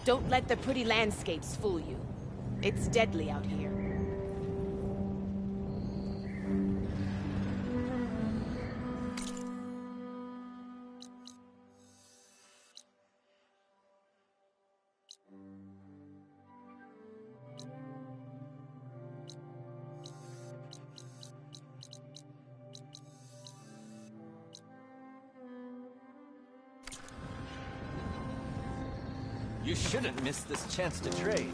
Don't let the pretty landscapes fool you. It's deadly out here. You shouldn't miss this chance to trade.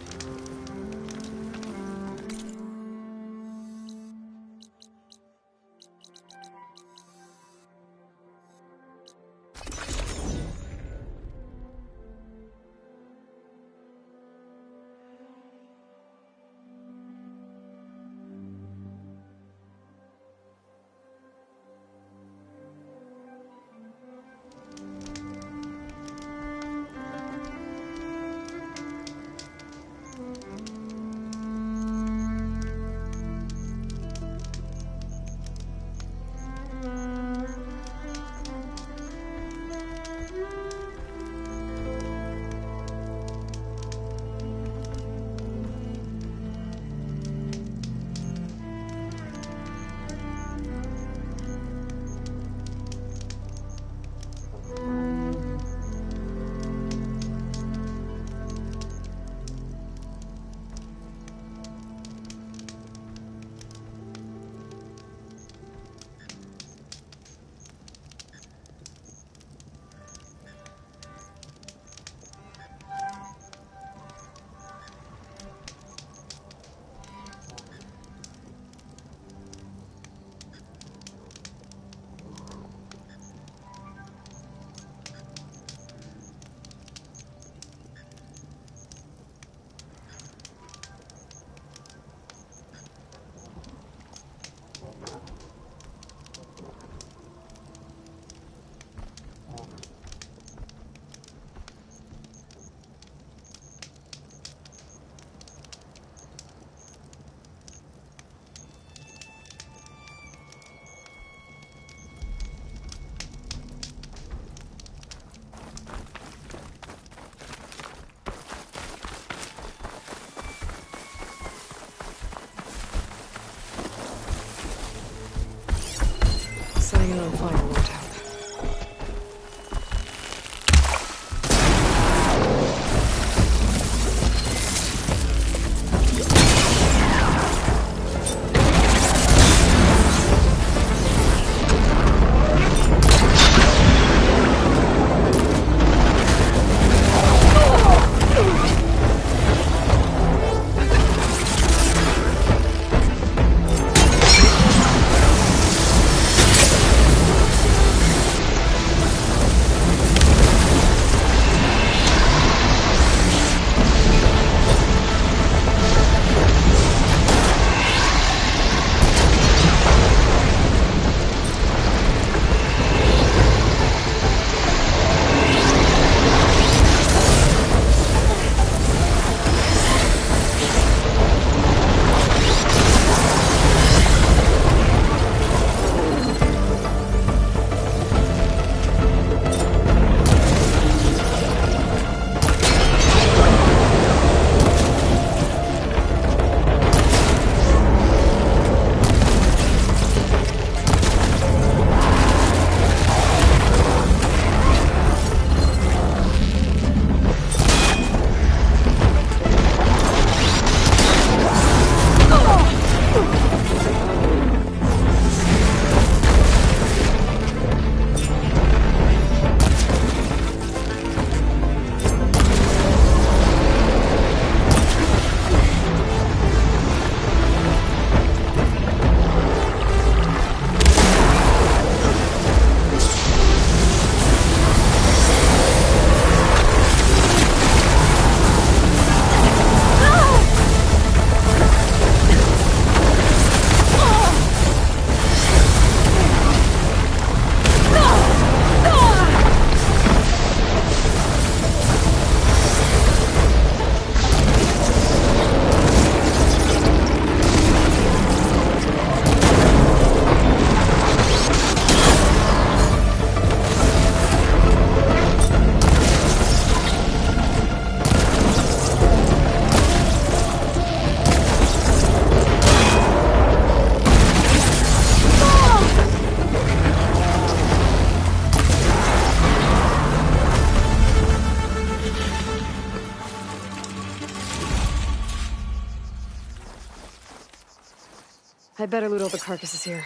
I'd better loot all the carcasses here.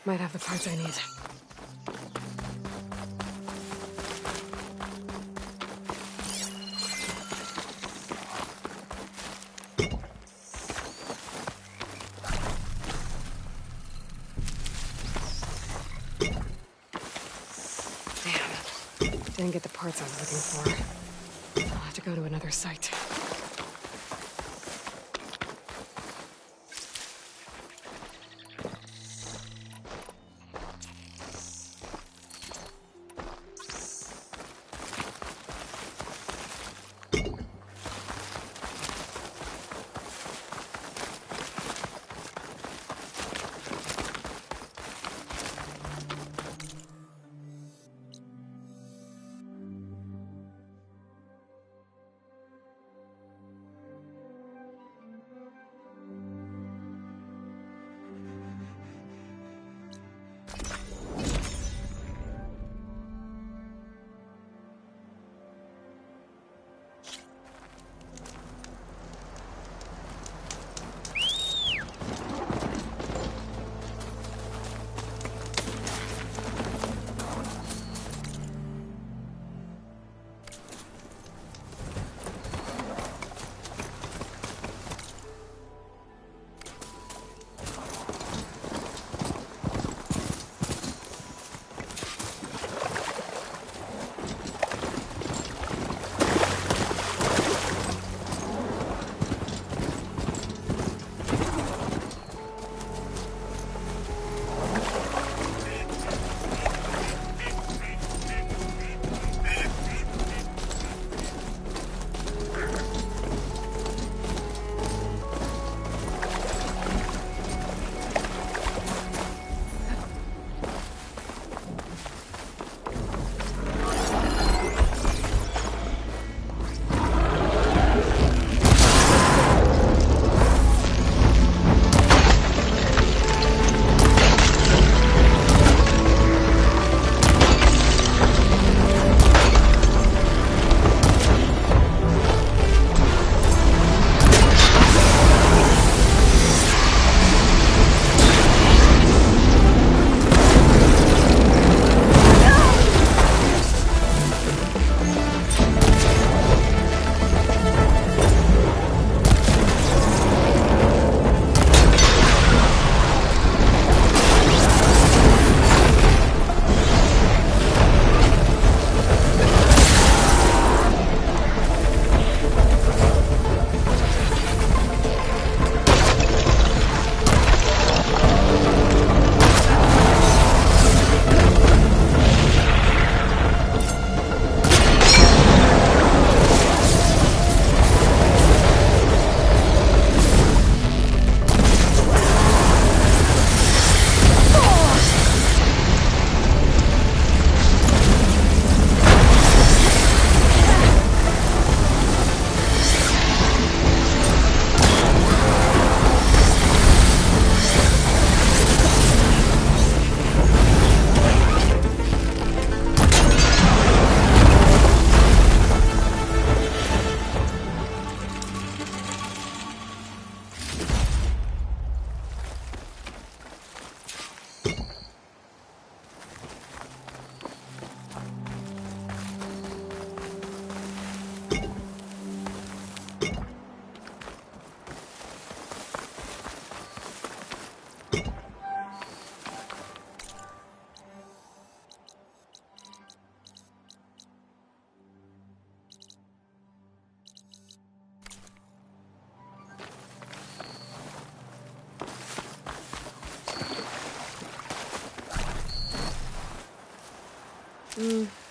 Might have the parts I need. Damn. Didn't get the parts I was looking for. I'll have to go to another site.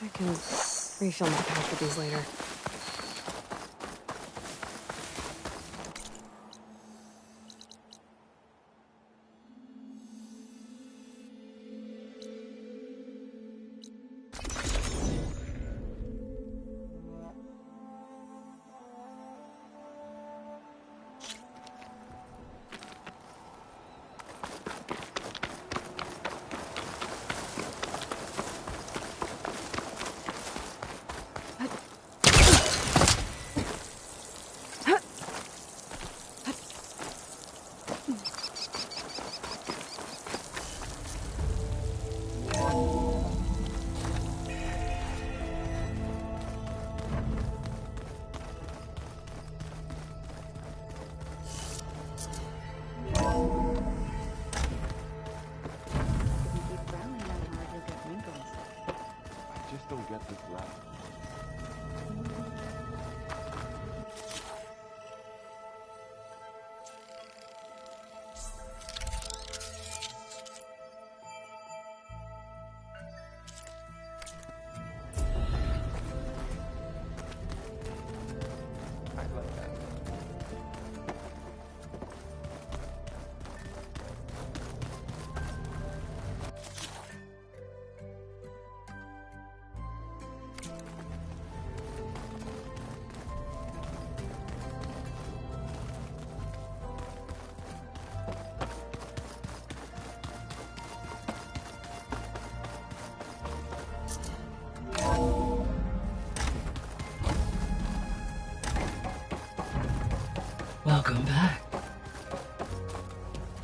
I can refill my pack with these later.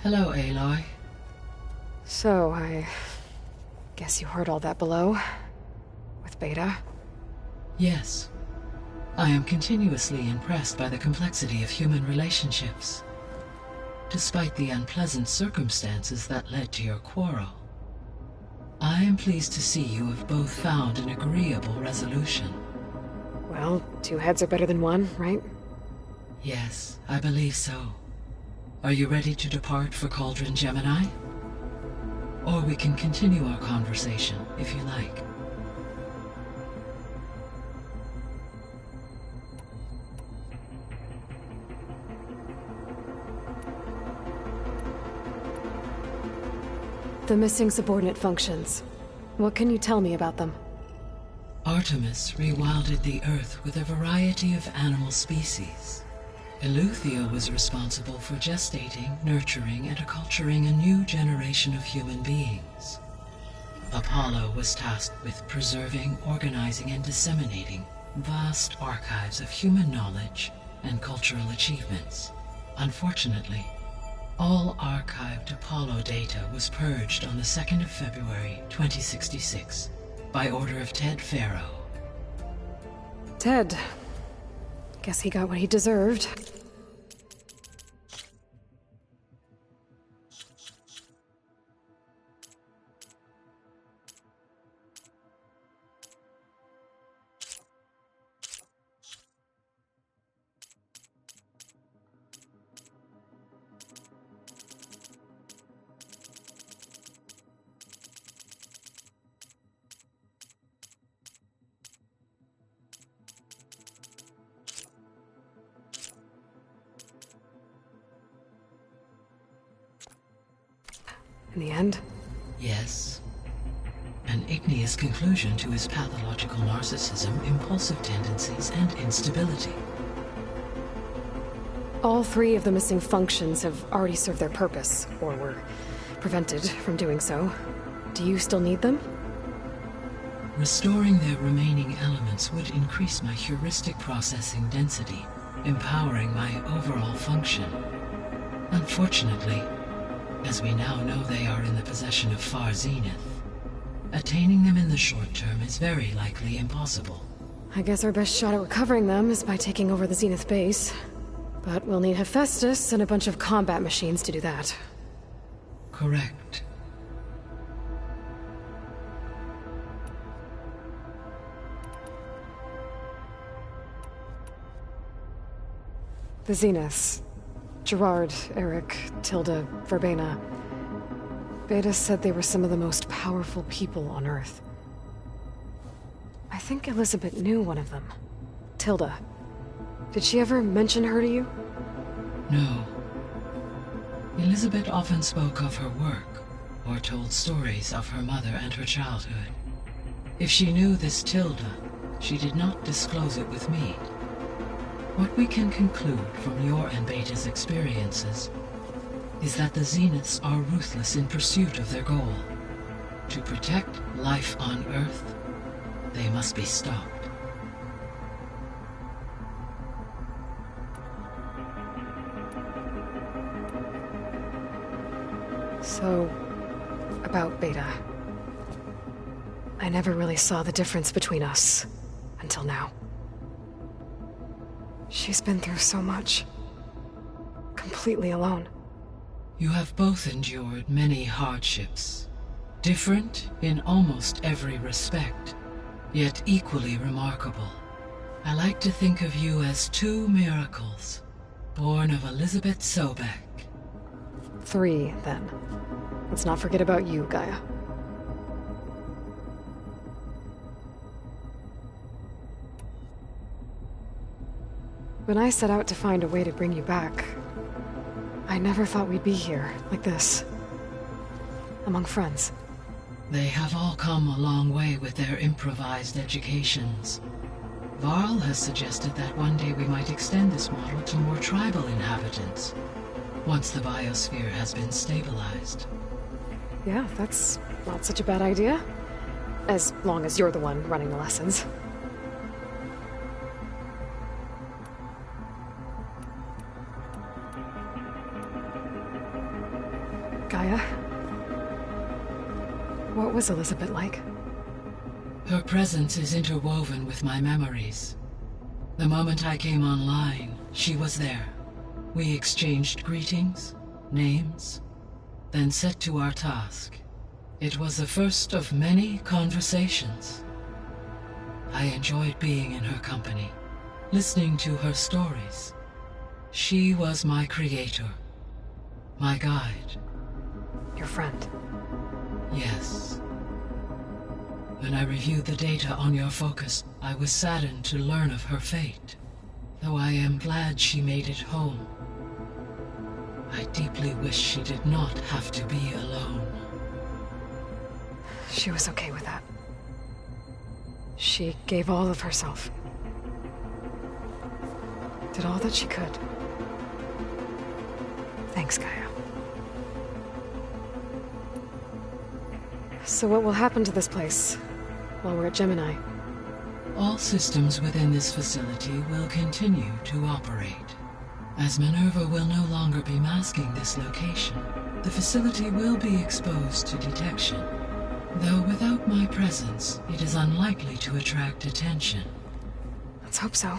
Hello, Aloy. So, I guess you heard all that below? With Beta? Yes. I am continuously impressed by the complexity of human relationships. Despite the unpleasant circumstances that led to your quarrel, I am pleased to see you have both found an agreeable resolution. Well, two heads are better than one, right? Yes, I believe so. Are you ready to depart for Cauldron Gemini? Or we can continue our conversation, if you like. The missing subordinate functions. What can you tell me about them? Artemis rewilded the Earth with a variety of animal species. Eleuthia was responsible for gestating, nurturing, and acculturating a new generation of human beings. Apollo was tasked with preserving, organizing, and disseminating vast archives of human knowledge and cultural achievements. Unfortunately, all archived Apollo data was purged on the 2nd of February, 2066, by order of Ted Farrow. Ted. Guess he got what he deserved. In the end? Yes. An igneous conclusion to his pathological narcissism, impulsive tendencies, and instability. All three of the missing functions have already served their purpose, or were prevented from doing so. Do you still need them? Restoring their remaining elements would increase my heuristic processing density, empowering my overall function. Unfortunately, as we now know they are in the possession of Far Zenith, attaining them in the short term is very likely impossible. I guess our best shot at recovering them is by taking over the Zenith base. But we'll need Hephaestus and a bunch of combat machines to do that. Correct. The Zeniths. Gerard, Eric, Tilda, Verbena. Beta said they were some of the most powerful people on Earth. I think Elizabeth knew one of them. Tilda. Did she ever mention her to you? No. Elizabeth often spoke of her work, or told stories of her mother and her childhood. If she knew this Tilda, she did not disclose it with me. What we can conclude from your and Beta's experiences is that the Zeniths are ruthless in pursuit of their goal. To protect life on Earth, they must be stopped. So, about Beta. I never really saw the difference between us, until now. She's been through so much. Completely alone. You have both endured many hardships, different in almost every respect, yet equally remarkable. I like to think of you as two miracles, born of Elizabeth Sobek. 3, then. Let's not forget about you, Gaia. When I set out to find a way to bring you back, I never thought we'd be here, like this. Among friends. They have all come a long way with their improvised educations. Varl has suggested that one day we might extend this model to more tribal inhabitants, once the biosphere has been stabilized. Yeah, that's not such a bad idea. As long as you're the one running the lessons. Gaia. What was Elizabeth like? Her presence is interwoven with my memories. The moment I came online, she was there. We exchanged greetings, names, then set to our task. It was the first of many conversations. I enjoyed being in her company, listening to her stories. She was my creator, my guide. Your friend. Yes. When I reviewed the data on your focus, I was saddened to learn of her fate. Though I am glad she made it home. I deeply wish she did not have to be alone. She was okay with that. She gave all of herself. Did all that she could. Thanks, Gaia. So what will happen to this place while we're at Gemini? All systems within this facility will continue to operate. As Minerva will no longer be masking this location, the facility will be exposed to detection. Though without my presence, it is unlikely to attract attention. Let's hope so.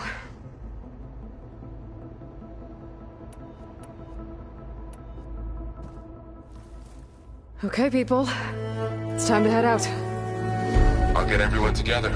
Okay, people. It's time to head out. I'll get everyone together.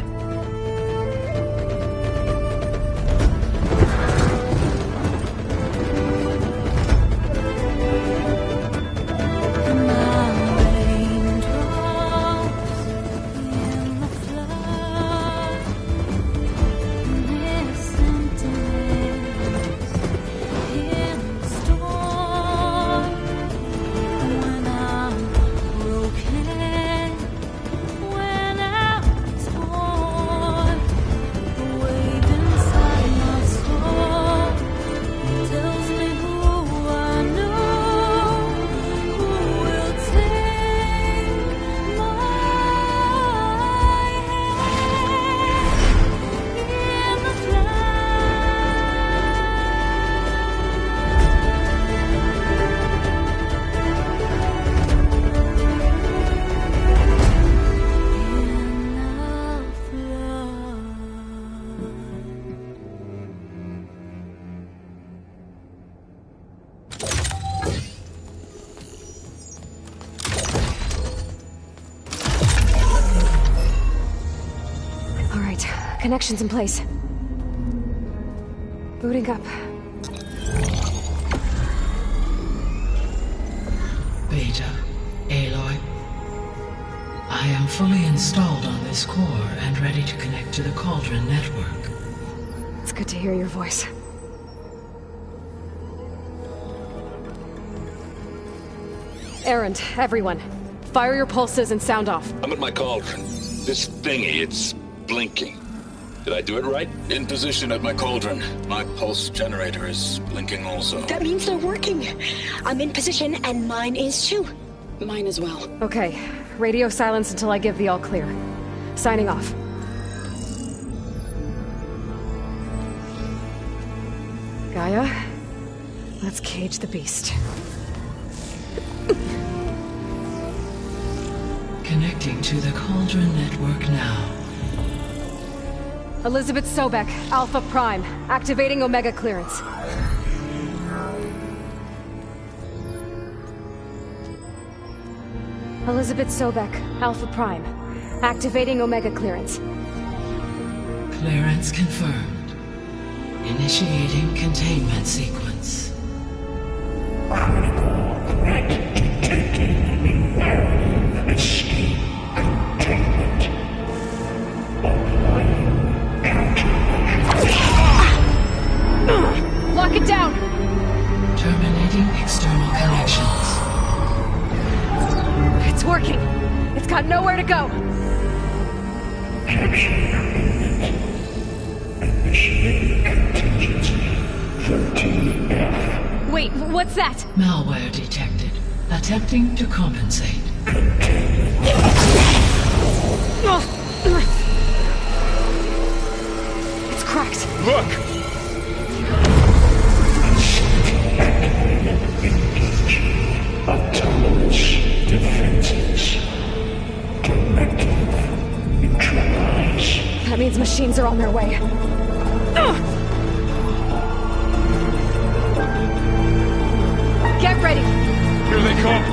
Connections in place. Booting up. Beta, Aloy. I am fully installed on this core and ready to connect to the Cauldron network. It's good to hear your voice. Errand, everyone. Fire your pulses and sound off. I'm at my cauldron. This thingy, it's blinking. Did I do it right? In position at my cauldron. My pulse generator is blinking also. That means they're working. I'm in position, and mine is too. Mine as well. Okay. Radio silence until I give the all clear. Signing off. Gaia, let's cage the beast. Connecting to the Cauldron network now. Elizabeth Sobek, Alpha Prime, activating Omega clearance. Elizabeth Sobek, Alpha Prime, activating Omega clearance. Clearance confirmed. Initiating containment sequence. Lock it down! Terminating external connections. It's working! It's got nowhere to go! Wait, what's that? Malware detected. Attempting to compensate. It's cracked. Look! Autonomous machines are on their way. Get ready! Here they come!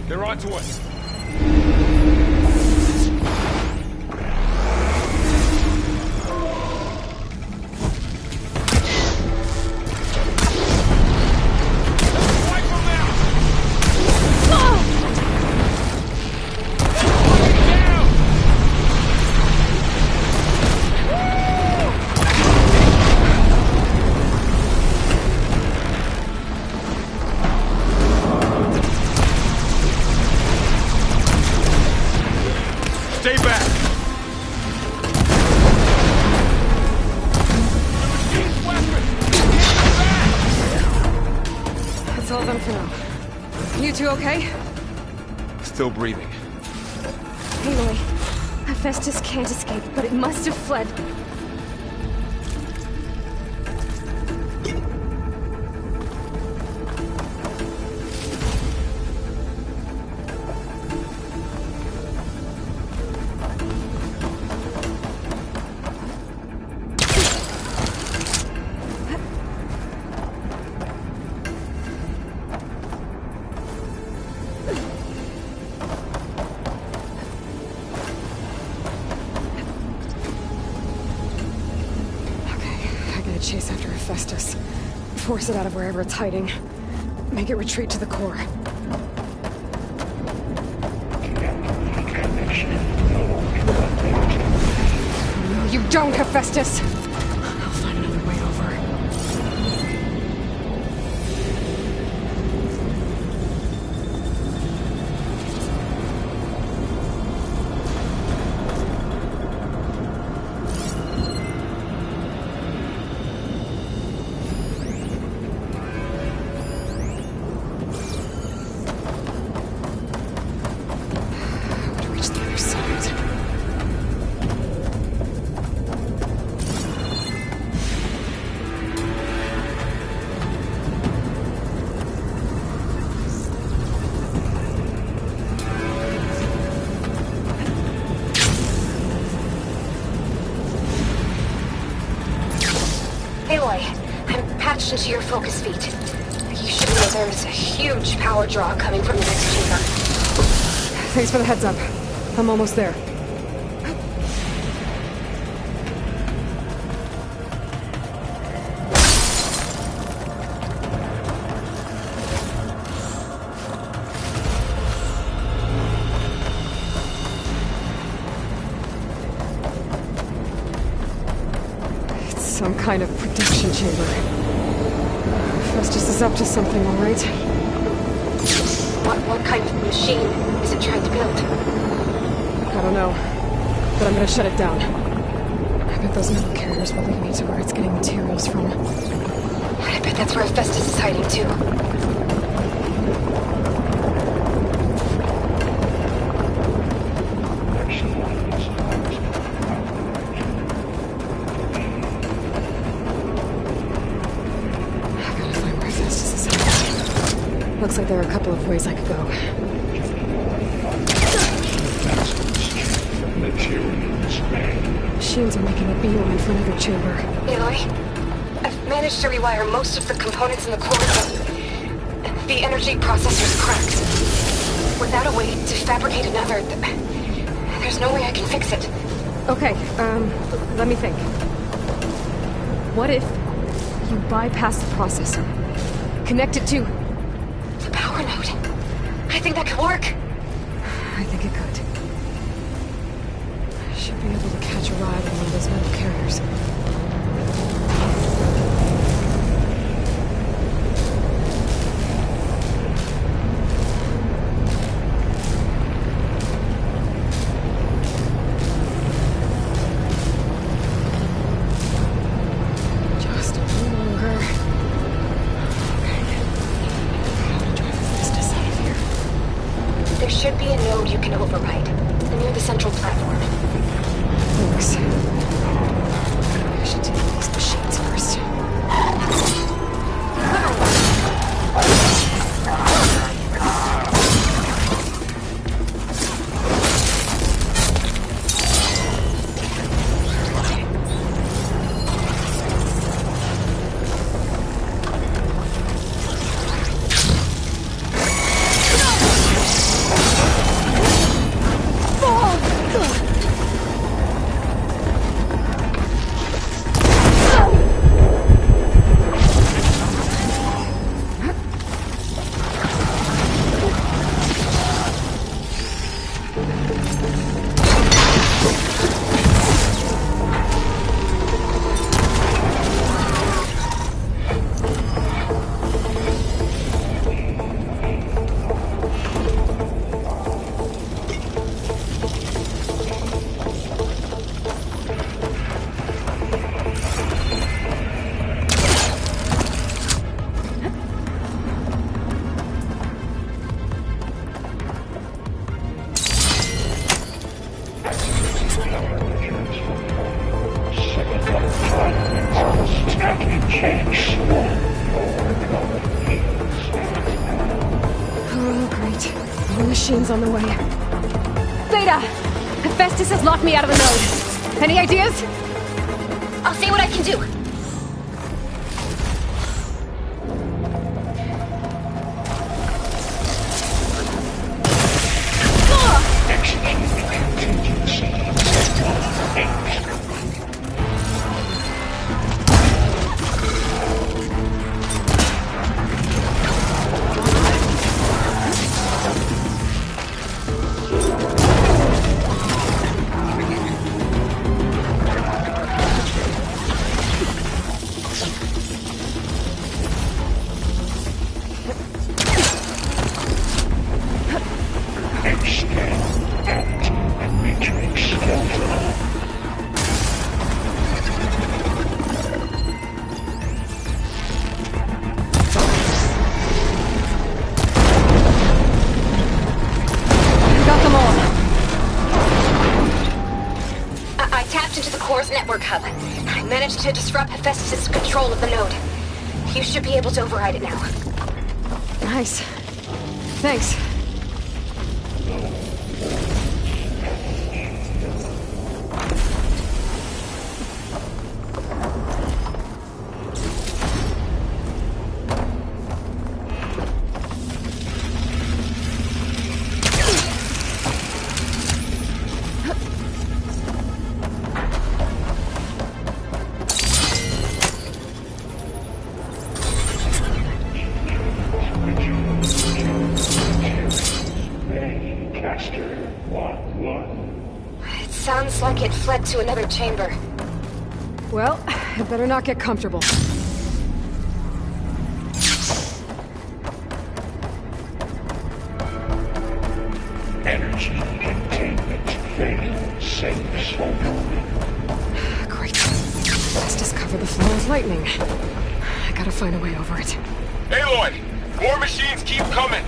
They're onto us! Stay back! That's all of them for now. You two okay? Still breathing. Aloy, Hephaestus can't escape, but it must have fled. Chase after Hephaestus. Force it out of wherever it's hiding. Make it retreat to the core. No, you don't, Hephaestus! I'll find another way over. Aloy, I'm patched into your focus feed. You should know there's a huge power draw coming from the next chamber. Thanks for the heads up. I'm almost there. Some kind of production chamber. Festus is up to something, all right? What kind of machine is it trying to build? I don't know, but I'm gonna shut it down. I bet those metal carriers will lead me to where it's getting materials from. I bet that's where Festus is hiding too. Looks like there are a couple of ways I could go. Machines are making a beeline for another chamber. Aloy, I've managed to rewire most of the components in the core, but the energy processor's cracked. Without a way to fabricate another, there's no way I can fix it. Okay, let me think. What if you bypass the processor? Connect it to... The power node. I think that could work. I think it could. I should be able to catch a ride on one of those metal carriers. Just a little longer. There should be a node you can override, near the central platform. Thanks. I should take these machines first. Oh, great. More machines on the way. Beta! Hephaestus has locked me out of the node. Any ideas? I'll see what I can do. Network hub. I managed to disrupt Hephaestus' control of the node. You should be able to override it now. Nice. Thanks. Sounds like it fled to another chamber. Well, it better not get comfortable. Energy containment failed. Safe zone. Great. Let's just cover the flow of lightning. I gotta find a way over it. Aloy! More machines keep coming!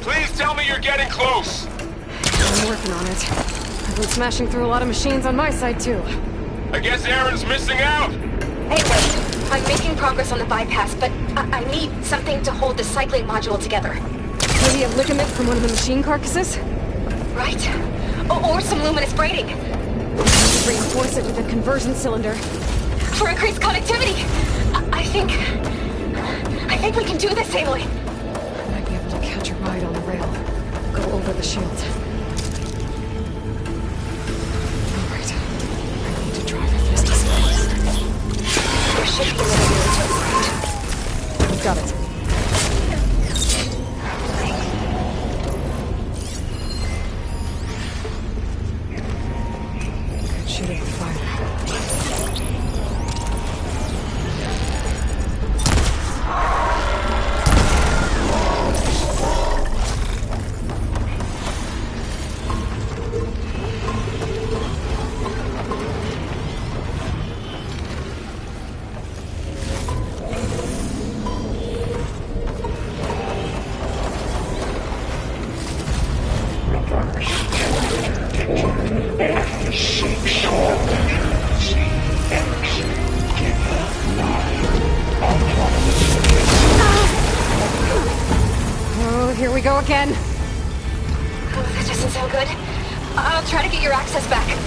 Please tell me you're getting close! I'm working on it. I've been smashing through a lot of machines on my side, too. I guess Aaron's missing out! Anyway, I'm making progress on the bypass, but I need something to hold the cycling module together. Maybe a ligament from one of the machine carcasses? Right. Or some luminous braiding. Reinforce it with a conversion cylinder. For increased connectivity! I think we can do this, Aloy. I might be able to catch a ride on the rail. Go over the shield. Alright. I need to drive Hephaestus. There should be another way to override. Got it. Shoot it with fire. Oh, here we go again. Oh, that doesn't sound good. I'll try to get your access back.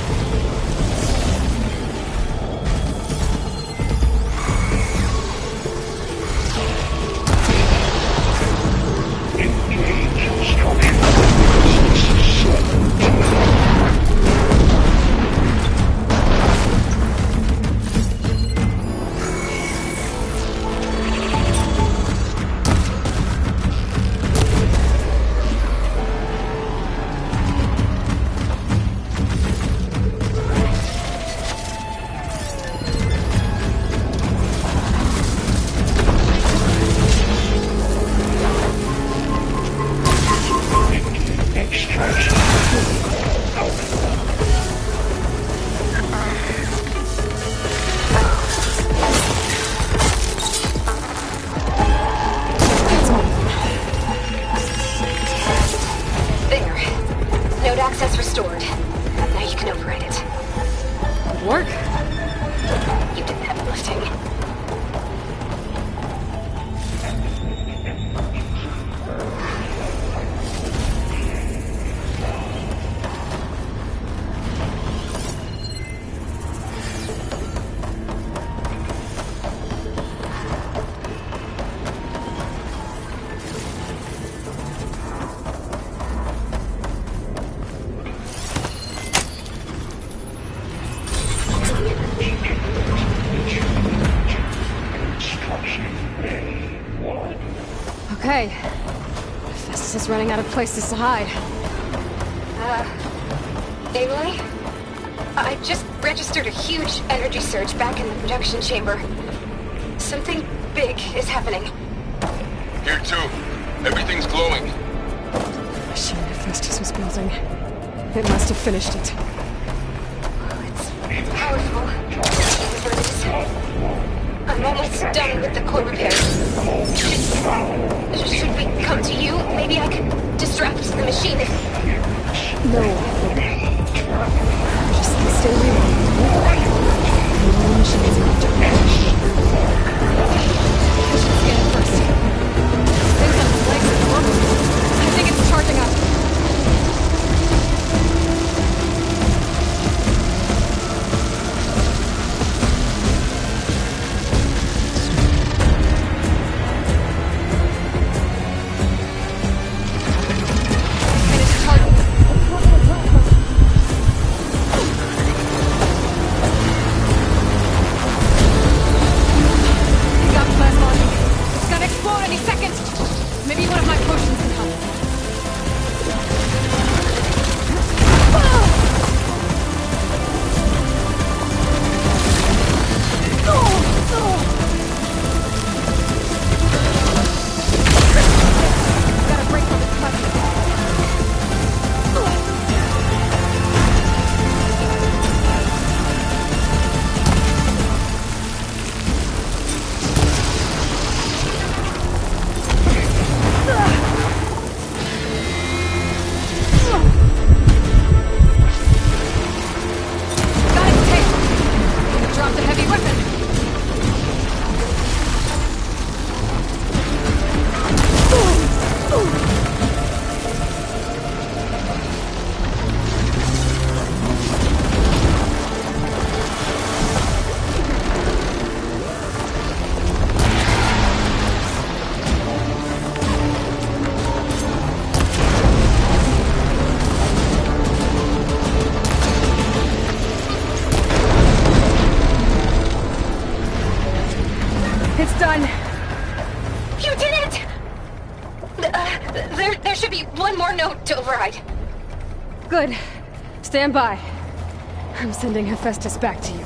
Okay. Festus is running out of places to hide. Emily? I just registered a huge energy surge back in the production chamber. Something big is happening. Here too. Everything's glowing. The machine Festus was building. It must have finished it. It's powerful. Whatever it is. I'm almost done with the core repairs. Should we come to you? Maybe I could distract the machine if... No. Just stay real. The machine's not doing it. I should scan it first. Things on its legs are normal. I think it's charging up. Good. Stand by. I'm sending Hephaestus back to you.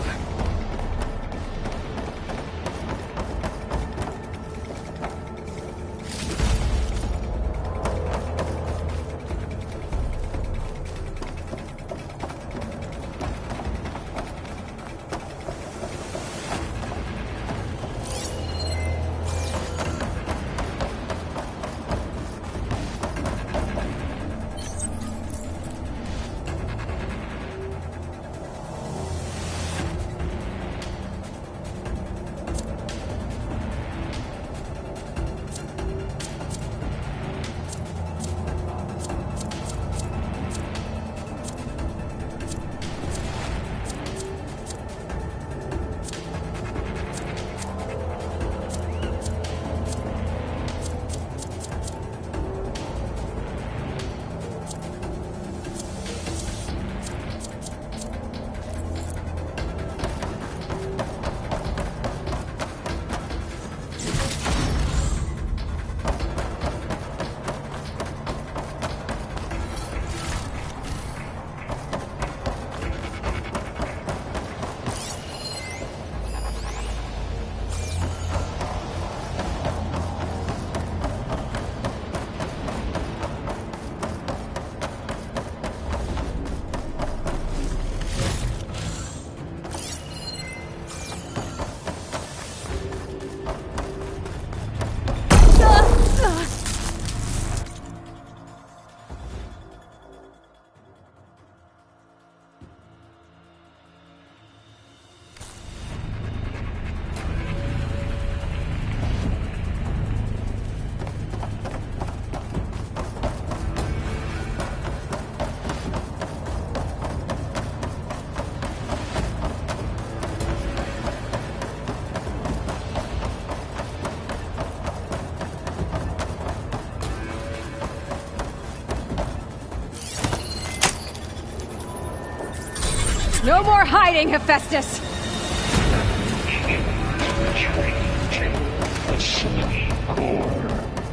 No more hiding, Hephaestus!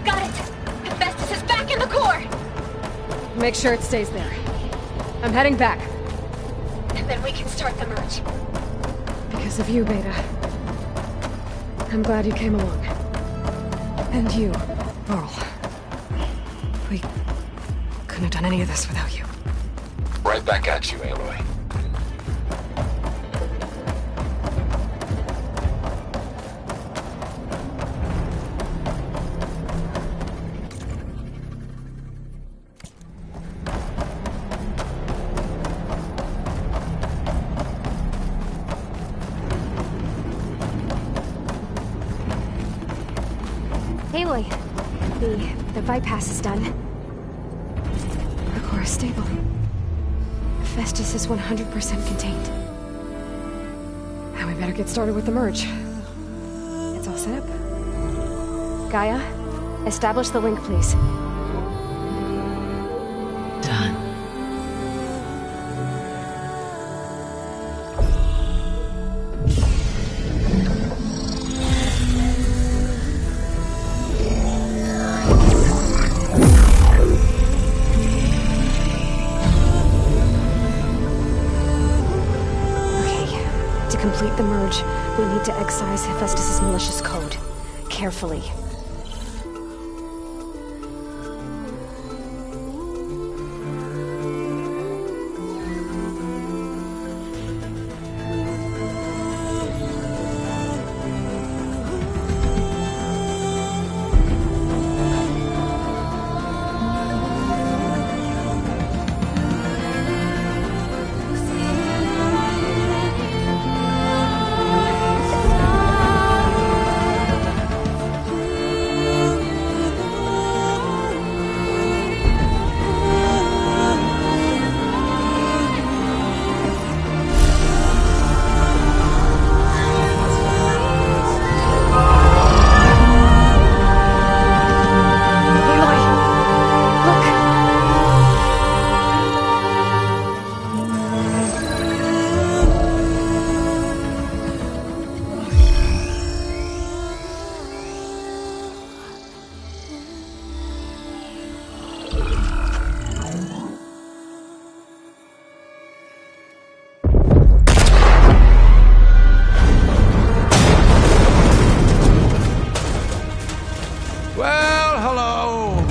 Got it! make sure it stays there. I'm heading back. And then we can start the merge. Because of you, Beta. I'm glad you came along. And you, Laurel. We couldn't have done any of this without you. Right back at you, Aloy. Aloy, the bypass is done. The core is stable. Festus is 100% contained. Now we better get started with the merge. It's all set up. Gaia, establish the link, please. Done. To complete the merge, we need to excise Hephaestus' malicious code. Carefully.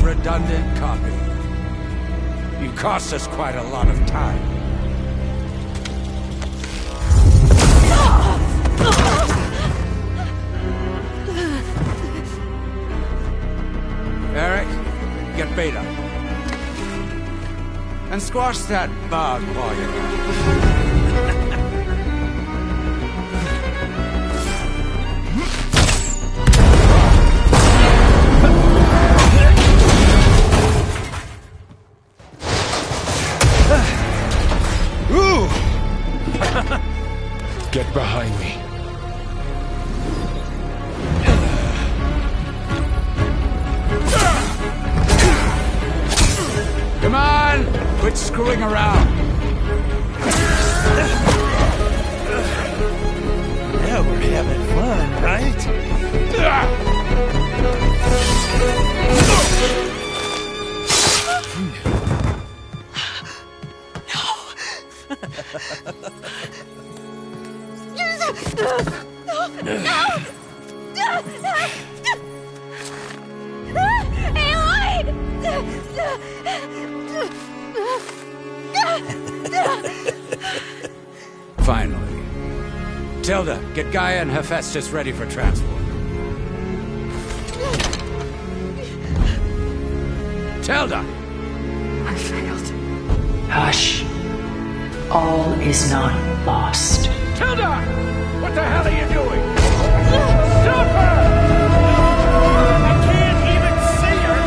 Redundant copy. You cost us quite a lot of time. Eric, get Beta. And squash that bug while you're at it. Get behind me. Come on! Quit screwing around! Now we're having fun, right? Finally. Tilda, get Gaia and Hephaestus ready for transport. Tilda! I failed. Hush. All is not lost. Tilda! What the hell are you doing? Stop her! I can't even see her!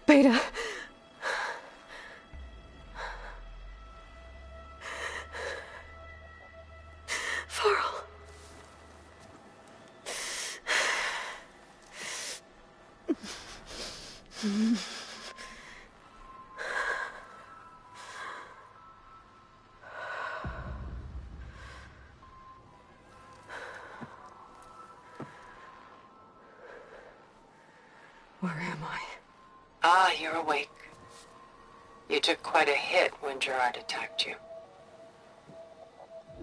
Beta. Varl. Where am I? Ah, you're awake. You took quite a hit when Gerard attacked you.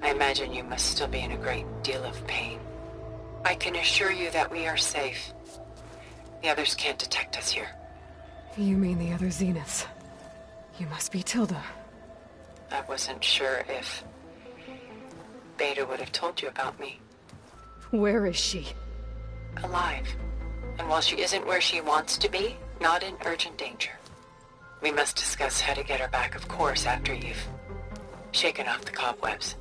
I imagine you must still be in a great deal of pain. I can assure you that we are safe. The others can't detect us here. You mean the other Zeniths? You must be Tilda. I wasn't sure if Beta would have told you about me. Where is she? Alive. And while she isn't where she wants to be, not in urgent danger. We must discuss how to get her back, of course, after you've shaken off the cobwebs.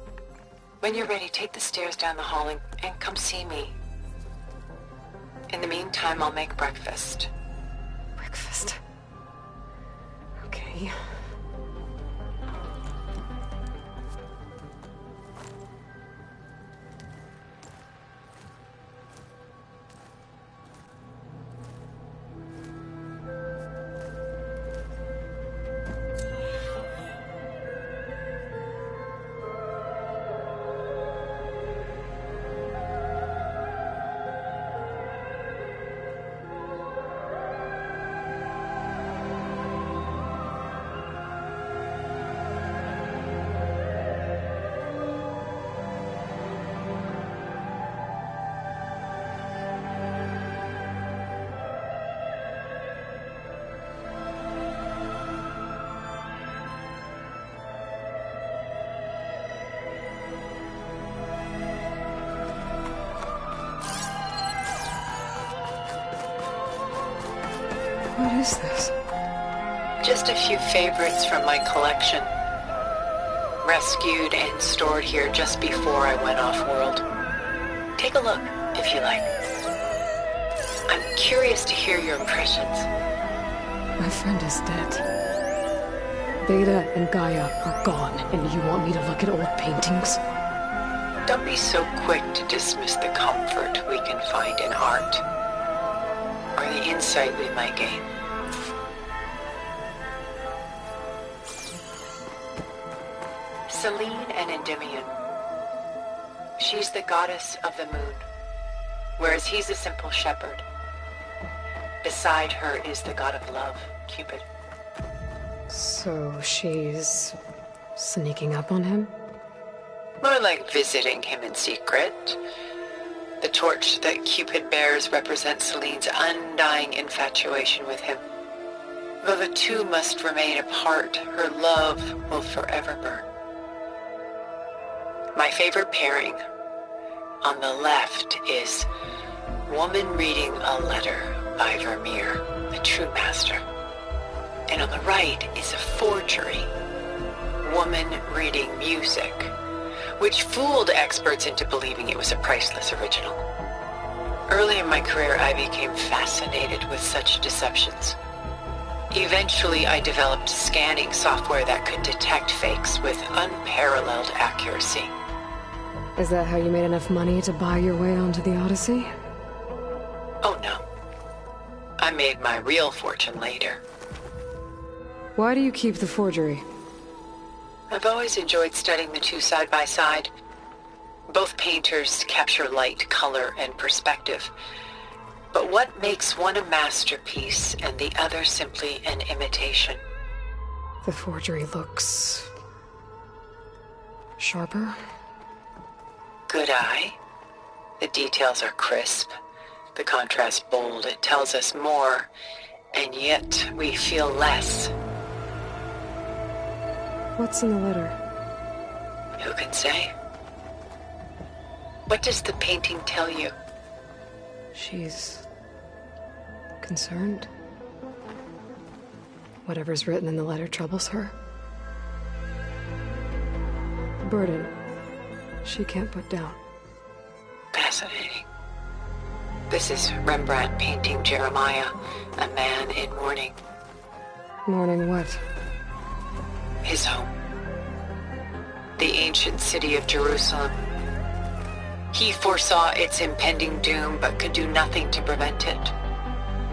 When you're ready, take the stairs down the hall and come see me. In the meantime, I'll make breakfast. Breakfast. Okay. What is this? Just a few favorites from my collection. Rescued and stored here just before I went off-world. Take a look, if you like. I'm curious to hear your impressions. My friend is dead. Beta and Gaia are gone, and you want me to look at old paintings? Don't be so quick to dismiss the comfort we can find in art, or the insight we might gain. Selene and Endymion. She's the goddess of the moon, whereas he's a simple shepherd. Beside her is the god of love, Cupid. So she's sneaking up on him? More like visiting him in secret. The torch that Cupid bears represents Selene's undying infatuation with him. Though the two must remain apart, her love will forever burn. My favorite pairing on the left is Woman Reading a Letter by Vermeer, a true master. And on the right is a forgery, Woman Reading Music, which fooled experts into believing it was a priceless original. Early in my career, I became fascinated with such deceptions. Eventually, I developed scanning software that could detect fakes with unparalleled accuracy. Is that how you made enough money to buy your way onto the Odyssey? Oh no. I made my real fortune later. Why do you keep the forgery? I've always enjoyed studying the two side by side. Both painters capture light, color, and perspective. But what makes one a masterpiece and the other simply an imitation? The forgery looks sharper. Good eye. The details are crisp. The contrast bold. It tells us more, and yet we feel less. What's in the letter? Who can say? What does the painting tell you? She's concerned. Whatever's written in the letter troubles her. A burden she can't put down. Fascinating. This is Rembrandt painting Jeremiah, a man in mourning. Mourning what? His home. The ancient city of Jerusalem. He foresaw its impending doom, but could do nothing to prevent it.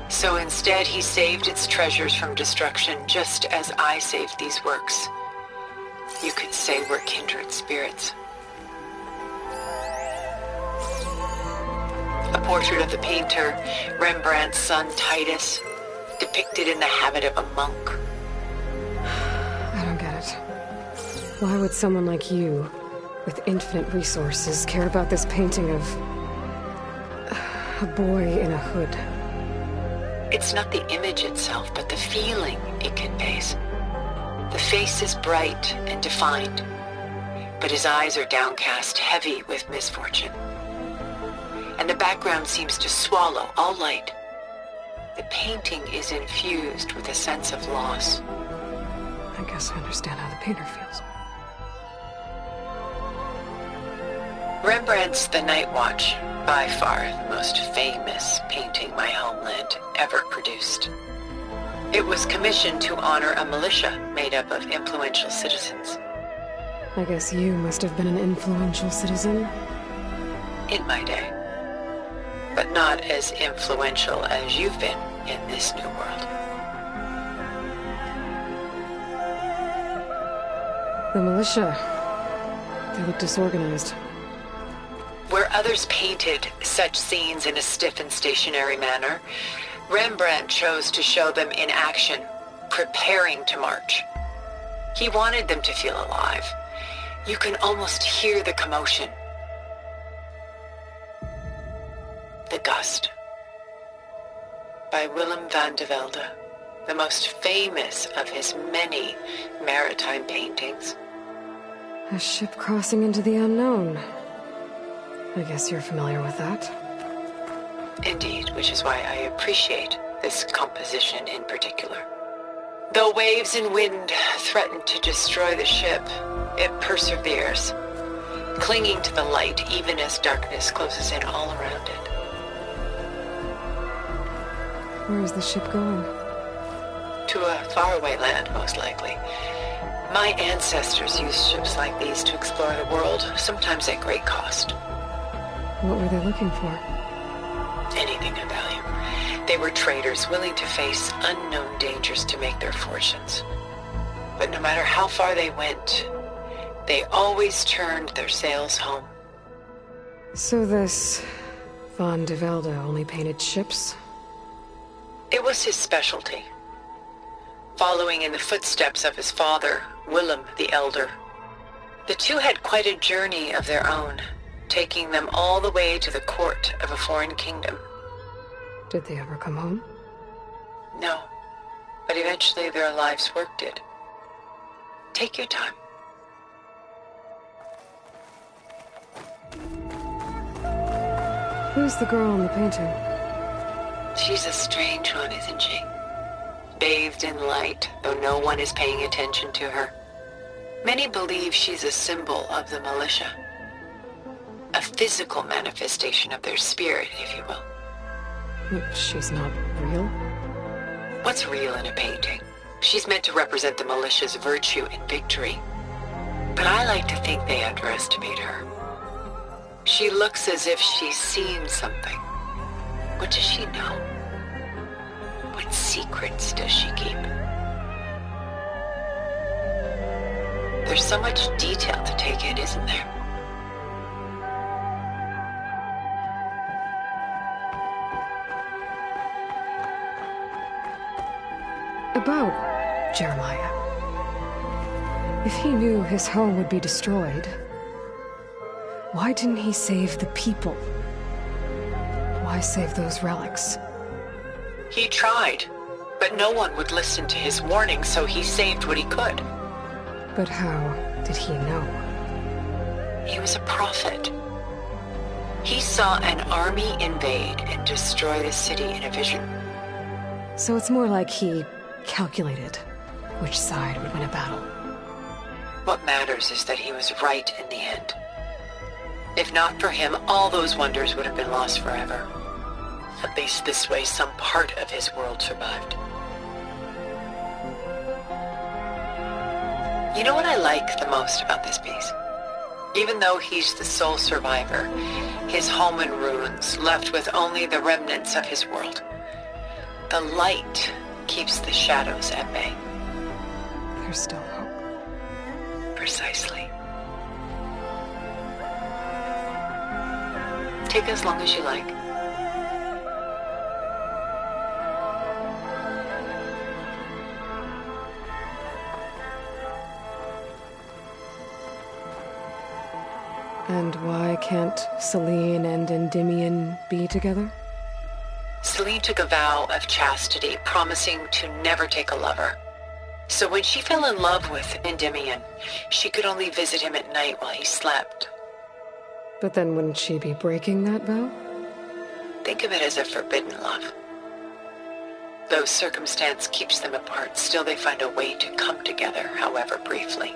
So instead, he saved its treasures from destruction, just as I saved these works. You could say we're kindred spirits. A portrait of the painter, Rembrandt's son Titus, depicted in the habit of a monk. I don't get it. Why would someone like you, with infinite resources, care about this painting of a boy in a hood? It's not the image itself, but the feeling it conveys. The face is bright and defined, but his eyes are downcast, heavy with misfortune. And the background seems to swallow all light. The painting is infused with a sense of loss. I guess I understand how the painter feels. Rembrandt's The Night Watch, by far the most famous painting my homeland ever produced. It was commissioned to honor a militia made up of influential citizens. I guess you must have been an influential citizen. In my day. But not as influential as you've been in this new world. The militia. They look disorganized. Where others painted such scenes in a stiff and stationary manner, Rembrandt chose to show them in action, preparing to march. He wanted them to feel alive. You can almost hear the commotion. The Gust, by Willem van de Velde, the most famous of his many maritime paintings. A ship crossing into the unknown. I guess you're familiar with that. Indeed, which is why I appreciate this composition in particular. Though waves and wind threaten to destroy the ship, it perseveres, clinging to the light even as darkness closes in all around it. Where is the ship going? To a faraway land, most likely. My ancestors used ships like these to explore the world, sometimes at great cost. What were they looking for? Anything of value. They were traders willing to face unknown dangers to make their fortunes. But no matter how far they went, they always turned their sails home. So this Van de Velde only painted ships? It was his specialty. Following in the footsteps of his father, Willem the Elder. The two had quite a journey of their own, taking them all the way to the court of a foreign kingdom. Did they ever come home? No, but eventually their lives' work did. Take your time. Who's the girl in the painting? She's a strange one, isn't she? Bathed in light, though no one is paying attention to her. Many believe she's a symbol of the militia. A physical manifestation of their spirit, if you will. She's not real? What's real in a painting? She's meant to represent the militia's virtue and victory. But I like to think they underestimate her. She looks as if she's seen something. What does she know? What secrets does she keep? There's so much detail to take in, isn't there? About Jeremiah. If he knew his home would be destroyed, why didn't he save the people? Why save those relics? He tried, but no one would listen to his warning, so he saved what he could. But how did he know? He was a prophet. He saw an army invade and destroy the city in a vision. So it's more like he calculated which side would win a battle. What matters is that he was right in the end. If not for him, all those wonders would have been lost forever. At least this way, some part of his world survived. You know what I like the most about this piece? Even though he's the sole survivor, his home in ruins, left with only the remnants of his world. The light keeps the shadows at bay. There's still hope. Precisely. Take as long as you like. And why can't Celine and Endymion be together? Celine took a vow of chastity, promising to never take a lover. So when she fell in love with Endymion, she could only visit him at night while he slept. But then wouldn't she be breaking that vow? Think of it as a forbidden love. Though circumstance keeps them apart, still they find a way to come together, however briefly.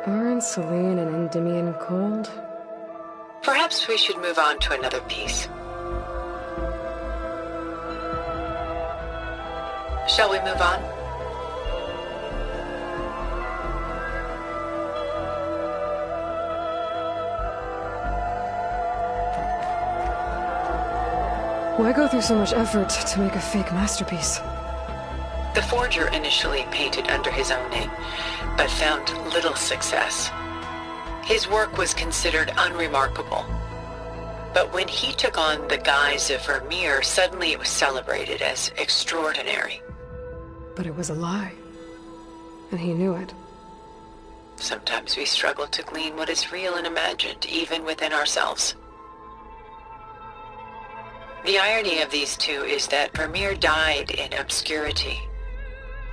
Aren't Celine and Endymion cold? Perhaps we should move on to another piece. Shall we move on? Why go through so much effort to make a fake masterpiece? The forger initially painted under his own name, but found little success. His work was considered unremarkable. But when he took on the guise of Vermeer, suddenly it was celebrated as extraordinary. But it was a lie. And he knew it. Sometimes we struggle to glean what is real and imagined, even within ourselves. The irony of these two is that Vermeer died in obscurity.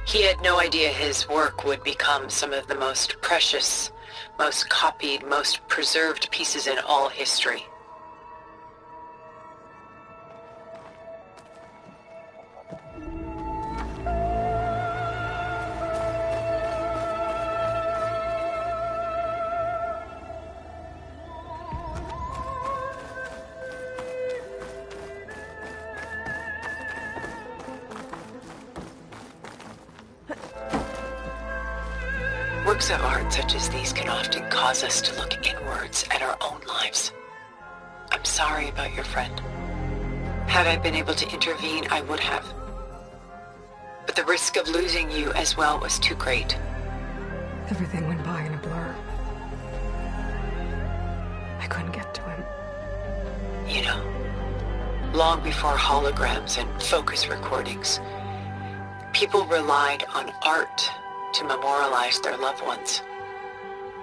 He had no idea his work would become some of the most precious, most copied, most preserved pieces in all history. Works of art such as these can often cause us to look inwards at our own lives. I'm sorry about your friend. Had I been able to intervene, I would have. But the risk of losing you as well was too great. Everything went by in a blur. I couldn't get to him. You know, long before holograms and focus recordings, people relied on art to memorialize their loved ones.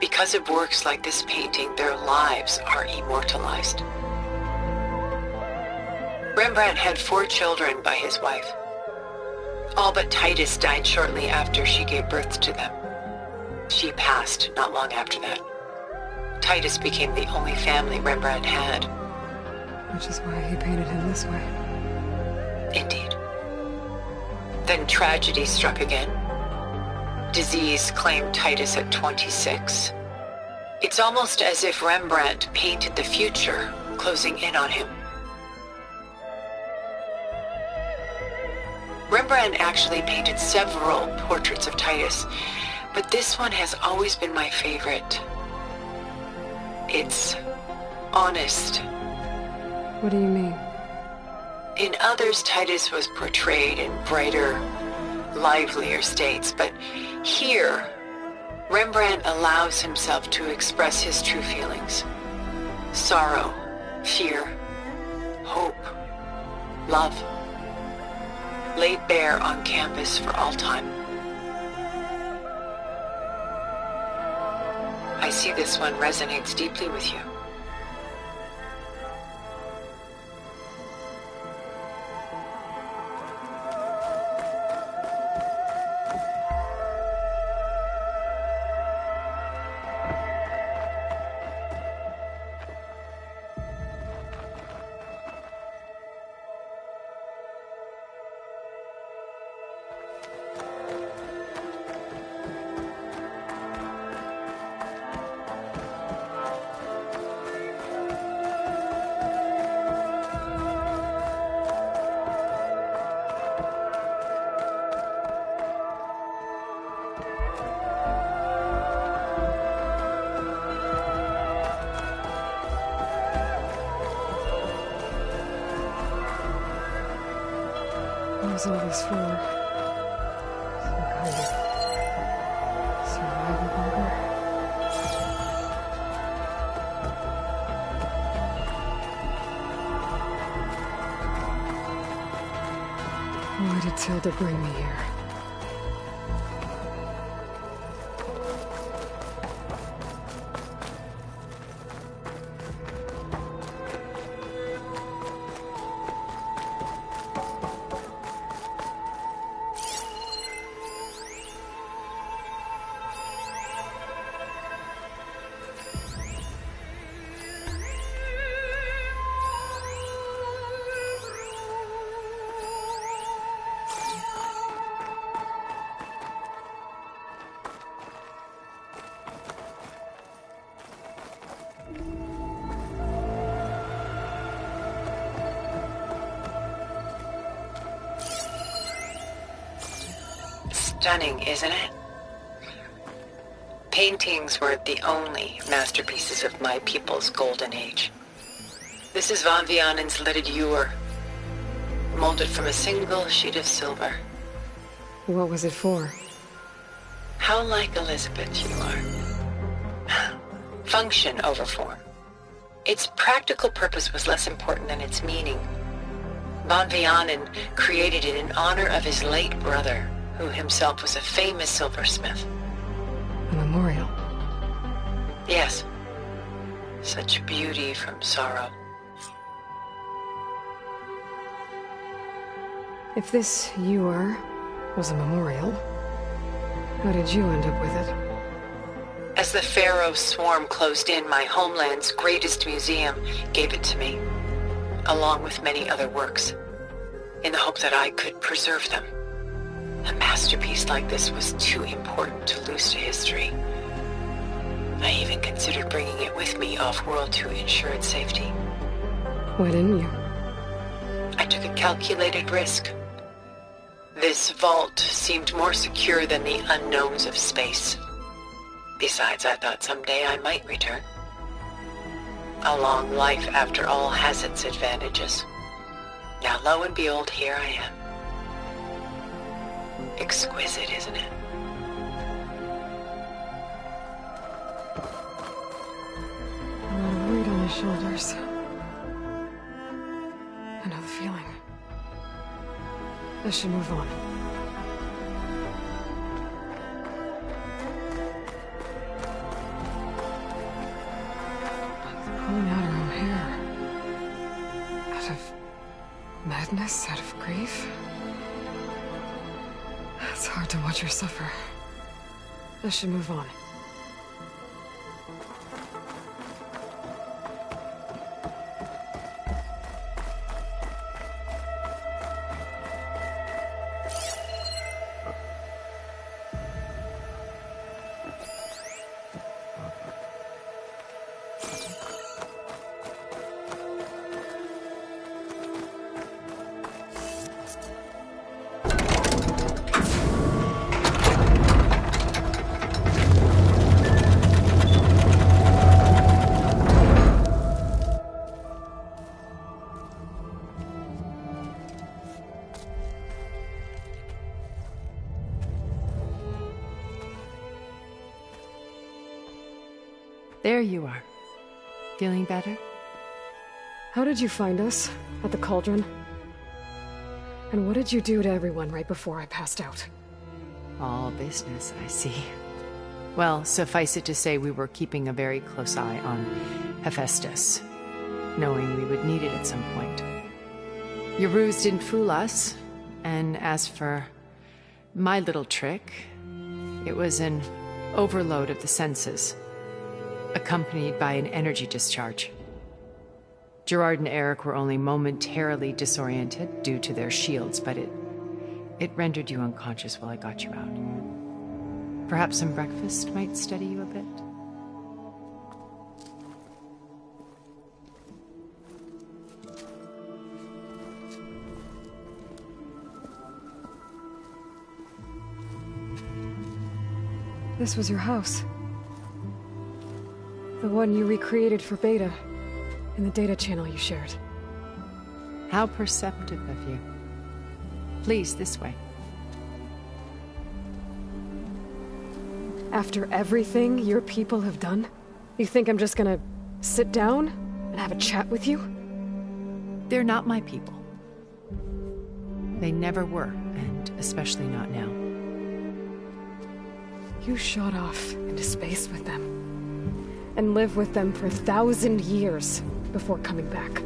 Because of works like this painting, their lives are immortalized. Rembrandt had 4 children by his wife. All but Titus died shortly after she gave birth to them. She passed not long after that. Titus became the only family Rembrandt had. Which is why he painted him this way. Indeed. Then tragedy struck again. Disease claimed Titus at 26. It's almost as if Rembrandt painted the future, closing in on him. Rembrandt actually painted several portraits of Titus, but this one has always been my favorite. It's honest. What do you mean? In others, Titus was portrayed in brighter, livelier states, but here, Rembrandt allows himself to express his true feelings. Sorrow, fear, hope, love, laid bare on canvas for all time. I see this one resonates deeply with you. was all this for? Some kind of survival bunker? Why did Tilda bring me here? Stunning, isn't it? Paintings weren't the only masterpieces of my people's golden age. This is Von Vianen's lidded ewer, molded from a single sheet of silver. What was it for? How like Elizabeth you are. Function over form. Its practical purpose was less important than its meaning. Von Vianen created it in honor of his late brother, who himself was a famous silversmith. A memorial? Yes. Such beauty from sorrow. If this ewer was a memorial, how did you end up with it? As the Pharaoh swarm closed in, my homeland's greatest museum gave it to me, along with many other works, in the hope that I could preserve them. A masterpiece like this was too important to lose to history. I even considered bringing it with me off-world to ensure its safety. Why didn't you? I took a calculated risk. This vault seemed more secure than the unknowns of space. Besides, I thought someday I might return. A long life, after all, has its advantages. Now, lo and behold, here I am. Exquisite, isn't it? A lot of weight on my shoulders. I know the feeling. I should move on. Pulling out her own hair. Out of madness, out of grief. It's hard to watch her suffer. I should move on. There you are. Feeling better? How did you find us? At the cauldron? And what did you do to everyone right before I passed out? All business, I see. Well, suffice it to say we were keeping a very close eye on Hephaestus, knowing we would need it at some point. Your ruse didn't fool us, and as for my little trick, it was an overload of the senses, accompanied by an energy discharge. Gerard and Eric were only momentarily disoriented due to their shields, but it rendered you unconscious while I got you out. Perhaps some breakfast might steady you a bit? This was your house. The one you recreated for Beta, in the data channel you shared. How perceptive of you. Please, this way. After everything your people have done, you think I'm just gonna sit down and have a chat with you? They're not my people. They never were, and especially not now. You shot off into space with them, and lived with them for 1,000 years before coming back.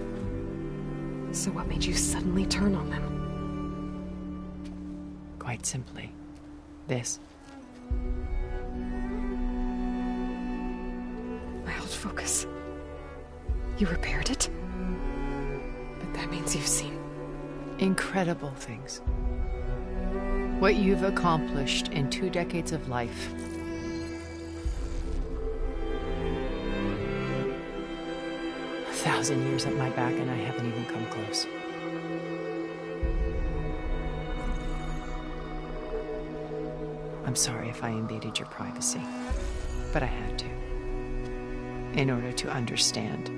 So what made you suddenly turn on them? Quite simply, this. My old focus. You repaired it? But that means you've seen incredible things. What you've accomplished in 2 decades of life. A 1,000 years at my back and I haven't even come close. I'm sorry if I invaded your privacy, but I had to. In order to understand.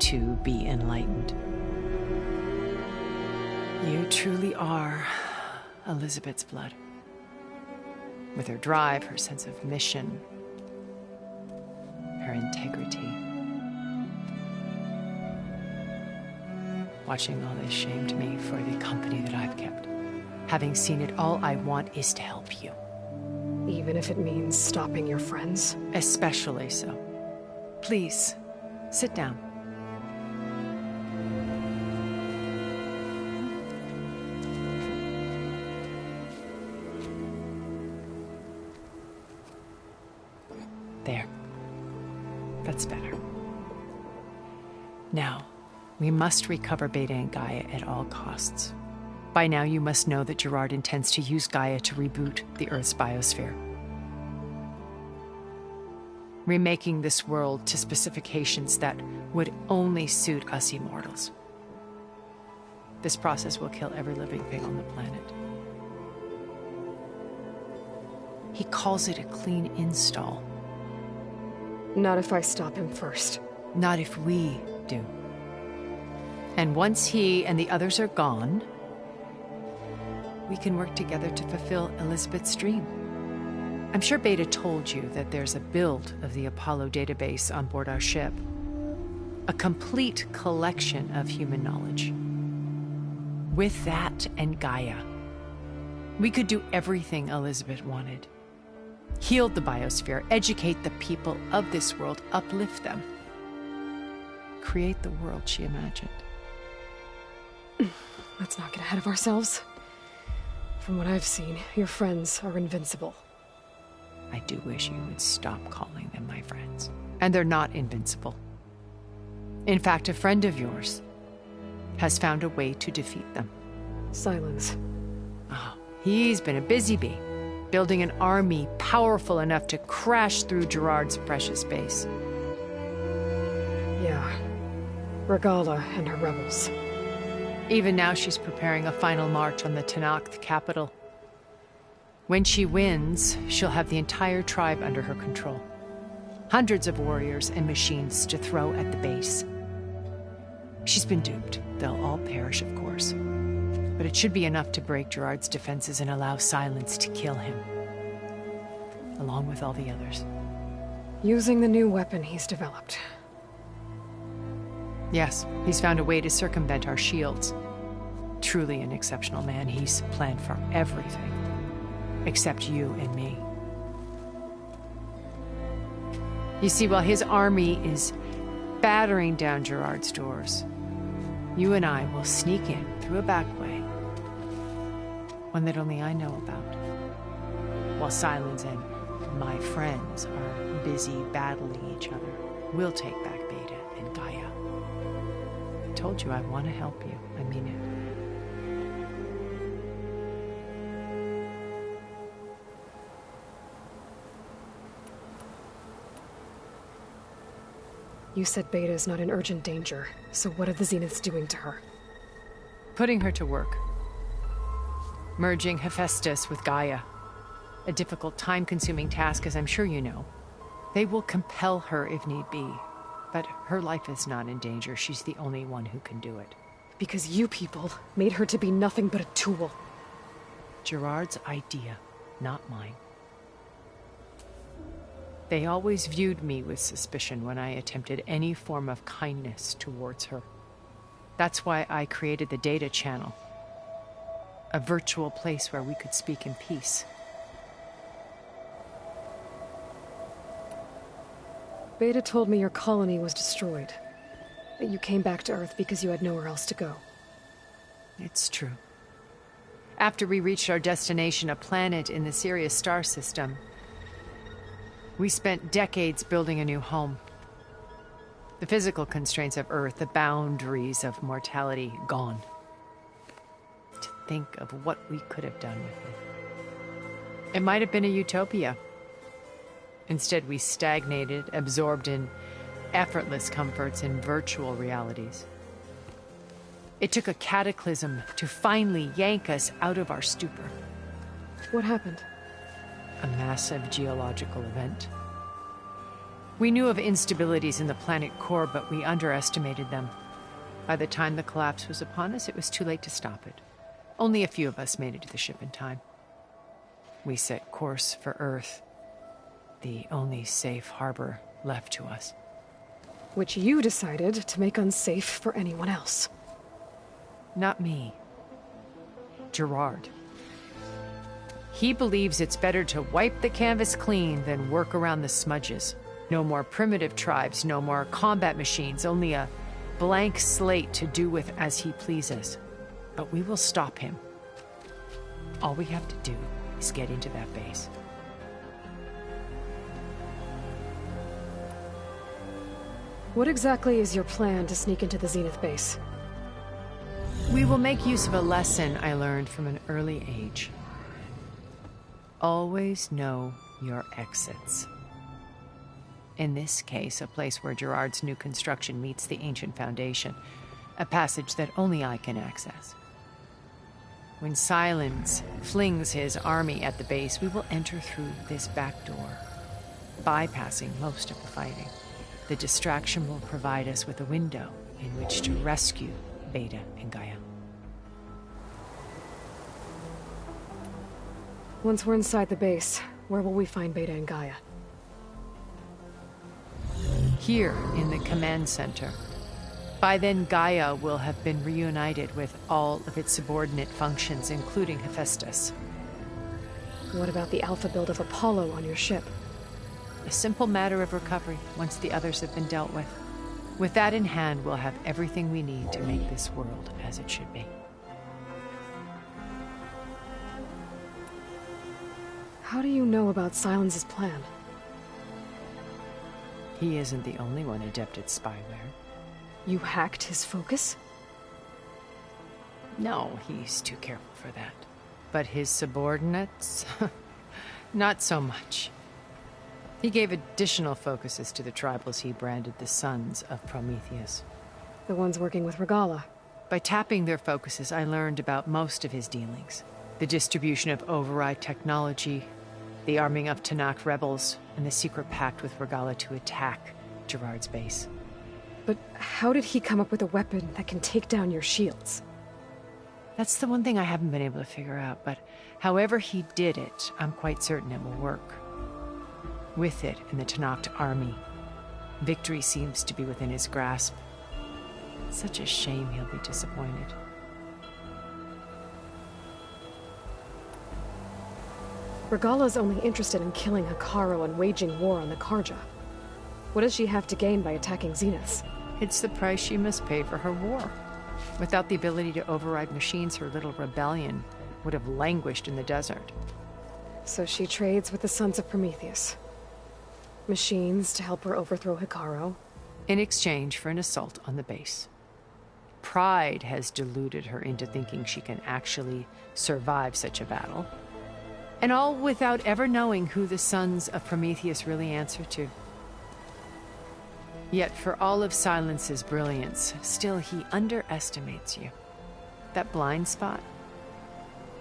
To be enlightened. You truly are Elizabeth's blood. With her drive, her sense of mission, her integrity. Watching all this shamed me for the company that I've kept. Having seen it, all I want is to help you. Even if it means stopping your friends? Especially so. Please, sit down. There. That's better. Now, we must recover Beta and Gaia at all costs. By now, you must know that Gerard intends to use Gaia to reboot the Earth's biosphere. Remaking this world to specifications that would only suit us immortals. This process will kill every living thing on the planet. He calls it a clean install. Not if I stop him first. Not if we do. And once he and the others are gone, we can work together to fulfill Elizabeth's dream. I'm sure Beta told you that there's a build of the Apollo database on board our ship. A complete collection of human knowledge. With that and Gaia, we could do everything Elizabeth wanted. Heal the biosphere, educate the people of this world, uplift them. Create the world she imagined. Let's not get ahead of ourselves. From what I've seen, your friends are invincible. I do wish you would stop calling them my friends. And they're not invincible. In fact, a friend of yours has found a way to defeat them. Silence. Oh, he's been a busy bee, building an army powerful enough to crash through Gerard's precious base. Yeah. Regala and her rebels. Even now she's preparing a final march on the Tenakth capital. When she wins, she'll have the entire tribe under her control. Hundreds of warriors and machines to throw at the base. She's been duped. They'll all perish, of course. But it should be enough to break Gerard's defenses and allow Silence to kill him. Along with all the others. Using the new weapon he's developed. Yes, he's found a way to circumvent our shields. Truly an exceptional man. He's planned for everything. Except you and me. You see, while his army is battering down Gerard's doors, you and I will sneak in through a back way. One that only I know about. While Silence and my friends are busy battling each other, we'll take back Beta and Gaia. I told you I want to help you. I mean it. You said Beta is not in urgent danger, so what are the Zeniths doing to her? Putting her to work. Merging Hephaestus with Gaia. A difficult, time-consuming task, as I'm sure you know. They will compel her if need be, but her life is not in danger. She's the only one who can do it. Because you people made her to be nothing but a tool. Gerard's idea, not mine. They always viewed me with suspicion when I attempted any form of kindness towards her. That's why I created the data channel. A virtual place where we could speak in peace. Beta told me your colony was destroyed. That you came back to Earth because you had nowhere else to go. It's true. After we reached our destination, a planet in the Sirius star system, we spent decades building a new home. The physical constraints of Earth, the boundaries of mortality, gone. To think of what we could have done with it. It might have been a utopia. Instead, we stagnated, absorbed in effortless comforts and virtual realities. It took a cataclysm to finally yank us out of our stupor. What happened? A massive geological event. We knew of instabilities in the planet core, but we underestimated them. By the time the collapse was upon us, it was too late to stop it. Only a few of us made it to the ship in time. We set course for Earth, the only safe harbor left to us. Which you decided to make unsafe for anyone else. Not me. Gerard. He believes it's better to wipe the canvas clean than work around the smudges. No more primitive tribes, no more combat machines, only a blank slate to do with as he pleases. But we will stop him. All we have to do is get into that base. What exactly is your plan to sneak into the Zenith base? We will make use of a lesson I learned from an early age. Always know your exits. In this case, a place where Gerard's new construction meets the ancient foundation, a passage that only I can access. When Silence flings his army at the base, we will enter through this back door, bypassing most of the fighting. The distraction will provide us with a window in which to rescue Beta and Gaia. Once we're inside the base, where will we find Beta and Gaia? Here in the command center. By then, Gaia will have been reunited with all of its subordinate functions, including Hephaestus. What about the alpha build of Apollo on your ship? A simple matter of recovery once the others have been dealt with. With that in hand, we'll have everything we need to make this world as it should be. How do you know about Silence's plan? He isn't the only one adept at spyware. You hacked his focus? No, he's too careful for that. But his subordinates? Not so much. He gave additional focuses to the tribals he branded the Sons of Prometheus. The ones working with Regala. By tapping their focuses, I learned about most of his dealings. The distribution of override technology, the arming of Tanakh rebels, and the secret pact with Regala to attack Gerard's base. But how did he come up with a weapon that can take down your shields? That's the one thing I haven't been able to figure out, but however he did it, I'm quite certain it will work. With it and the Tanakh army, victory seems to be within his grasp. Such a shame he'll be disappointed. Regala's only interested in killing Hekarro and waging war on the Karja. What does she have to gain by attacking Zeniths? It's the price she must pay for her war. Without the ability to override machines, her little rebellion would have languished in the desert. So she trades with the Sons of Prometheus. Machines to help her overthrow Hekarro. In exchange for an assault on the base. Pride has deluded her into thinking she can actually survive such a battle. And all without ever knowing who the Sons of Prometheus really answer to. Yet for all of Silence's brilliance, still he underestimates you. That blind spot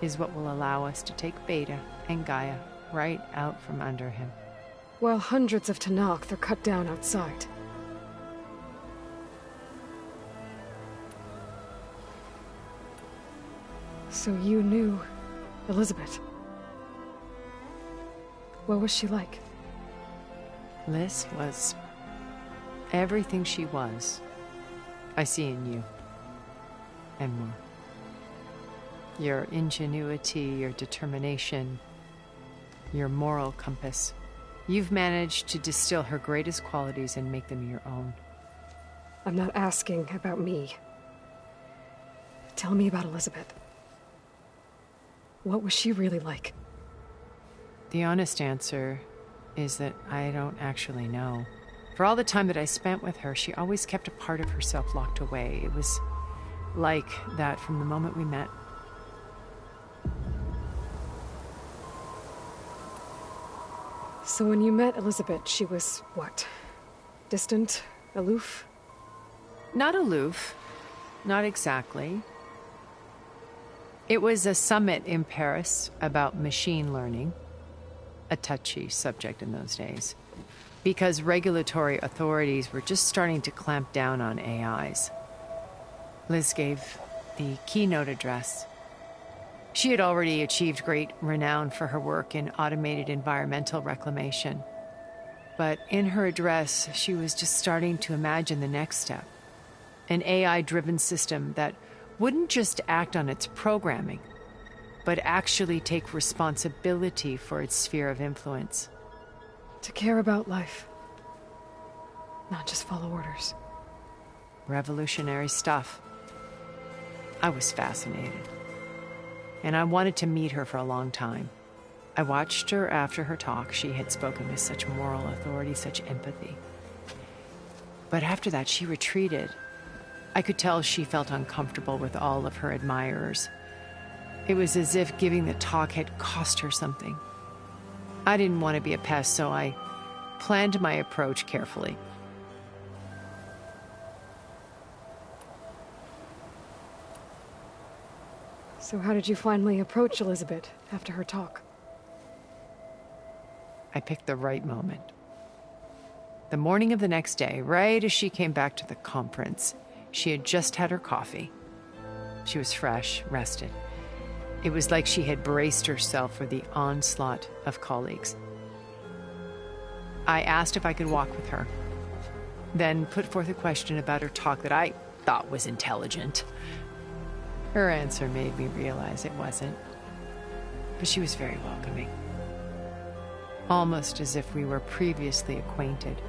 is what will allow us to take Beta and Gaia right out from under him. While hundreds of Tanakh are cut down outside. So you knew Elizabeth. What was she like? Liz was everything she was. I see in you. And more. Your ingenuity, your determination, your moral compass. You've managed to distill her greatest qualities and make them your own. I'm not asking about me. Tell me about Elizabeth. What was she really like? The honest answer is that I don't actually know. For all the time that I spent with her, she always kept a part of herself locked away. It was like that from the moment we met. So when you met Elizabeth, she was what? Distant? Aloof? Not aloof. Not exactly. It was a summit in Paris about machine learning, a touchy subject in those days, because regulatory authorities were just starting to clamp down on AIs. Liz gave the keynote address. She had already achieved great renown for her work in automated environmental reclamation. But in her address, she was just starting to imagine the next step. An AI-driven system that wouldn't just act on its programming, but actually take responsibility for its sphere of influence. To care about life. Not just follow orders. Revolutionary stuff. I was fascinated. And I wanted to meet her for a long time. I watched her after her talk. She had spoken with such moral authority, such empathy. But after that, she retreated. I could tell she felt uncomfortable with all of her admirers. It was as if giving the talk had cost her something. I didn't want to be a pest, so I planned my approach carefully. So how did you finally approach Elizabeth after her talk? I picked the right moment. The morning of the next day, right as she came back to the conference, she had just had her coffee. She was fresh, rested. It was like she had braced herself for the onslaught of colleagues. I asked if I could walk with her, then put forth a question about her talk that I thought was intelligent. Her answer made me realize it wasn't, but she was very welcoming. Almost as if we were previously acquainted.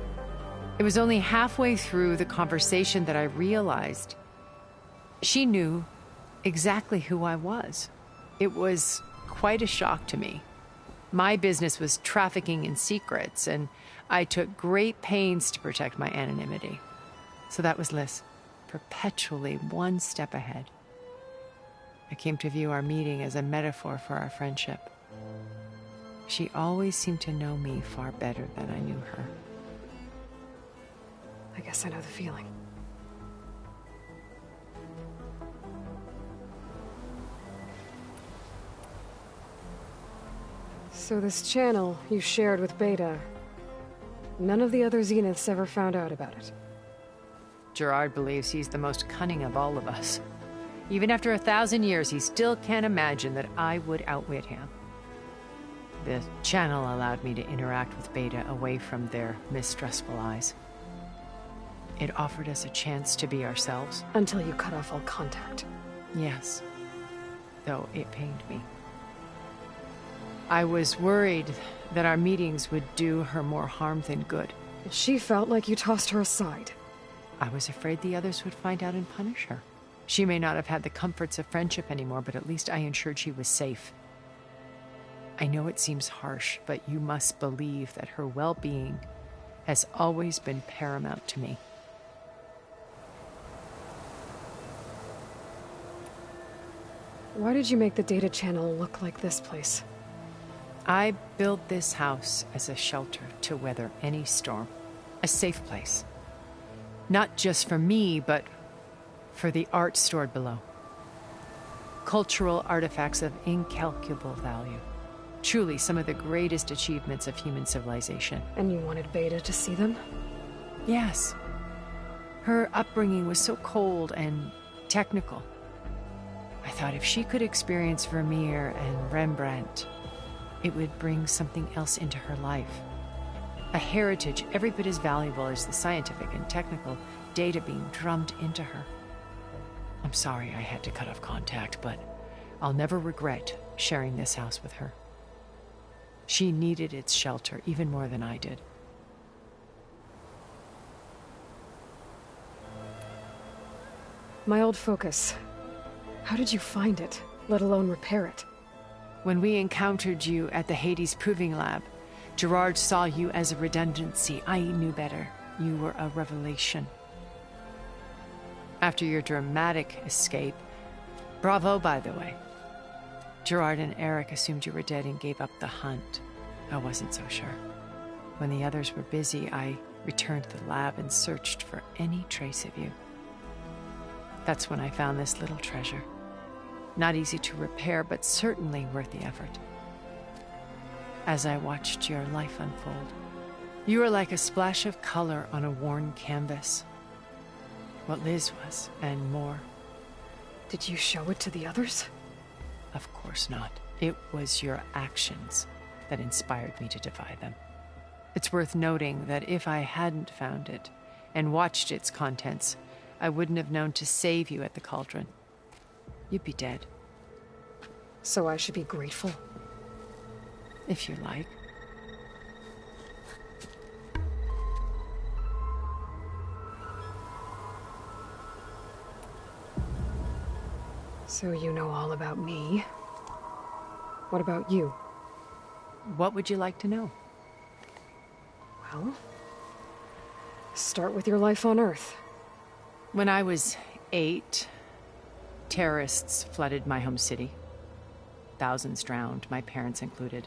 It was only halfway through the conversation that I realized she knew exactly who I was. It was quite a shock to me. My business was trafficking in secrets, and I took great pains to protect my anonymity. So that was Liz, perpetually one step ahead. I came to view our meeting as a metaphor for our friendship. She always seemed to know me far better than I knew her. I guess I know the feeling. So this channel you shared with Beta, none of the other Zeniths ever found out about it? Gerard believes he's the most cunning of all of us. Even after 1,000 years, he still can't imagine that I would outwit him. The channel allowed me to interact with Beta away from their mistrustful eyes. It offered us a chance to be ourselves. Until you cut off all contact. Yes, though it pained me. I was worried that our meetings would do her more harm than good. She felt like you tossed her aside. I was afraid the others would find out and punish her. She may not have had the comforts of friendship anymore, but at least I ensured she was safe. I know it seems harsh, but you must believe that her well-being has always been paramount to me. Why did you make the data channel look like this place? I built this house as a shelter to weather any storm. A safe place. Not just for me, but for the art stored below. Cultural artifacts of incalculable value. Truly some of the greatest achievements of human civilization. And you wanted Beta to see them? Yes. Her upbringing was so cold and technical. I thought if she could experience Vermeer and Rembrandt, it would bring something else into her life. A heritage every bit as valuable as the scientific and technical data being drummed into her. I'm sorry I had to cut off contact, but I'll never regret sharing this house with her. She needed its shelter even more than I did. My old focus. How did you find it, let alone repair it? When we encountered you at the Hades Proving Lab, Gerard saw you as a redundancy. I knew better. You were a revelation. After your dramatic escape, bravo, by the way. Gerard and Eric assumed you were dead and gave up the hunt. I wasn't so sure. When the others were busy, I returned to the lab and searched for any trace of you. That's when I found this little treasure. Not easy to repair, but certainly worth the effort. As I watched your life unfold, you were like a splash of color on a worn canvas. What Liz was, and more. Did you show it to the others? Of course not. It was your actions that inspired me to defy them. It's worth noting that if I hadn't found it and watched its contents, I wouldn't have known to save you at the cauldron. You'd be dead. So I should be grateful? If you like. So you know all about me. What about you? What would you like to know? Well, start with your life on Earth. When I was 8, terrorists flooded my home city. Thousands drowned, my parents included.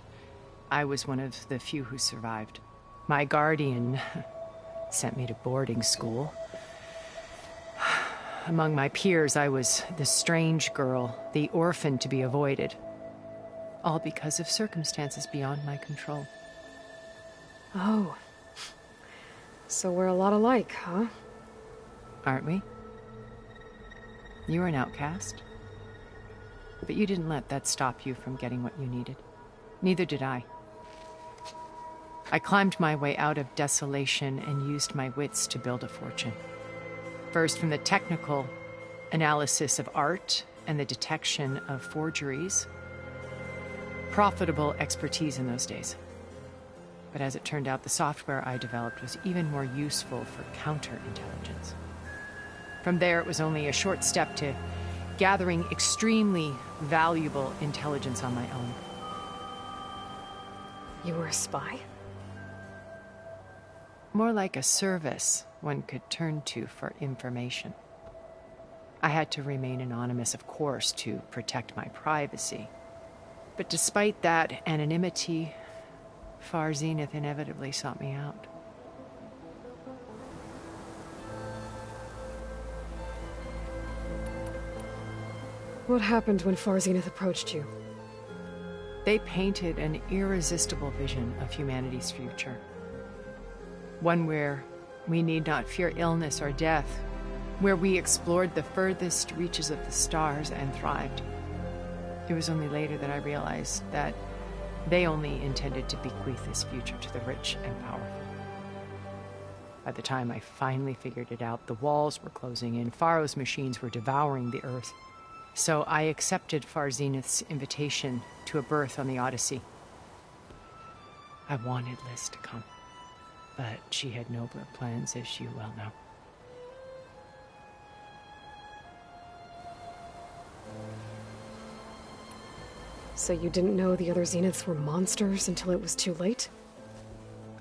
I was one of the few who survived. My guardian sent me to boarding school. Among my peers, I was the strange girl, the orphan to be avoided. All because of circumstances beyond my control. Oh. So we're a lot alike, huh? Aren't we? You were an outcast. But you didn't let that stop you from getting what you needed. Neither did I. I climbed my way out of desolation and used my wits to build a fortune. First, from the technical analysis of art and the detection of forgeries. Profitable expertise in those days. But as it turned out, the software I developed was even more useful for counterintelligence. From there, it was only a short step to gathering extremely valuable intelligence on my own. You were a spy? More like a service one could turn to for information. I had to remain anonymous, of course, to protect my privacy. But despite that anonymity, Far Zenith inevitably sought me out. What happened when Far Zenith approached you? They painted an irresistible vision of humanity's future. One where we need not fear illness or death, where we explored the furthest reaches of the stars and thrived. It was only later that I realized that they only intended to bequeath this future to the rich and powerful. By the time I finally figured it out, the walls were closing in, Pharaoh's machines were devouring the earth. So I accepted Far Zenith's invitation to a berth on the Odyssey. I wanted Liz to come, but she had nobler plans, as you well know. So you didn't know the other Zeniths were monsters until it was too late?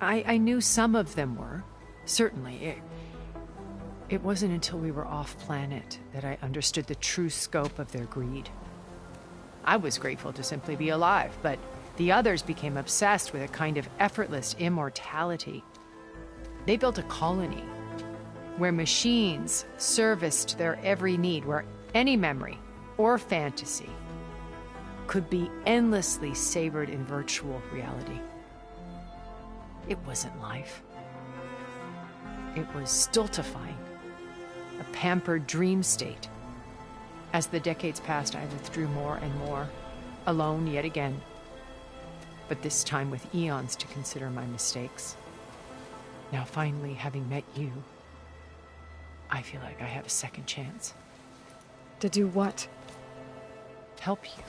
I knew some of them were, certainly. It wasn't until we were off-planet that I understood the true scope of their greed. I was grateful to simply be alive, but the others became obsessed with a kind of effortless immortality. They built a colony where machines serviced their every need, where any memory or fantasy could be endlessly savored in virtual reality. It wasn't life. It was stultifying, a pampered dream state. As the decades passed, I withdrew more and more, alone yet again, but this time with eons to consider my mistakes. Now finally, having met you, I feel like I have a second chance. To do what? Help you,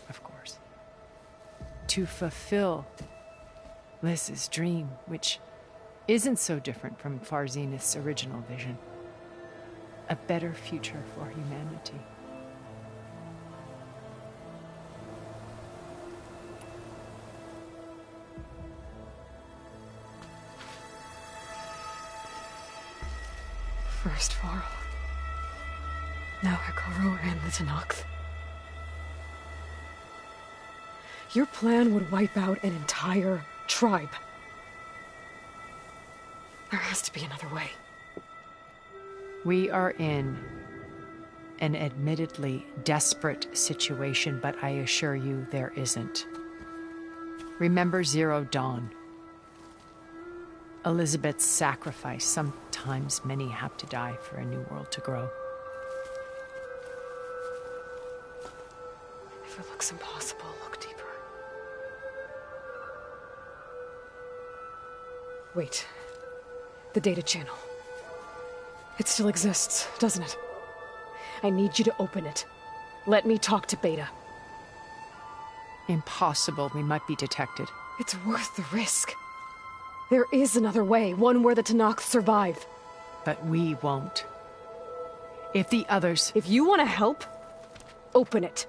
of course. To fulfill Liz's dream, which isn't so different from Far Zenith's original vision. A better future for humanity. First Varl. Now Hikaru and the Tenakth. Your plan would wipe out an entire tribe. There has to be another way. We are in an admittedly desperate situation, but I assure you there isn't. Remember Zero Dawn. Elizabeth's sacrifice. Sometimes many have to die for a new world to grow. If it looks impossible, look deeper. Wait. The data channel. It still exists, doesn't it? I need you to open it. Let me talk to Beta. Impossible. We might be detected. It's worth the risk. There is another way, one where the Tenakth survive. But we won't. If the others... If you want to help, open it.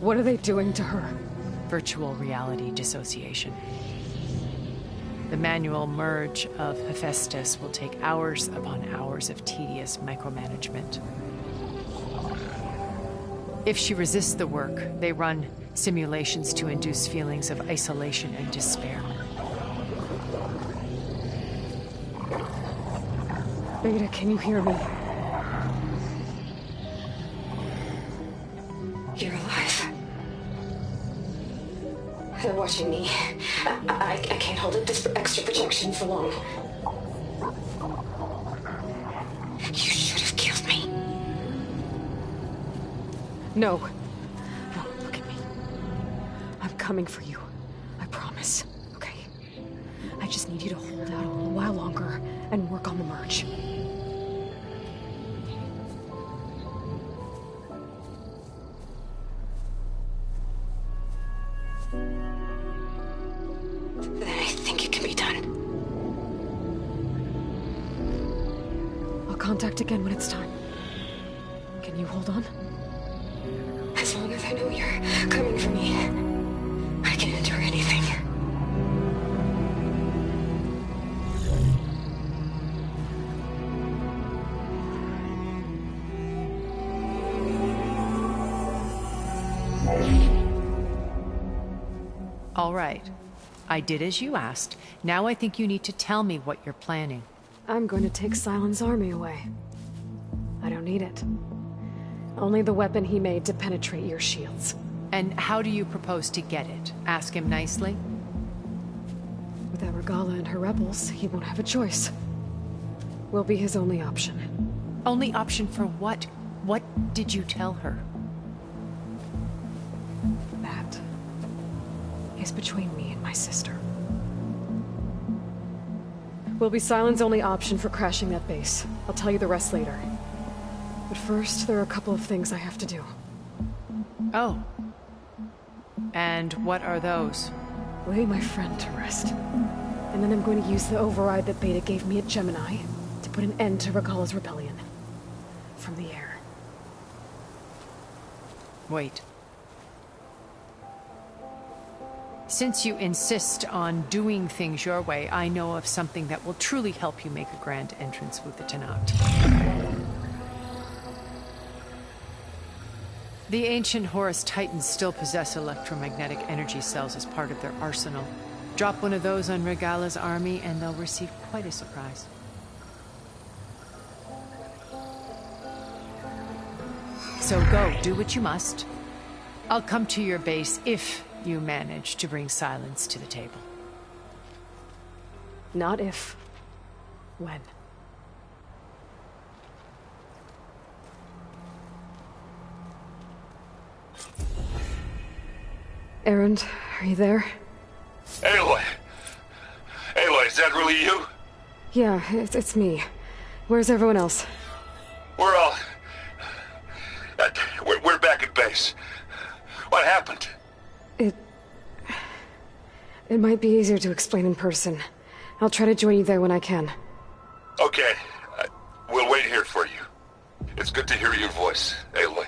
What are they doing to her? Virtual reality dissociation. The manual merge of Hephaestus will take hours upon hours of tedious micromanagement. If she resists the work, they run simulations to induce feelings of isolation and despair. Beta, can you hear me? You're alive. They're watching me. I can't hold up this extra projection for long. You should have killed me. No. No, look at me. I'm coming for you. I promise. Okay? I just need you to hold out a little while longer and work on the merge. Then I think it can be done. I'll contact again when it's time. Can you hold on? As long as I know you're coming for me, I can endure anything. All right. I did as you asked. Now I think you need to tell me what you're planning. I'm going to take Silent's army away. I don't need it. Only the weapon he made to penetrate your shields. And how do you propose to get it? Ask him nicely? Without Regala and her rebels, he won't have a choice. We'll be his only option. Only option for what? What did you tell her? That is between me and my sister. Will be Silent's only option for crashing that base. I'll tell you the rest later. But first, there are a couple of things I have to do. Oh. And what are those? Lay my friend to rest. And then I'm going to use the override that Beta gave me at Gemini to put an end to Regala's rebellion. From the air. Wait. Since you insist on doing things your way, I know of something that will truly help you make a grand entrance with the Tenat. The ancient Horus Titans still possess electromagnetic energy cells as part of their arsenal. Drop one of those on Regala's army and they'll receive quite a surprise. So go, do what you must. I'll come to your base if you manage to bring silence to the table. Not if. When. Erend, are you there? Aloy! Aloy, is that really you? Yeah, it's me. Where's everyone else? We're all... We're back at base. What happened? It might be easier to explain in person. I'll try to join you there when I can. Okay. We'll wait here for you. It's good to hear your voice, Aloy.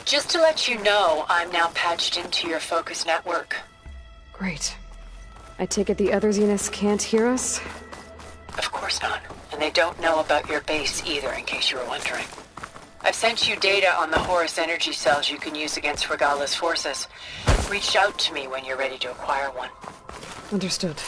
Just to let you know, I'm now patched into your focus network. Great. I take it the other Zeniths can't hear us? Of course not. And they don't know about your base either, in case you were wondering. I've sent you data on the Horus energy cells you can use against Regala's forces. Reach out to me when you're ready to acquire one. Understood.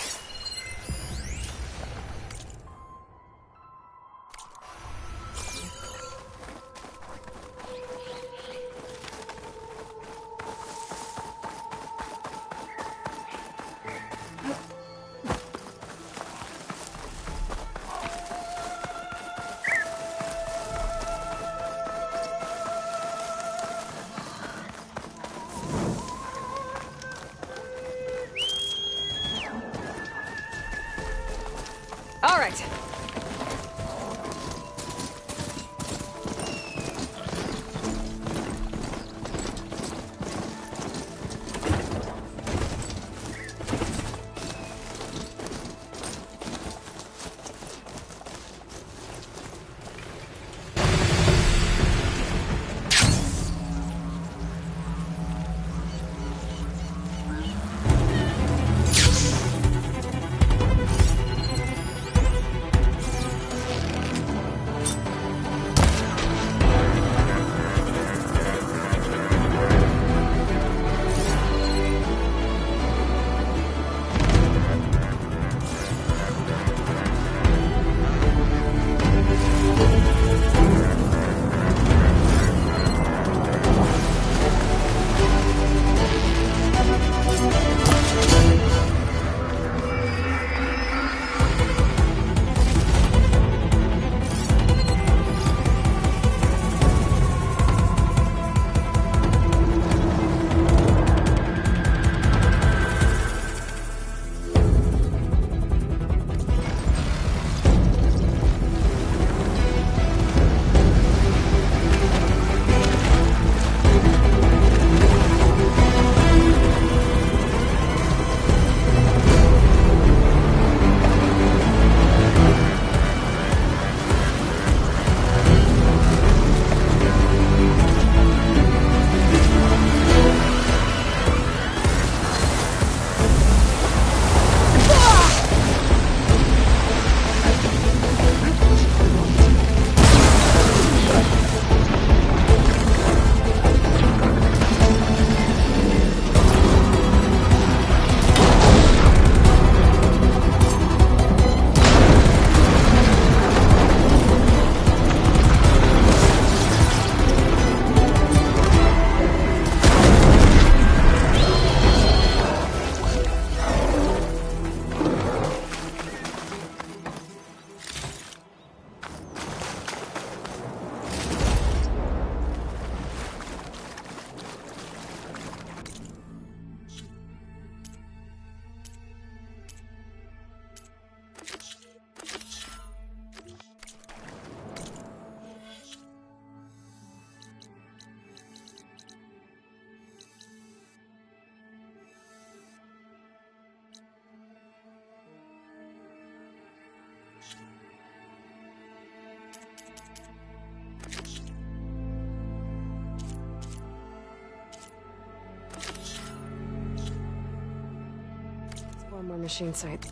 machine site.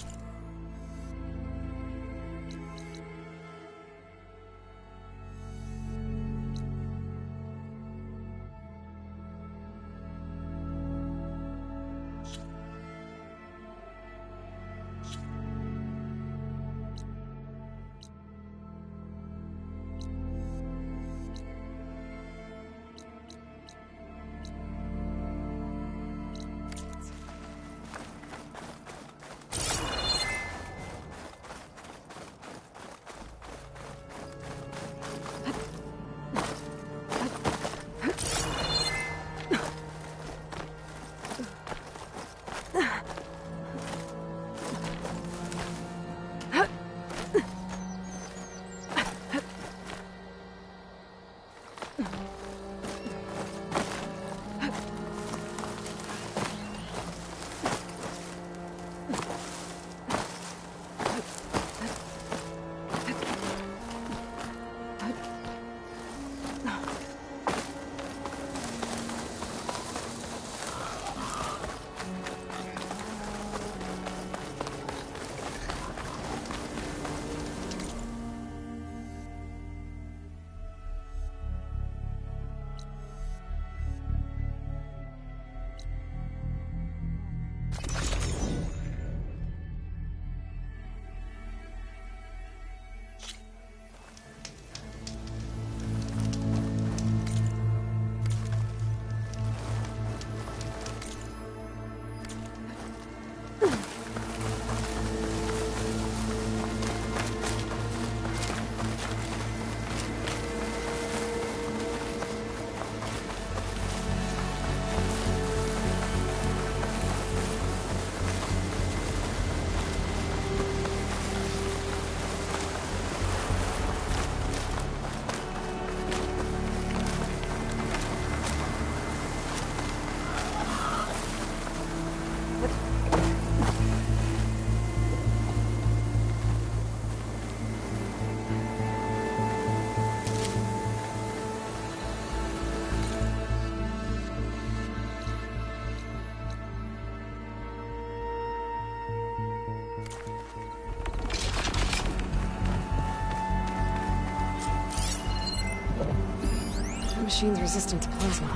Machine's resistant to plasma.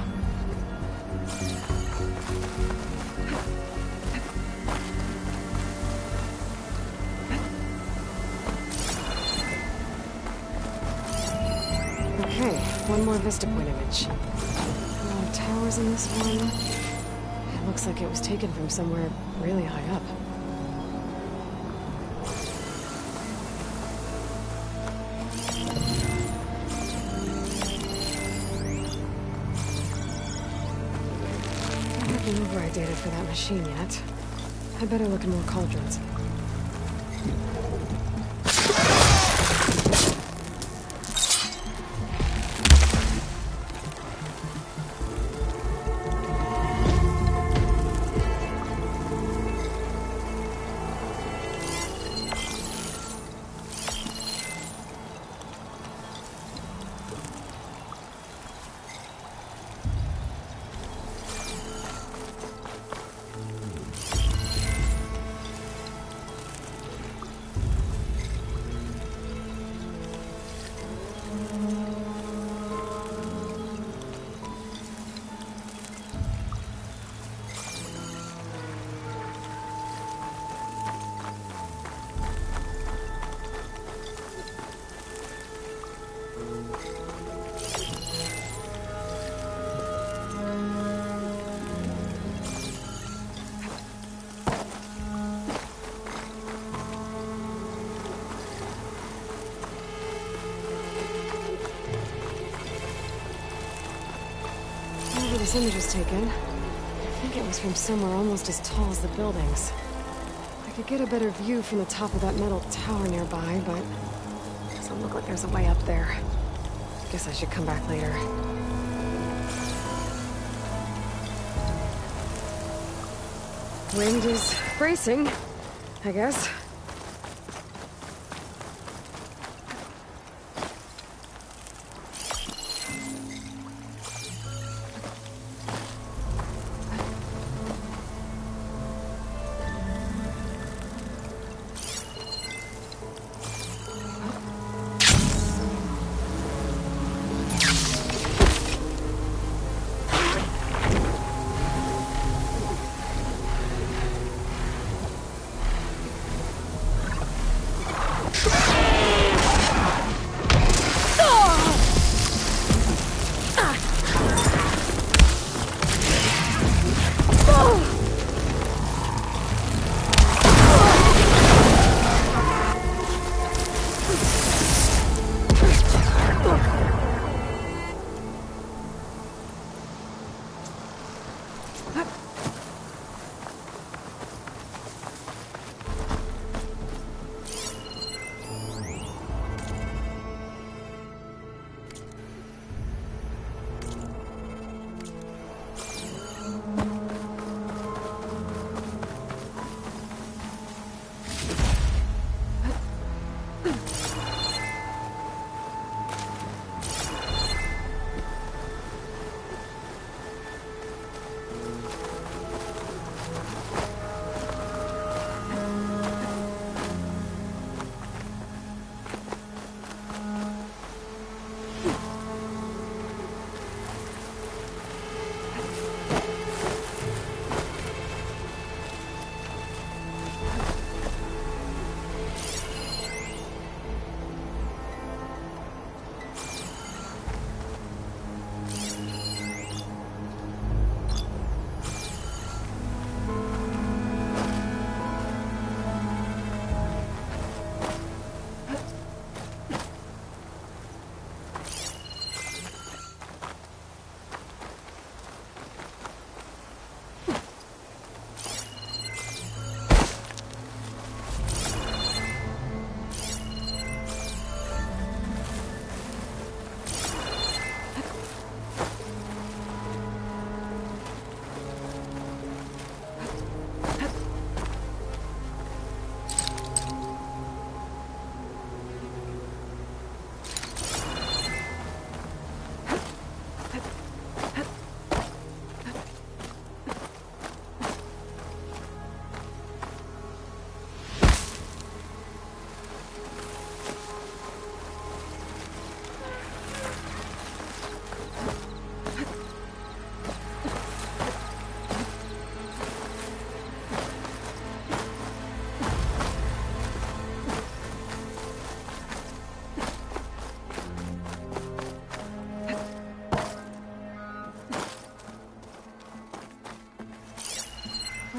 Okay, one more Vista Point image. A lot of towers in this one. It looks like it was taken from somewhere really high up. Override data for that machine yet. I better look at more cauldrons. This image was taken. I think it was from somewhere almost as tall as the buildings. I could get a better view from the top of that metal tower nearby, but it doesn't look like there's a way up there. Guess I should come back later. Wind is bracing, I guess.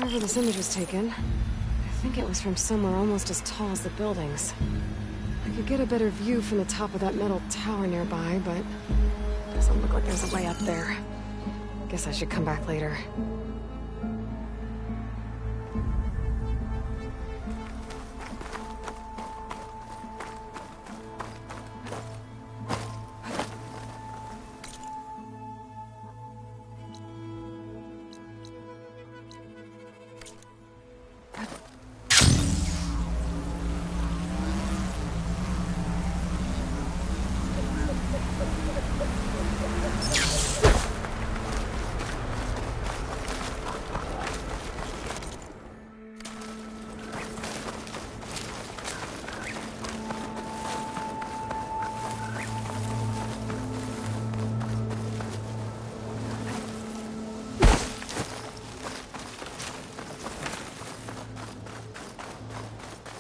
Wherever this image was taken, I think it was from somewhere almost as tall as the buildings. I could get a better view from the top of that metal tower nearby, but it doesn't look like there's a way up there. Guess I should come back later.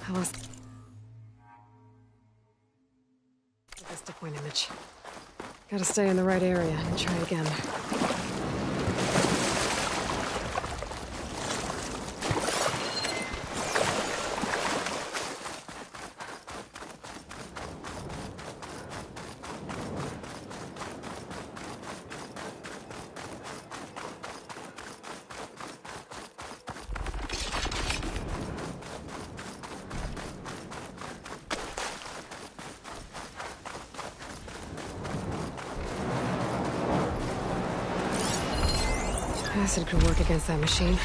I lost the stick point image. Gotta stay in the right area and try again. Acid could work against that machine.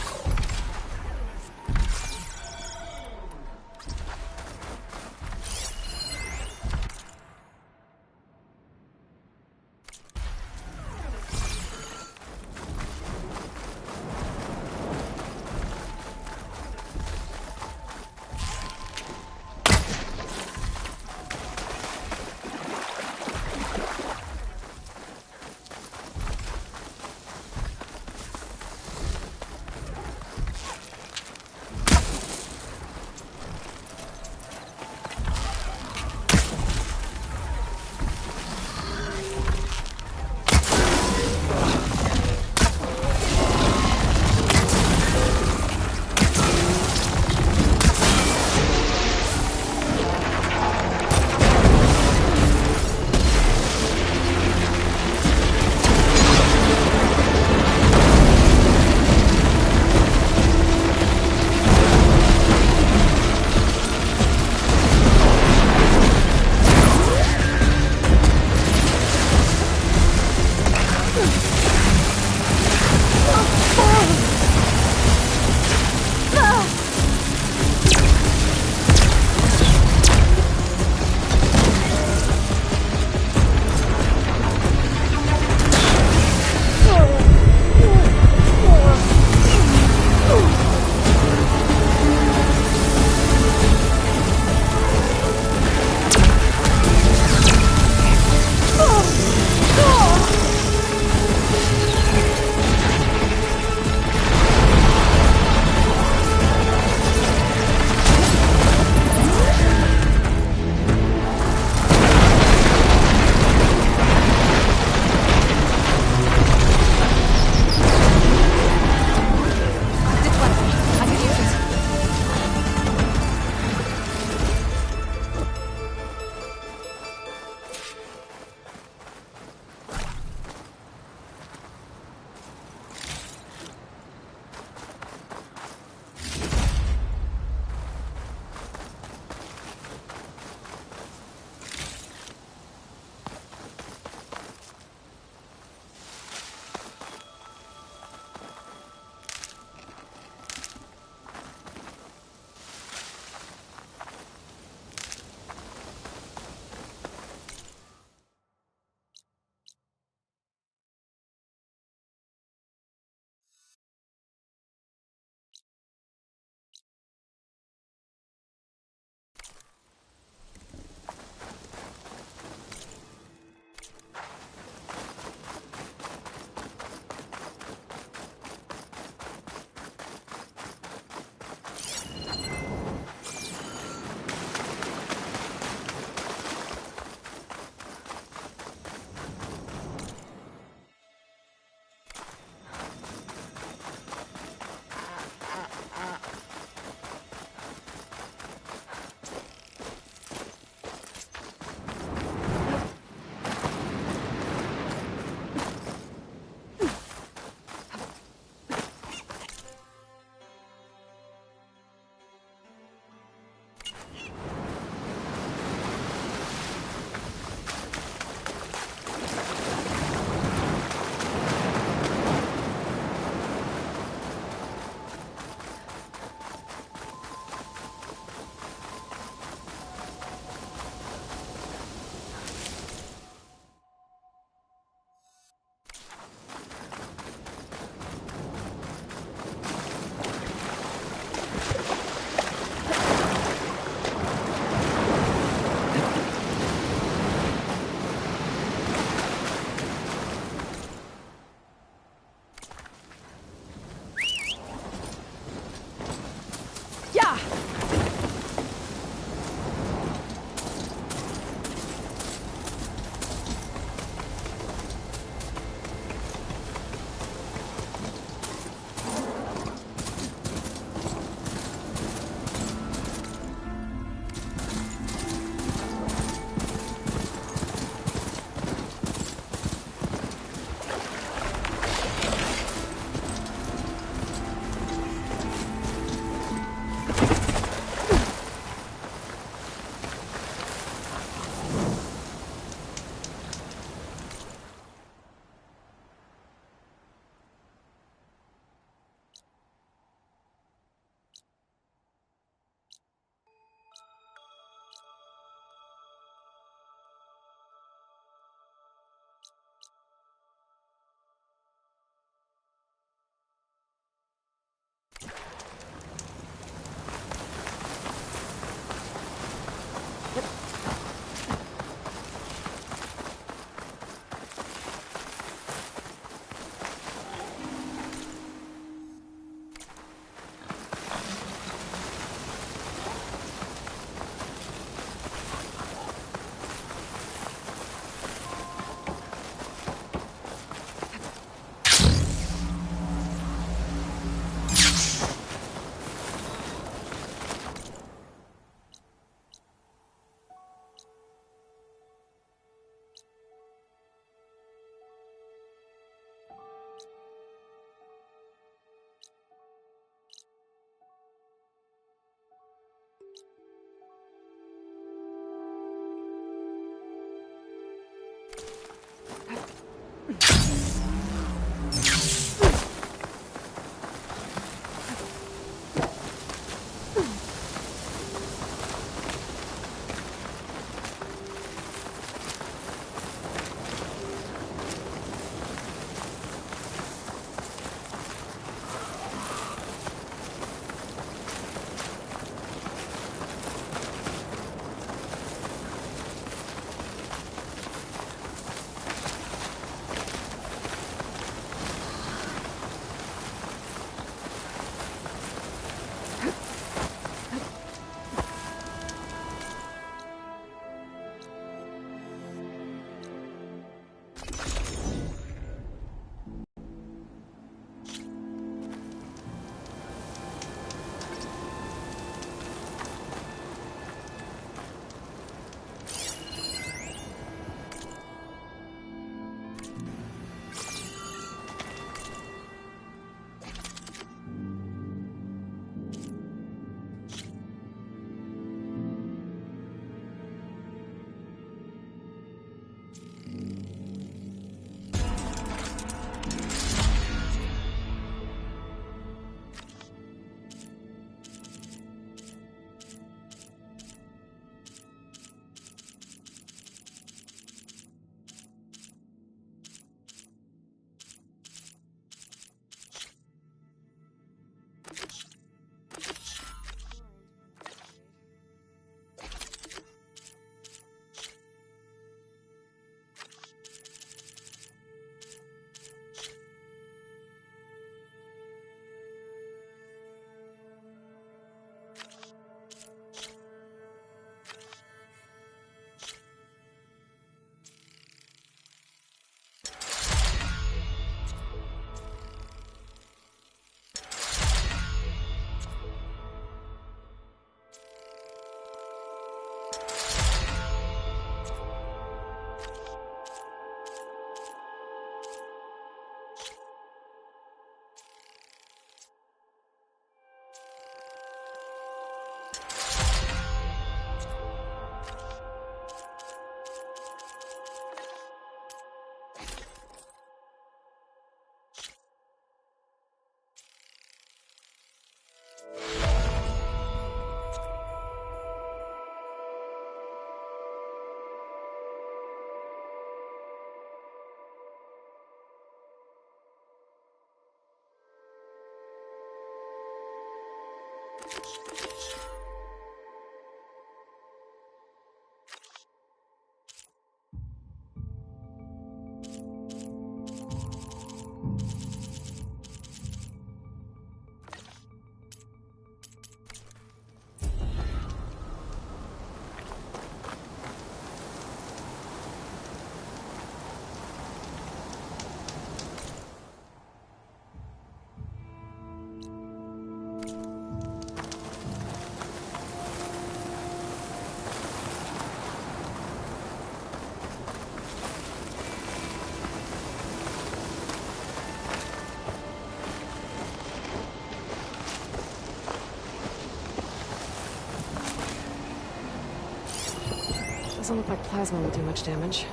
Doesn't look like plasma will do much damage.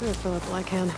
I'll fill up all I can.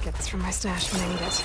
Get this from my stash when I need it.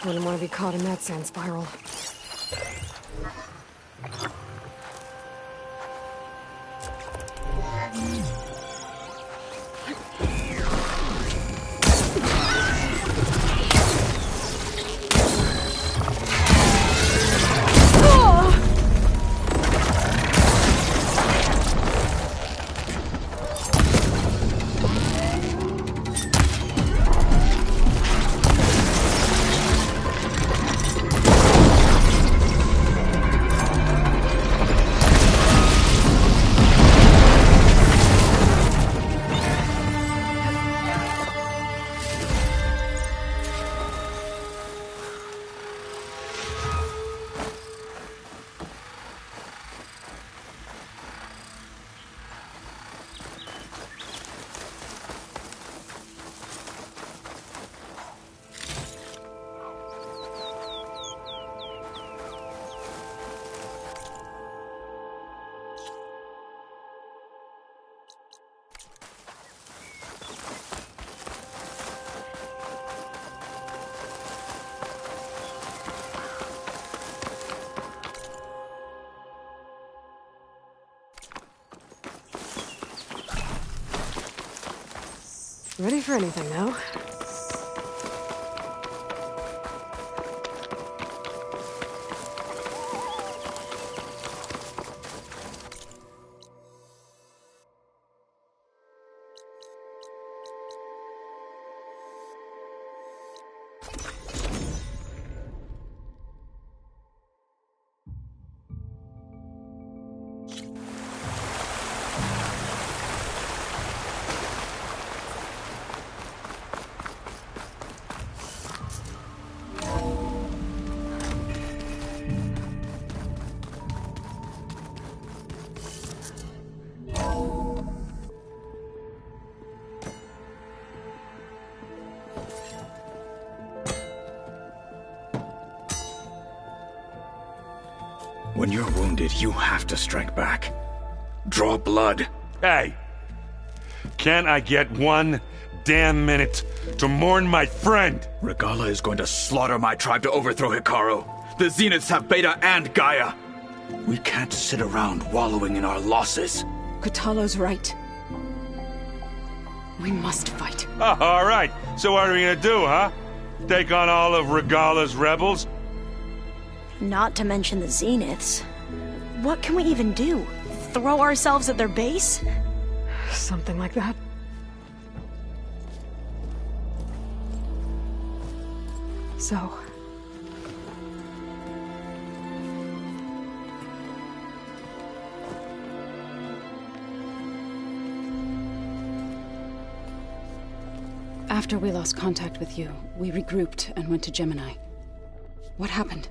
Wouldn't want to be caught in that sand spiral. Ready for anything now? When you're wounded, you have to strike back. Draw blood. Hey! Can't I get one damn minute to mourn my friend? Regala is going to slaughter my tribe to overthrow Hikaru. The Zeniths have Beta and Gaia. We can't sit around wallowing in our losses. Kotallo's right. We must fight. Oh, all right. So what are we gonna do, huh? Take on all of Regala's rebels? Not to mention the Zeniths. What can we even do? Throw ourselves at their base? Something like that. So... After we lost contact with you, we regrouped and went to Gemini. What happened?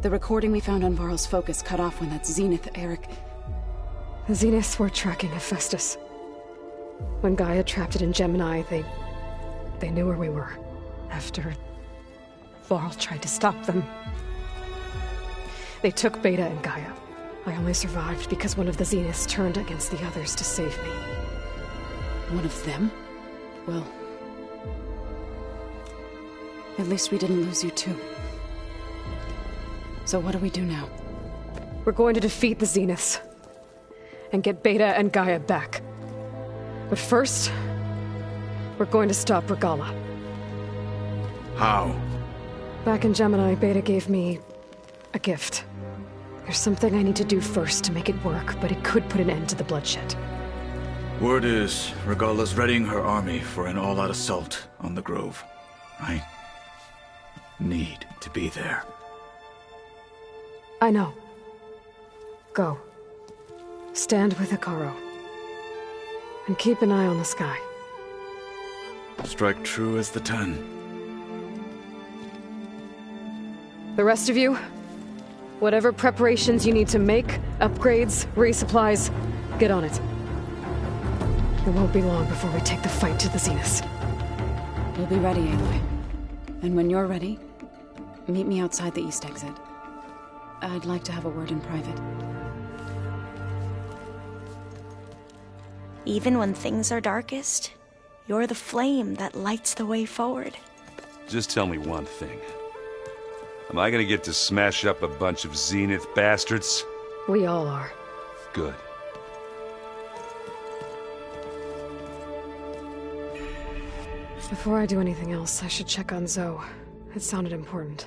The recording we found on Varl's focus cut off when that Zenith, Eric... The Zeniths were tracking Hephaestus. When Gaia trapped it in Gemini, they knew where we were. After... Varl tried to stop them. They took Beta and Gaia. I only survived because one of the Zeniths turned against the others to save me. One of them? Well... At least we didn't lose you too. So what do we do now? We're going to defeat the Zeniths. And get Beta and Gaia back. But first... we're going to stop Regala. How? Back in Gemini, Beta gave me... a gift. There's something I need to do first to make it work, but it could put an end to the bloodshed. Word is, Regala's readying her army for an all-out assault on the Grove. I need to be there. I know. Go. Stand with Hikaru. And keep an eye on the sky. Strike true as the 10. The rest of you, whatever preparations you need to make, upgrades, resupplies, get on it. It won't be long before we take the fight to the Zeniths. We'll be ready, Aloy. And when you're ready, meet me outside the east exit. I'd like to have a word in private. Even when things are darkest, you're the flame that lights the way forward. Just tell me one thing. Am I gonna get to smash up a bunch of Zenith bastards? We all are. Good. Before I do anything else, I should check on Zoe. It sounded important.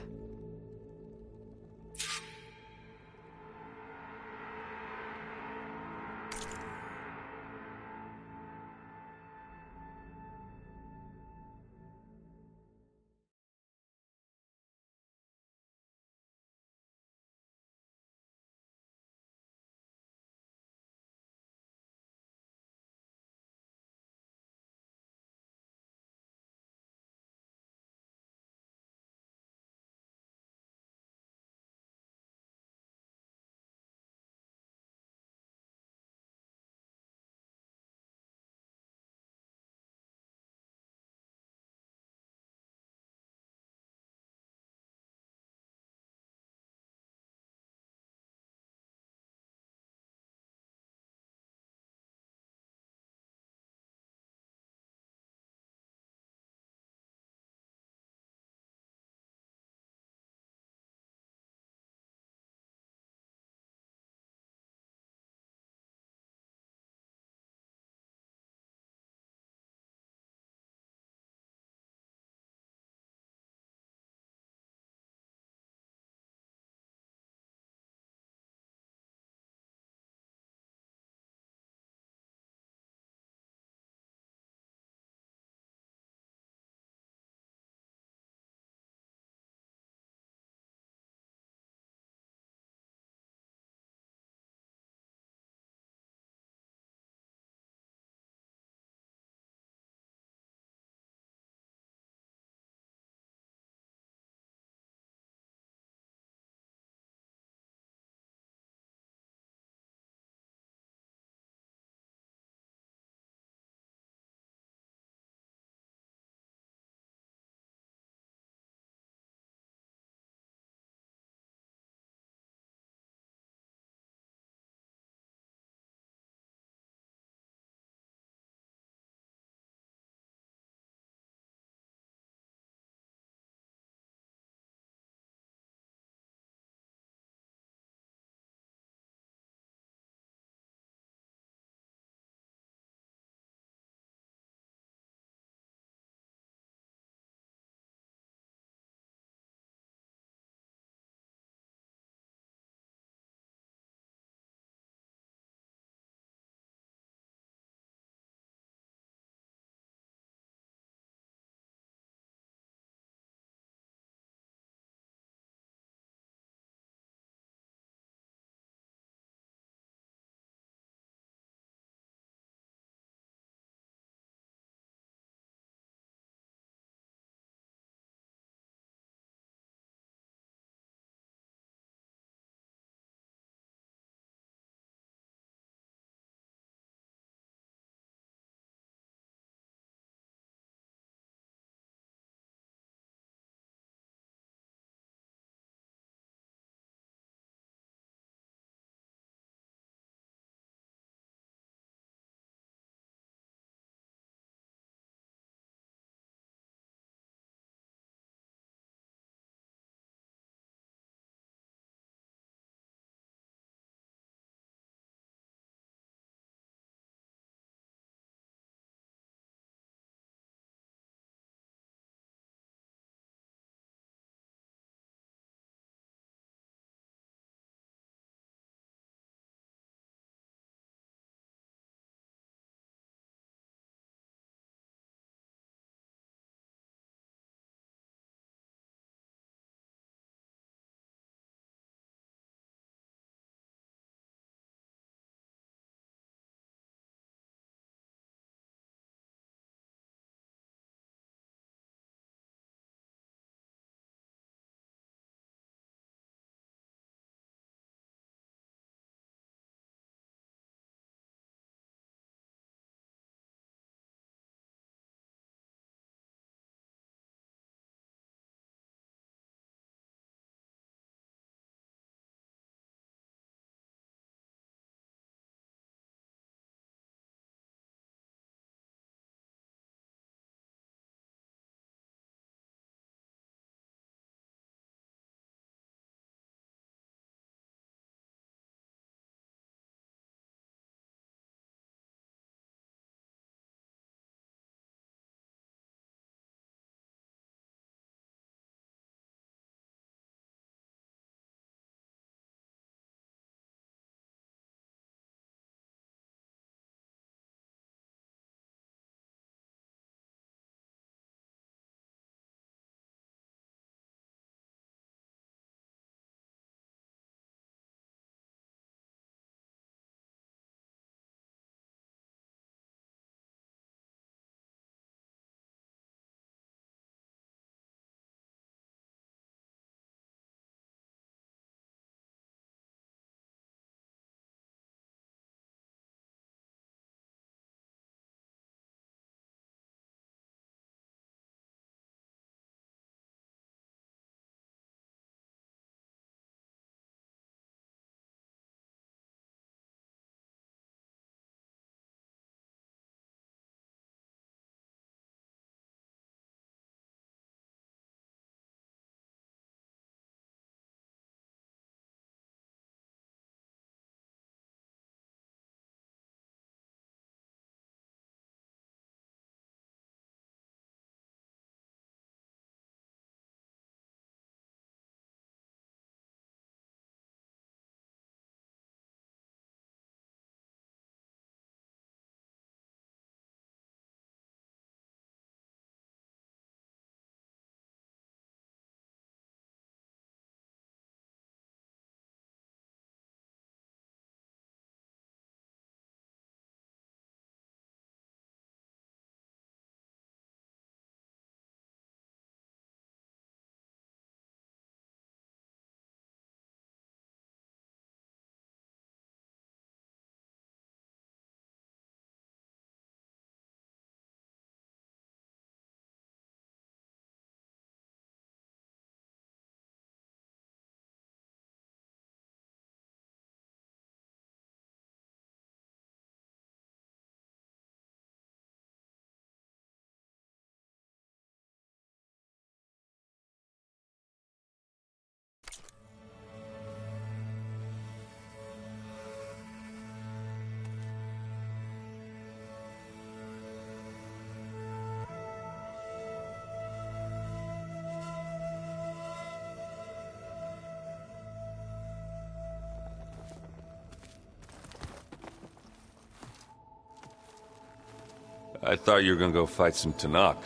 I thought you were gonna go fight some Tanakh.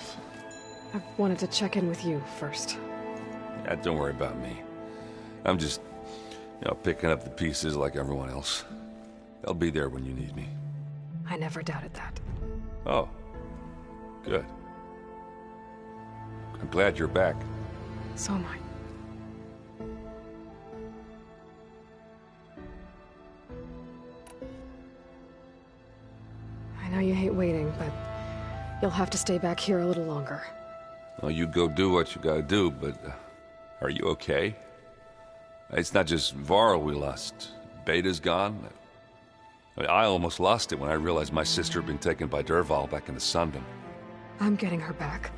I wanted to check in with you first. Yeah, don't worry about me. I'm just, picking up the pieces like everyone else. I'll be there when you need me. I never doubted that. Oh. Good. I'm glad you're back. So am I. I know you hate waiting, but you'll have to stay back here a little longer. Well, you go do what you gotta do, but are you okay? It's not just Varl we lost. Beta's gone. I almost lost it when I realized my sister had been taken by Dervahl back in the Sundom. I'm getting her back.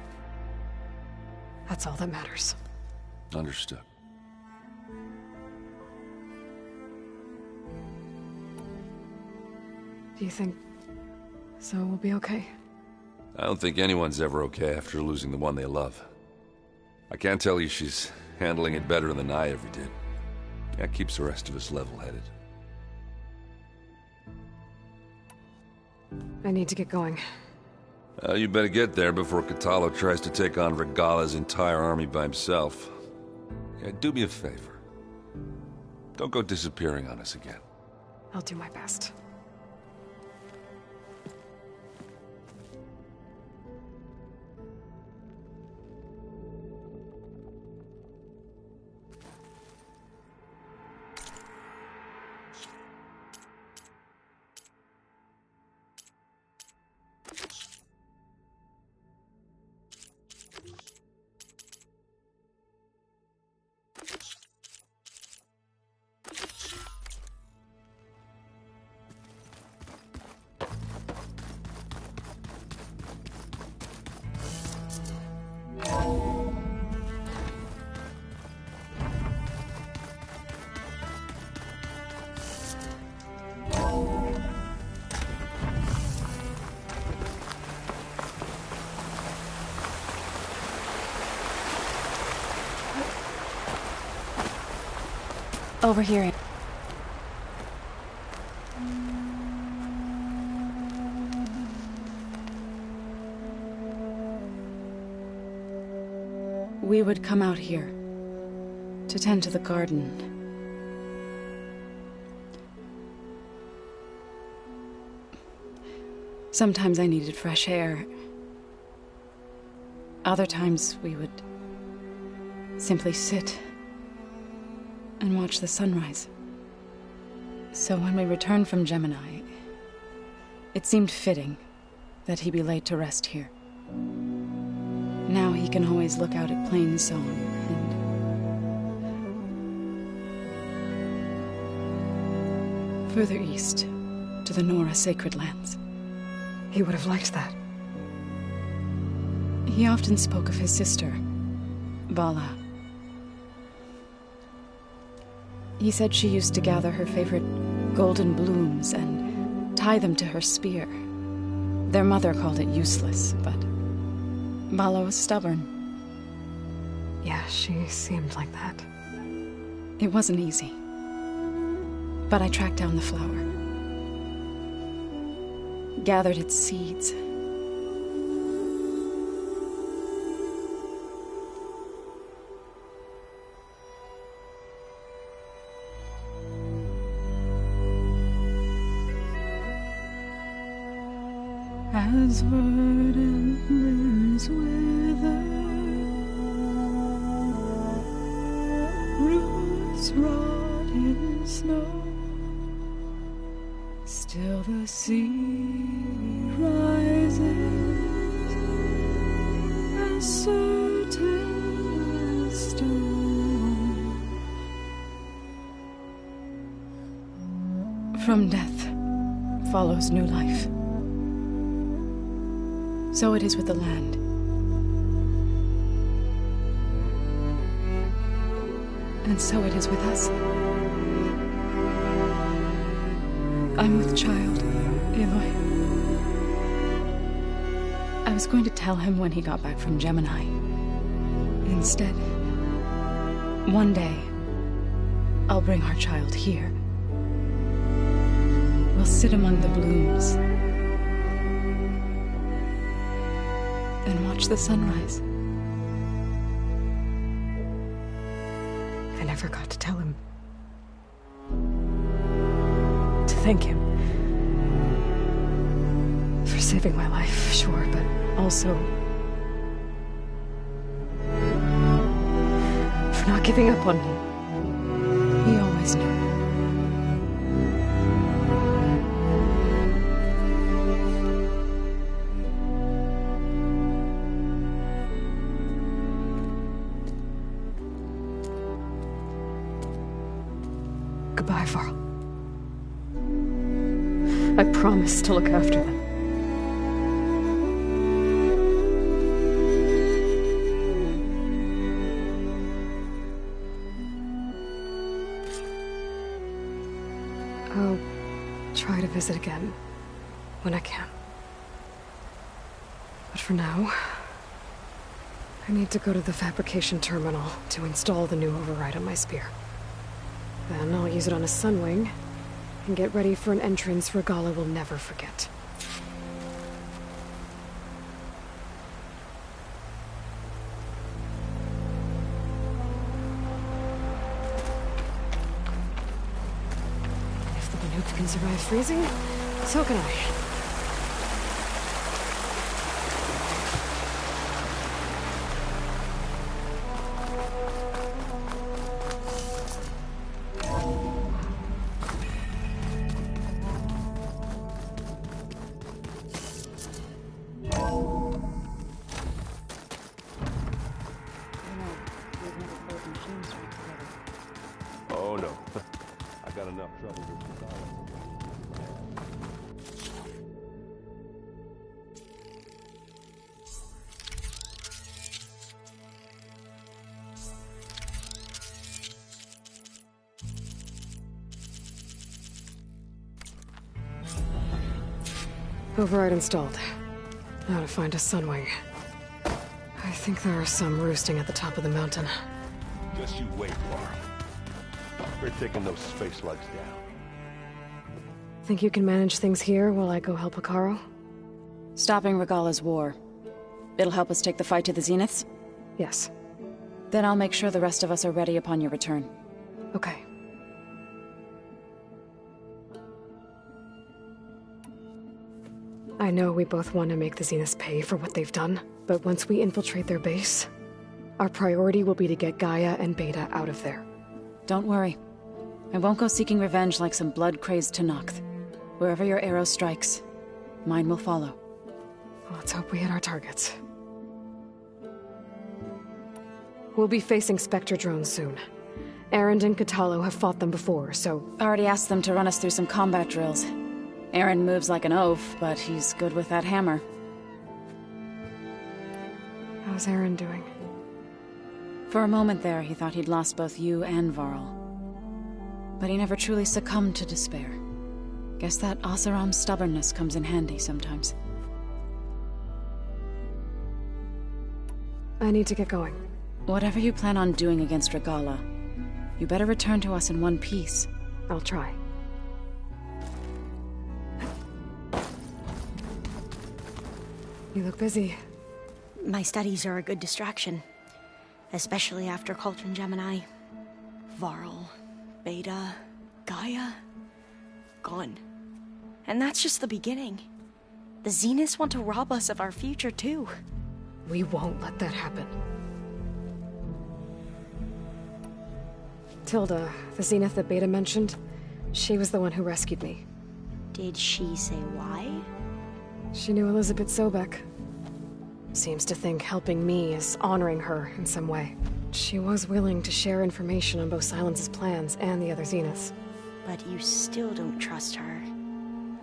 That's all that matters. Understood. Do you think Zoe will be okay? I don't think anyone's ever okay after losing the one they love. I can't tell you she's handling it better than I ever did. That keeps the rest of us level-headed. I need to get going. You better get there before Katalo tries to take on Regala's entire army by himself. Yeah, do me a favor. Don't go disappearing on us again. I'll do my best. Over here. We would come out here to tend to the garden. Sometimes I needed fresh air. Other times we would simply sit and watch the sunrise. So when we returned from Gemini, it seemed fitting that he be laid to rest here. Now he can always look out at Plain Zone and further east to the Nora Sacred Lands. He would have liked that. He often spoke of his sister, Vala. He said she used to gather her favorite golden blooms and tie them to her spear. Their mother called it useless, but Vala was stubborn. Yeah, she seemed like that. It wasn't easy. But I tracked down the flower. Gathered its seeds. As verdant limbs wither, roots rot in snow, still the sea rises as certain as stone. From death follows new life. So it is with the land. And so it is with us. I'm with child, Aloy. I was going to tell him when he got back from Gemini. Instead, one day, I'll bring our child here. We'll sit among the blooms and watch the sunrise. I never got to tell him. To thank him. For saving my life, sure, but also for not giving up on me. He always knew. Goodbye, Varl. I promise to look after them. I'll try to visit again when I can. But for now, I need to go to the fabrication terminal to install the new override on my spear. Then I'll use it on a sunwing and get ready for an entrance Regalla will never forget. If the Banuk can survive freezing, so can I. Oh no. I got enough trouble with the Override installed. Now to find a sunwing. I think there are some roosting at the top of the mountain. Just you wait, Varl. We're taking those space slugs down. Think you can manage things here while I go help Hekarro? Stopping Regalla's war. It'll help us take the fight to the Zeniths? Yes. Then I'll make sure the rest of us are ready upon your return. Okay. I know we both want to make the Zeniths pay for what they've done, but once we infiltrate their base, our priority will be to get Gaia and Beta out of there. Don't worry. I won't go seeking revenge like some blood-crazed Tenakth. Wherever your arrow strikes, mine will follow. Let's hope we hit our targets. We'll be facing Spectre drones soon. Erend and Katalo have fought them before, so... Already asked them to run us through some combat drills. Erend moves like an oaf, but he's good with that hammer. How's Erend doing? For a moment there, he thought he'd lost both you and Varl. But he never truly succumbed to despair. Guess that Oseram's stubbornness comes in handy sometimes. I need to get going. Whatever you plan on doing against Regalla, you better return to us in one piece. I'll try. You look busy. My studies are a good distraction. Especially after Cauldron Gemini. Varl, Beta, Gaia... gone. And that's just the beginning. The Zeniths want to rob us of our future, too. We won't let that happen. Tilda, the Zenith that Beta mentioned, she was the one who rescued me. Did she say why? She knew Elizabeth Sobek. Seems to think helping me is honoring her in some way. She was willing to share information on both Silence's plans and the other Zeniths. But you still don't trust her.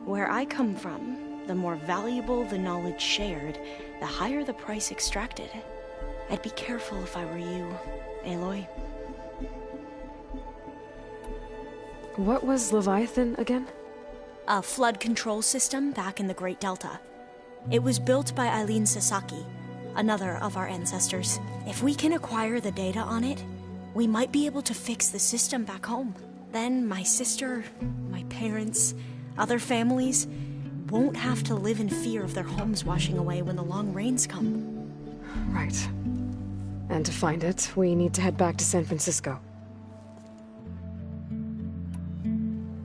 Where I come from, the more valuable the knowledge shared, the higher the price extracted. I'd be careful if I were you, Aloy. What was Leviathan again? A flood control system back in the Great Delta. It was built by Eileen Sasaki, another of our ancestors. If we can acquire the data on it, we might be able to fix the system back home. Then my sister, my parents, other families won't have to live in fear of their homes washing away when the long rains come. Right. And to find it, we need to head back to San Francisco.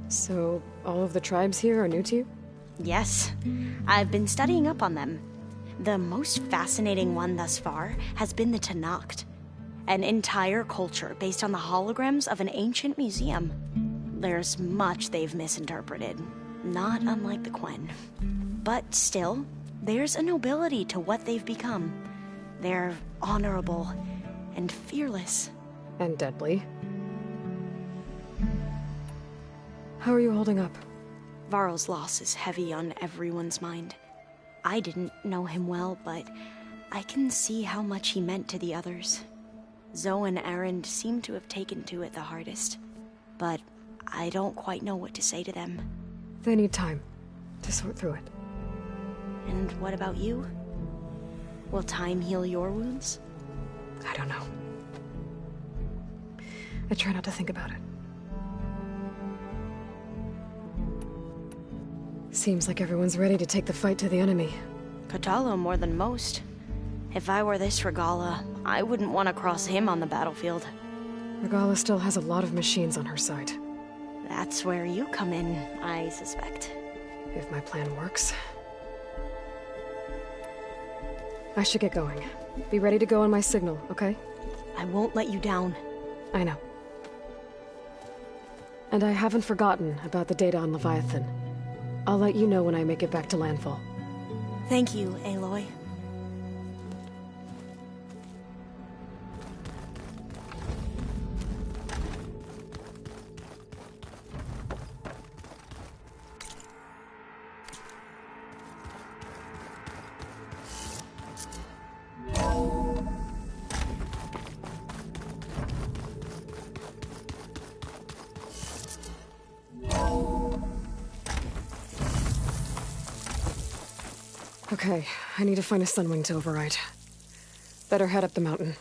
So, all of the tribes here are new to you? Yes. I've been studying up on them. The most fascinating one thus far has been the Tenakth, an entire culture based on the holograms of an ancient museum. There's much they've misinterpreted, not unlike the Quen. But still, there's a nobility to what they've become. They're honorable and fearless. And deadly. How are you holding up? Varl's loss is heavy on everyone's mind. I didn't know him well, but I can see how much he meant to the others. Zoe and Erend seem to have taken to it the hardest, but I don't quite know what to say to them. They need time to sort through it. And what about you? Will time heal your wounds? I don't know. I try not to think about it. Seems like everyone's ready to take the fight to the enemy. Kotallo more than most. If I were this Regala, I wouldn't want to cross him on the battlefield. Regala still has a lot of machines on her side. That's where you come in, I suspect. If my plan works. I should get going. Be ready to go on my signal, okay? I won't let you down. I know. And I haven't forgotten about the data on Leviathan. I'll let you know when I make it back to landfall. Thank you, Aloy. Okay, I need to find a Sunwing to override. Better head up the mountain.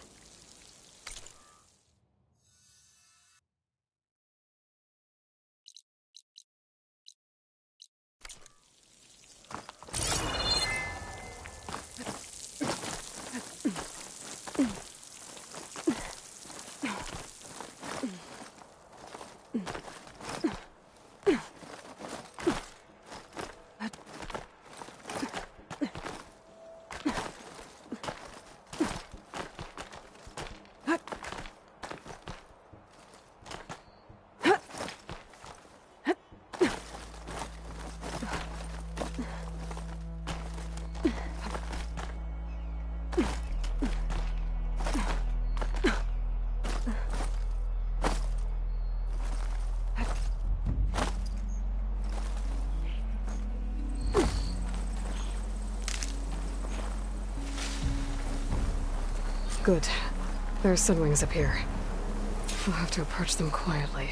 Good. There are Sunwings up here. We'll have to approach them quietly.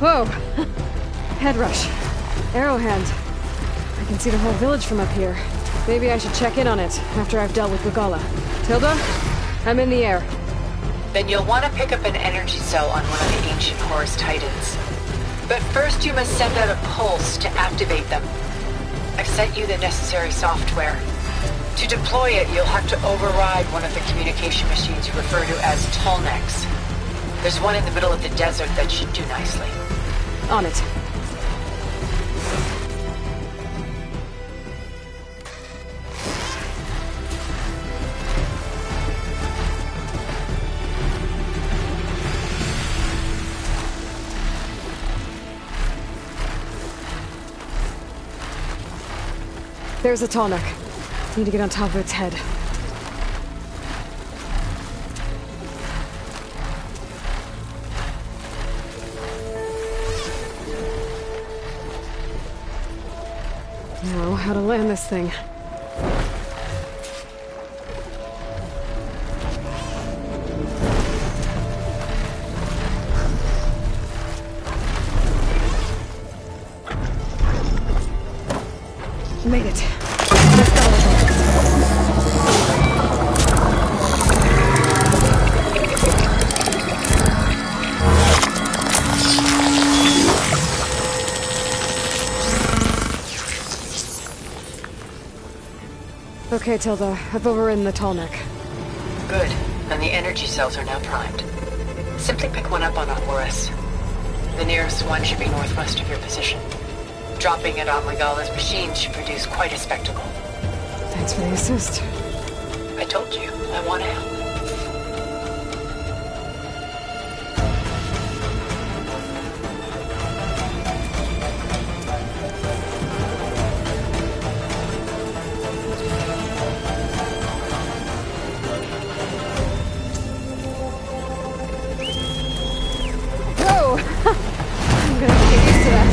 Whoa! Head rush. Arrow hand. I can see the whole village from up here. Maybe I should check in on it after I've dealt with Regala. Tilda? I'm in the air. Then you'll want to pick up an energy cell on one of the ancient Horus Titans. But first you must send out a pulse to activate them. I've sent you the necessary software. To deploy it, you'll have to override one of the communication machines you refer to as Tolnecs. There's one in the middle of the desert that should do nicely. On it. There's a tonic. Need to get on top of its head. Know how to land this thing. Made it. Okay, Tilda. I've overridden the tall neck. Good. And the energy cells are now primed. Simply pick one up on a Horus. The nearest one should be northwest of your position. Dropping it on Regala's machine should produce quite a spectacle. Thanks for the assist. I told you, I want to help. Whoa! I'm gonna have to get used to that.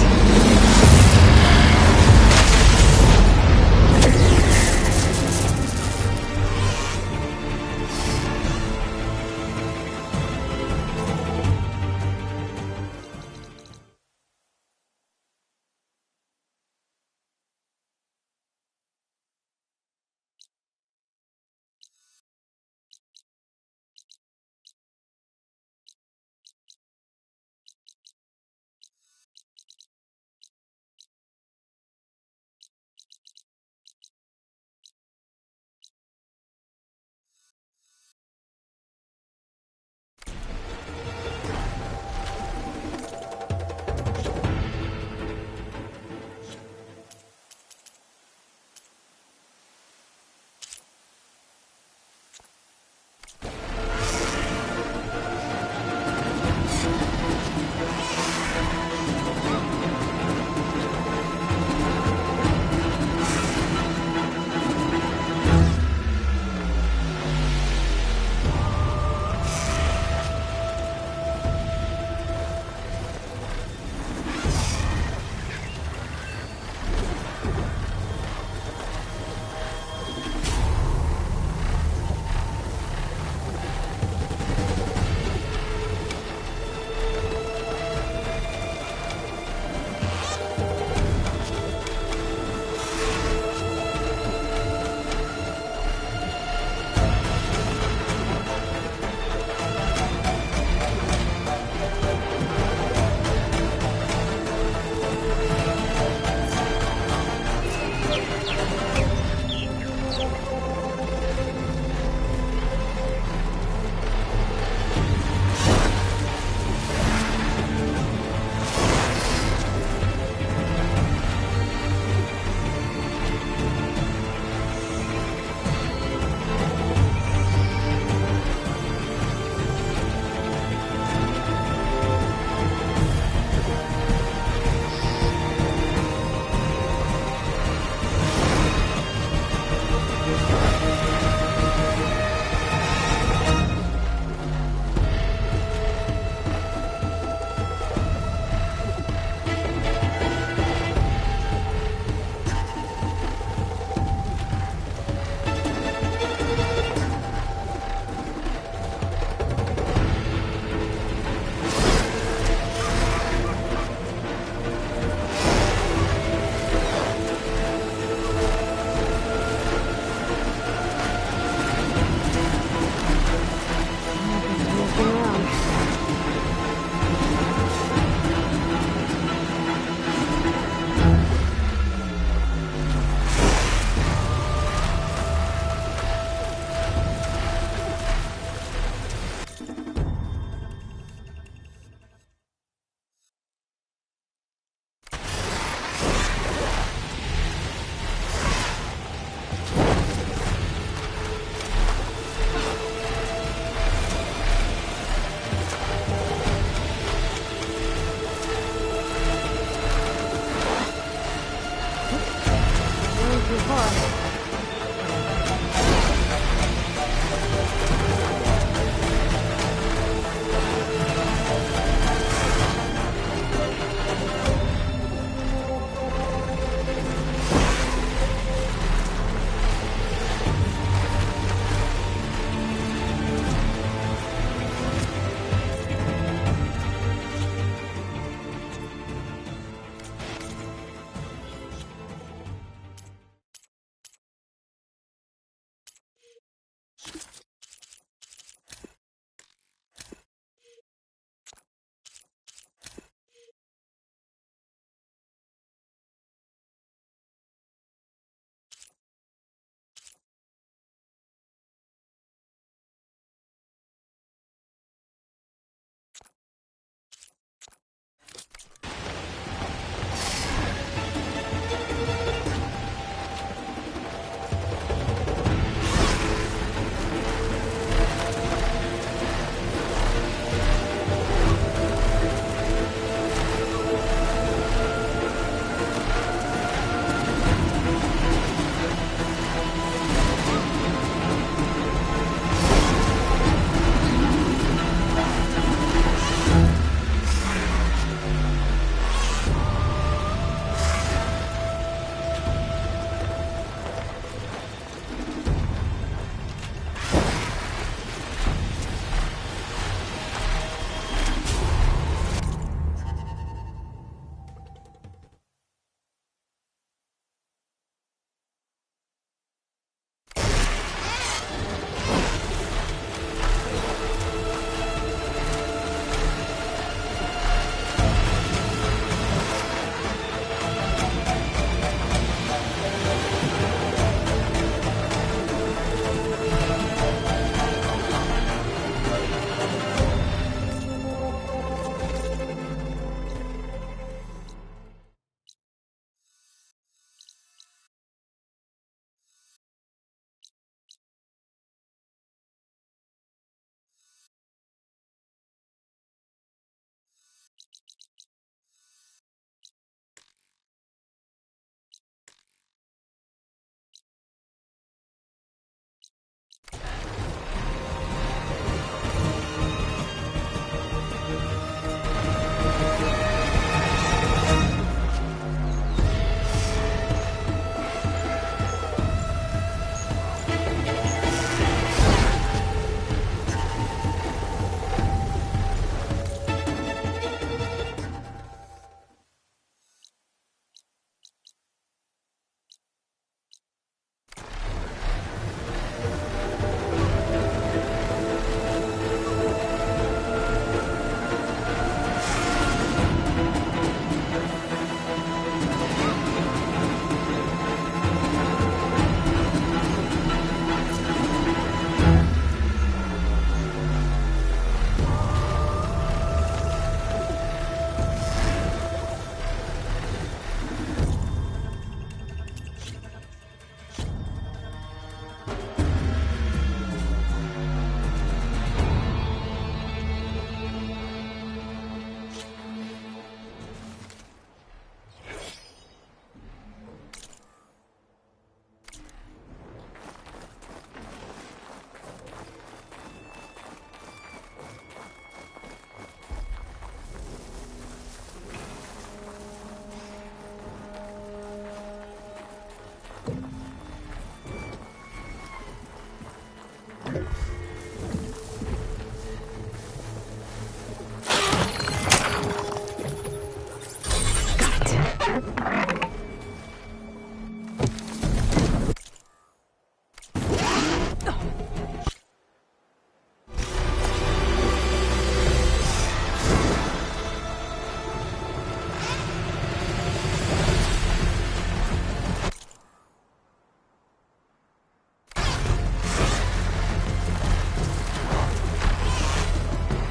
You're far.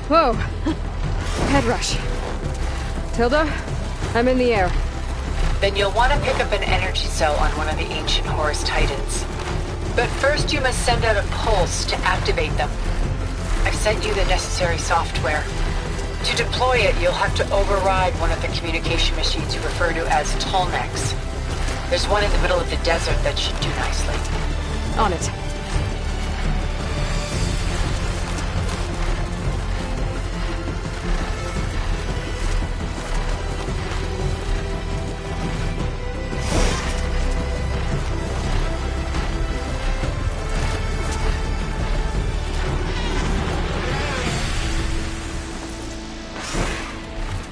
Whoa! Head rush. Tilda, I'm in the air. Then you'll want to pick up an energy cell on one of the ancient Horus Titans. But first you must send out a pulse to activate them. I've sent you the necessary software. To deploy it, you'll have to override one of the communication machines you refer to as Tolnex. There's one in the middle of the desert that should do nicely. On it.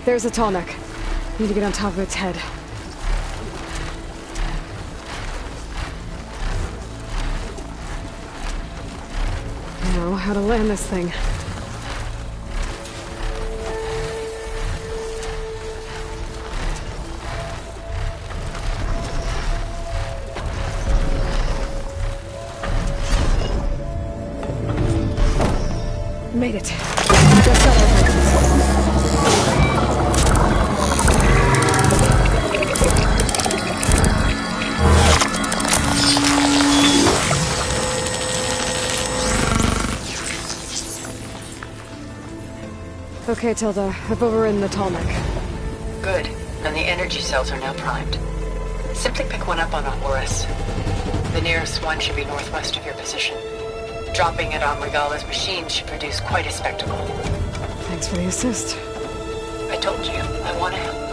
There's a tall neck. Need to get on top of its head. I know how to land this thing. Made it. Just got over. Okay, Tilda. I've overridden the tall neck. Good. And the energy cells are now primed. Simply pick one up on a Horus. The nearest one should be northwest of your position. Dropping it on Regala's machine should produce quite a spectacle. Thanks for the assist. I told you, I want to help.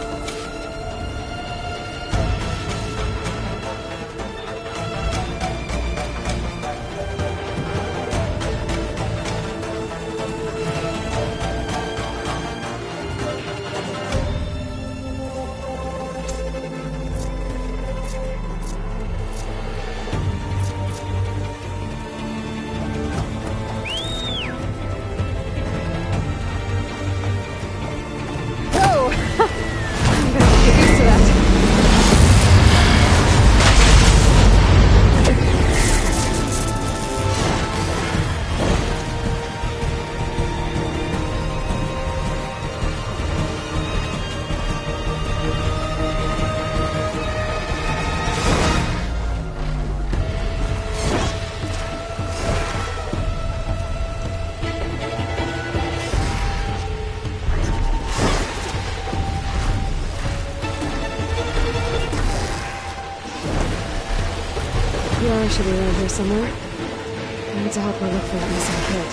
I should be around here somewhere. I need to help her look for that missing kid.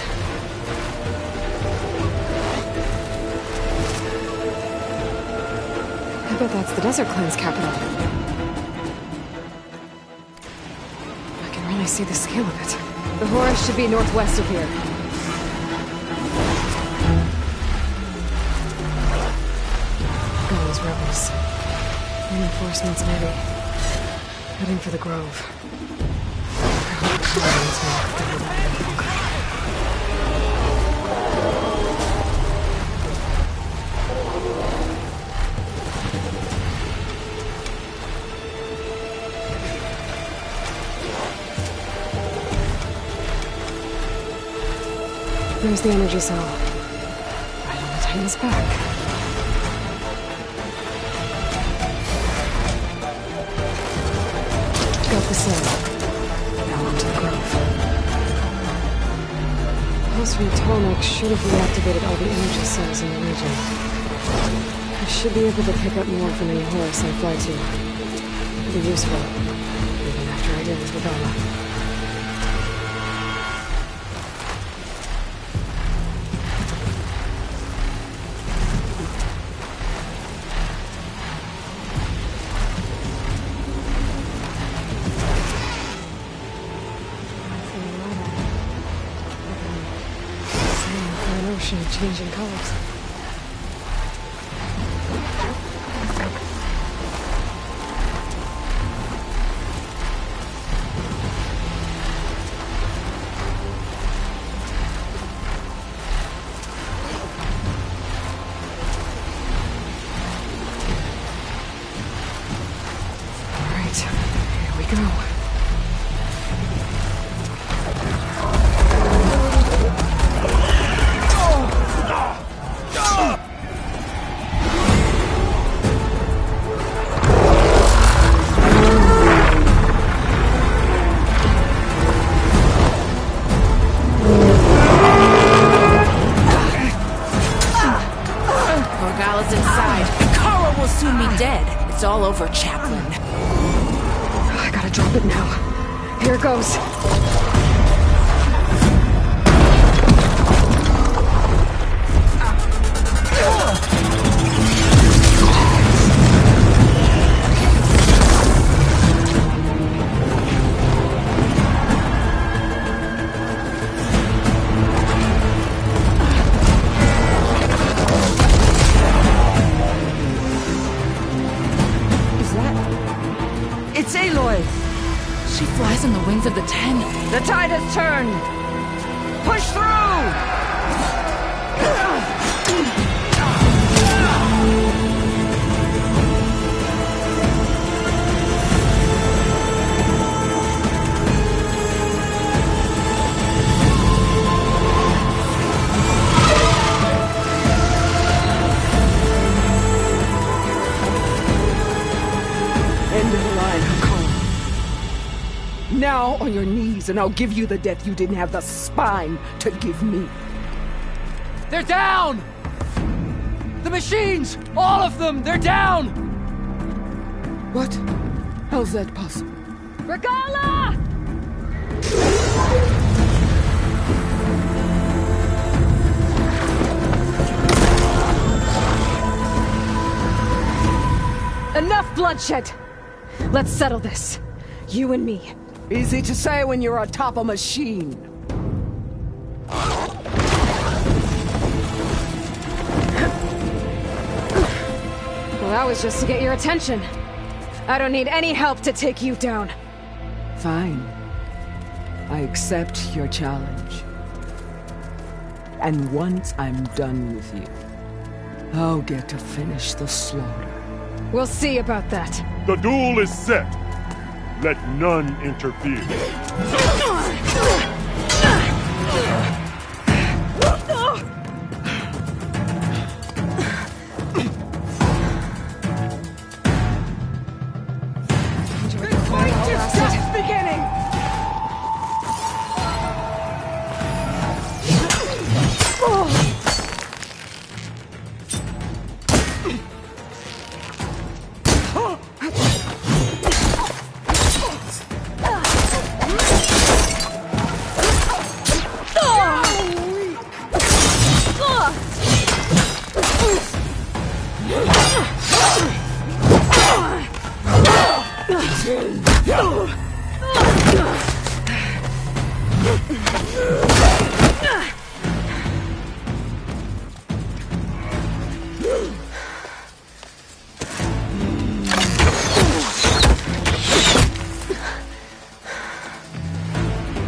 I bet that's the Desert Clan's capital. I can really see the scale of it. The Horus should be northwest of here. Those rebels. Reinforcements, maybe. Heading for the Grove. There's the energy cell. Right on the Titan's back. Got the cell. Now onto the Grove. Pulse from Tolnek should have reactivated all the energy cells in the region. I should be able to pick up more from any Horus I fly to. It'll be useful, even after I deal with Regala. Changing colors. All right, here we go. Regala's inside. Kara will soon be dead. It's all over, Chaplain. stop it now. Here goes. It's Aloy! She flies on the wings of the Ten. The tide has turned! Push through! End of the line, Hakon. Now on your knees, and I'll give you the death you didn't have the spine to give me. They're down! The machines! All of them! They're down! What? How's that possible? Regala! Enough bloodshed! Let's settle this. You and me. Easy to say when you're atop a machine. Well, that was just to get your attention. I don't need any help to take you down. Fine. I accept your challenge. And once I'm done with you, I'll get to finish the slaughter. We'll see about that. The duel is set. Let none interfere. The fight is just beginning!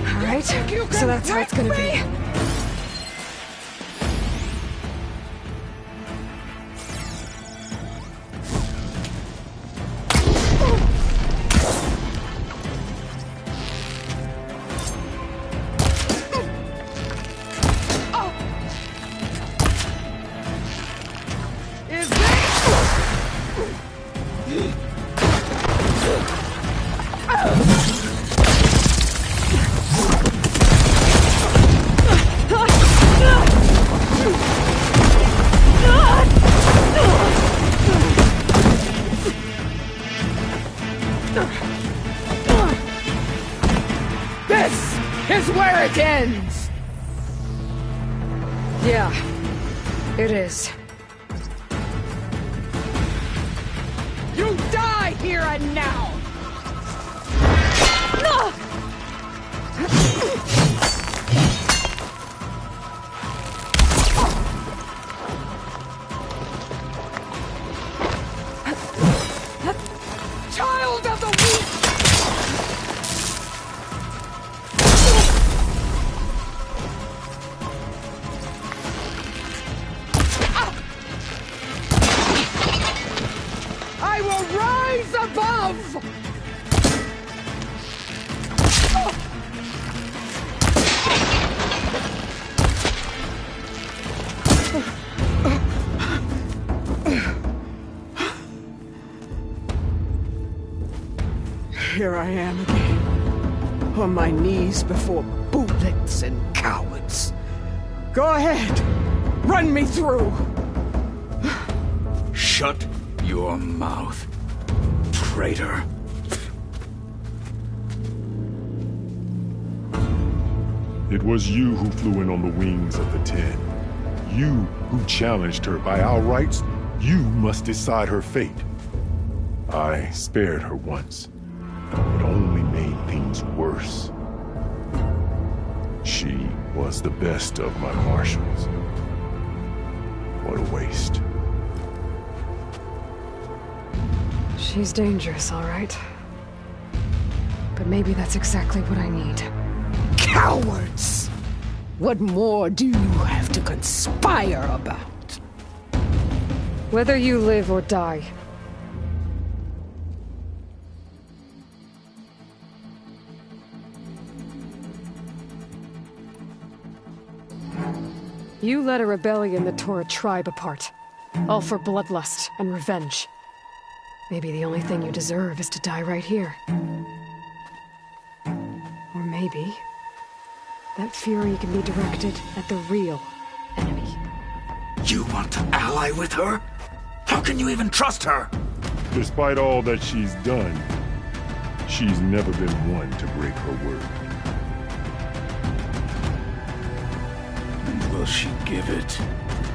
Alright, so that's how it's gonna be. This is where it ends! Yeah, it is. You die here and now! Child of the weak! I will rise above! Here I am again, on my knees before bootlicks and cowards. Go ahead, run me through. Shut your mouth, traitor. It was you who flew in on the wings of the 10. You who challenged her by our rights. You must decide her fate. I spared her once, but only made things worse. She was the best of my marshals. What a waste. She's dangerous, all right. But maybe that's exactly what I need. Cowards! What more do you have to conspire about? Whether you live or die. You led a rebellion that tore a tribe apart. All for bloodlust and revenge. Maybe the only thing you deserve is to die right here. Or maybe that fury can be directed at the real enemy. You want to ally with her? How can you even trust her? Despite all that she's done, she's never been one to break her word. Will she give it?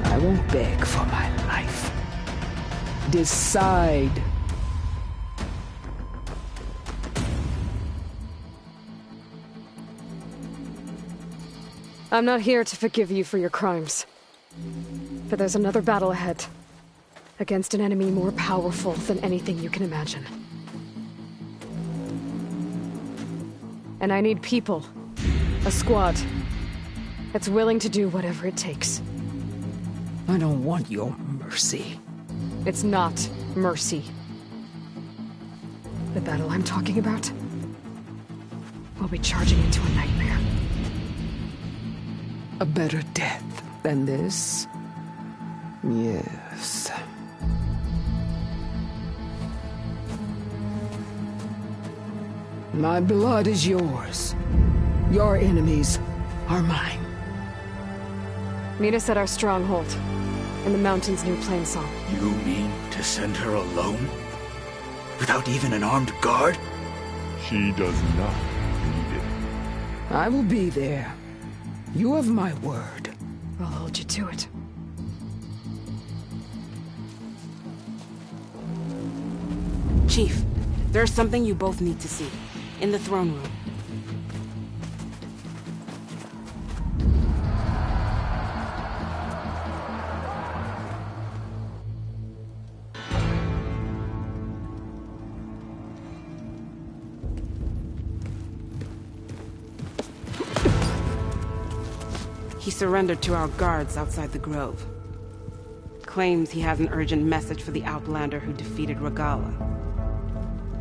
I won't beg for my life. Decide. I'm not here to forgive you for your crimes. But there's another battle ahead. Against an enemy more powerful than anything you can imagine. And I need people. A squad. That's willing to do whatever it takes. I don't want your mercy. It's not mercy. The battle I'm talking about will be charging into a nightmare. A better death than this? Yes. My blood is yours. Your enemies are mine. Meet us at our stronghold, in the mountains near Plainsong. You mean to send her alone? Without even an armed guard? She does not need it. I will be there. You have my word. I'll hold you to it. Chief, there's something you both need to see. In the throne room. He surrendered to our guards outside the grove. Claims he has an urgent message for the Outlander who defeated Regala.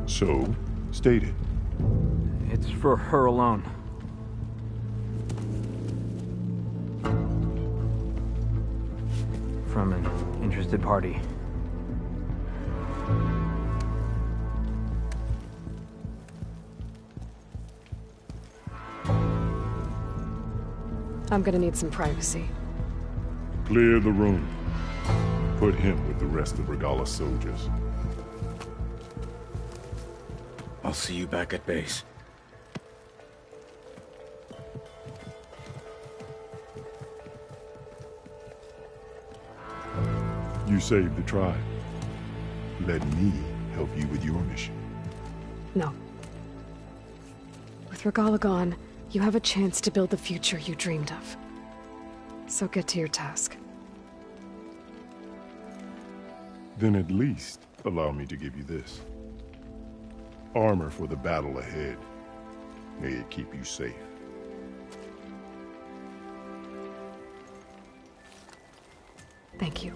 So, state it. It's for her alone. From an interested party. I'm gonna need some privacy. Clear the room. Put him with the rest of Regala's soldiers. I'll see you back at base. You saved the tribe. Let me help you with your mission. No. With Regala gone, you have a chance to build the future you dreamed of. So get to your task. Then at least allow me to give you this. Armor for the battle ahead. May it keep you safe. Thank you.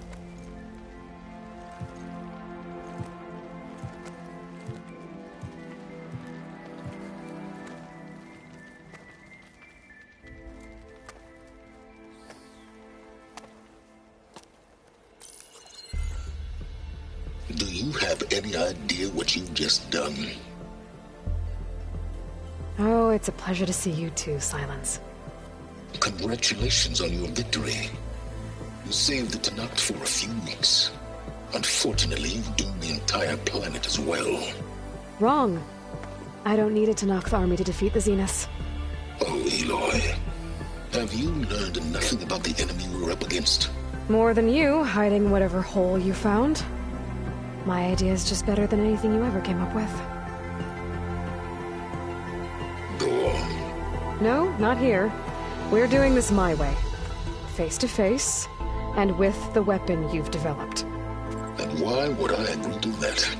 Do you have any idea what you've just done? Oh, it's a pleasure to see you too, Silence. Congratulations on your victory. You saved the Tanakh for a few weeks. Unfortunately, you've doomed the entire planet as well. Wrong. I don't need a Tanakh army to defeat the Zeniths. Oh, Eloy. Have you learned nothing about the enemy we're up against? More than you, hiding whatever hole you found. My idea is just better than anything you ever came up with. Go on. No, not here. We're doing this my way. Face to face, and with the weapon you've developed. And why would I agree to that?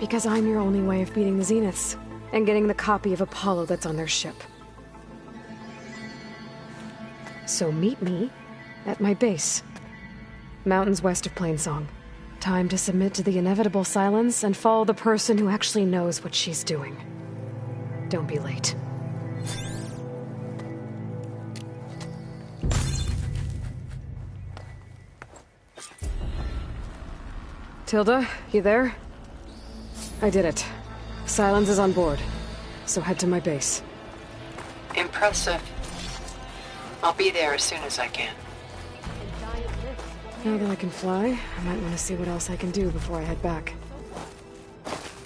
Because I'm your only way of beating the Zeniths, and getting the copy of Apollo that's on their ship. So meet me at my base. Mountains west of Plainsong. Time to submit to the inevitable silence and follow the person who actually knows what she's doing. Don't be late. Tilda, you there? I did it. Silence is on board, so head to my base. Impressive. I'll be there as soon as I can. Now that I can fly, I might want to see what else I can do before I head back.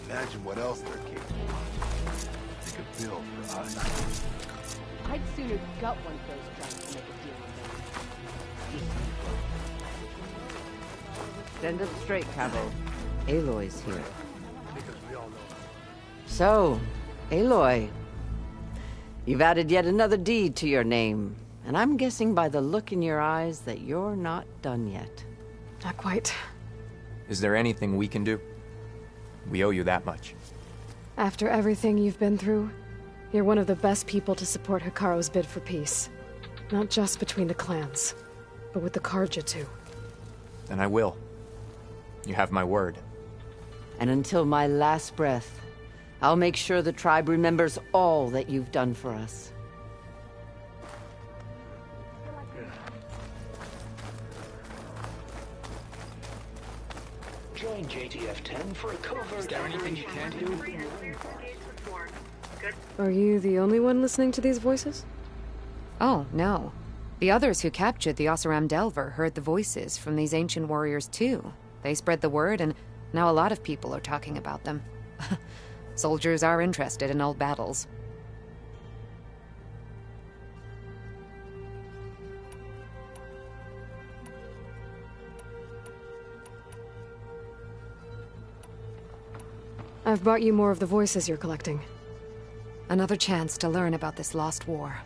Imagine what else they're capable of. They could build for us. I'd sooner gut one of those drugs than make a deal with them. Stand up straight, Cabo. Aloy's here. So, Aloy, you've added yet another deed to your name, and I'm guessing by the look in your eyes that you're not done yet. Not quite. Is there anything we can do? We owe you that much. After everything you've been through, you're one of the best people to support Hikaru's bid for peace. Not just between the clans, but with the Carja too. Then I will. You have my word. And until my last breath, I'll make sure the tribe remembers all that you've done for us. Join JTF-10 for a covert. Is there anything you can do? Are you the only one listening to these voices? Oh, no. The others who captured the Oseram Delver heard the voices from these ancient warriors too. They spread the word, and now a lot of people are talking about them. Soldiers are interested in old battles. I've brought you more of the voices you're collecting. Another chance to learn about this lost war.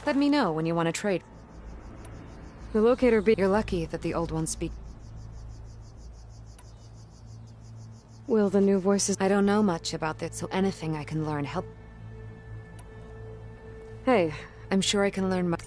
Let me know when you want to trade. The locator You're lucky that the old ones speak. Will the new voices... I don't know much about this, so anything I can learn help. Hey, I'm sure I can learn much.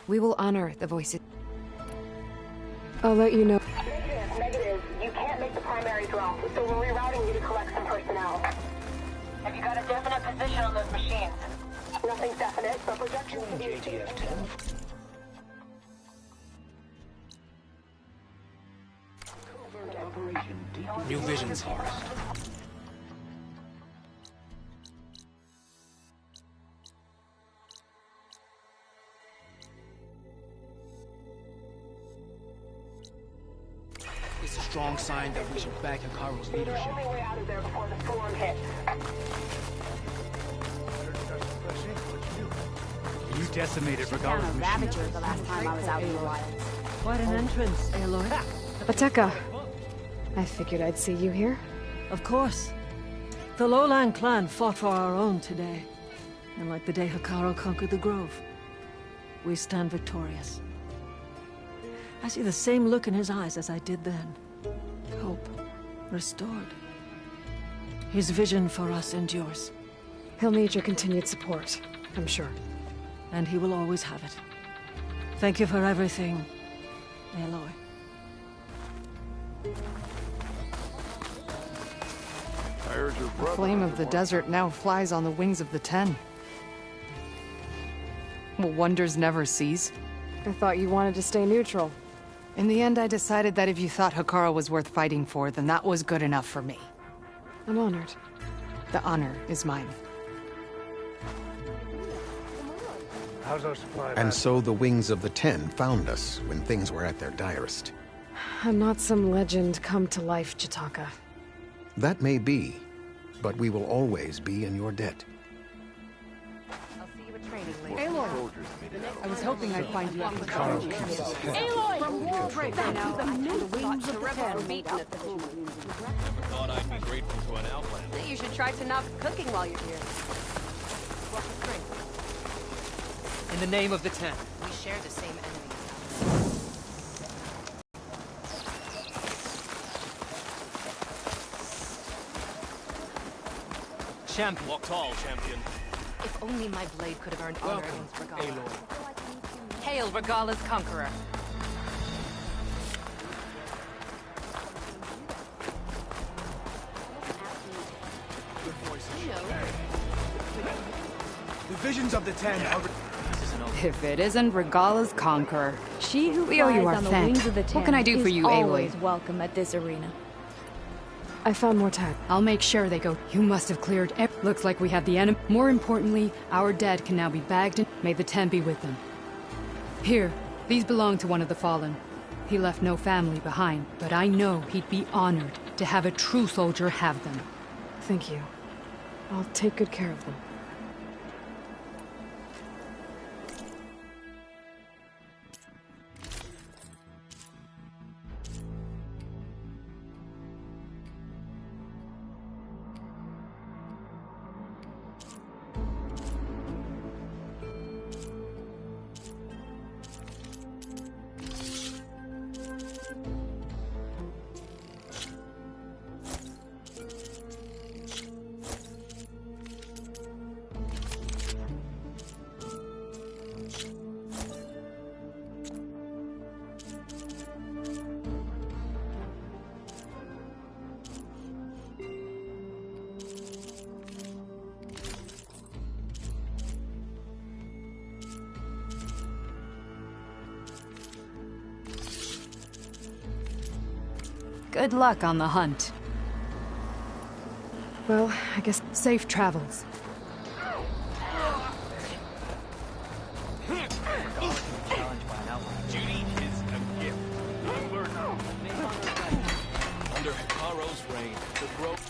We will honor the voices. I'll let you know. Negative. You can't make the primary drop, so we're rerouting you to collect some personnel. Have you got a definite position on those machines? Nothing's definite, but projections to be JTF-10. New visions, Forrest. It's a strong sign that we should back Hikaru's leadership. Only way out of there before the storm hits. You decimated Regala's machine. Ravager the last time I was out in the wilds. What an entrance, Aloy. Ateka. I figured I'd see you here. Of course. The Lowland clan fought for our own today. And like the day Hikaru conquered the Grove, we stand victorious. I see the same look in his eyes as I did then. Hope restored. His vision for us endures. He'll need your continued support, I'm sure. And he will always have it. Thank you for everything, Aloy. The flame of the desert now flies on the wings of the Ten. Will wonders never cease? I thought you wanted to stay neutral. In the end, I decided that if you thought Hikaru was worth fighting for, then that was good enough for me. I'm honored. The honor is mine. And so the wings of the Ten found us when things were at their direst. I'm not some legend come to life, Jataka. That may be, but we will always be in your debt. Aloy! I was hoping I'd find you after Aloy! From war trade now, the wings of the Ten. Thought I'd be grateful to an outlander. You should try Tanakh cooking while you're here. In the name of the Ten. We share the same enemy. Champion. Walk tall, champion. If only my blade could have earned honor against Regala. Aloy. Hail Regala's conqueror. The visions of the Ten are... If it isn't Regala's conqueror. She who We owe you flies our on the thanks. wings of the Ten What can I do for is you, Aloy? always welcome at this arena. I found more tech. I'll make sure they go. You must have cleared Looks like we have the enemy. More importantly, our dead can now be bagged and may the Ten be with them. Here, these belong to one of the fallen. He left no family behind, but I know he'd be honored to have a true soldier have them. Thank you. I'll take good care of them. Good luck on the hunt. Well, I guess safe travels. Duty is a gift. Under Hikaru's reign, the Grove...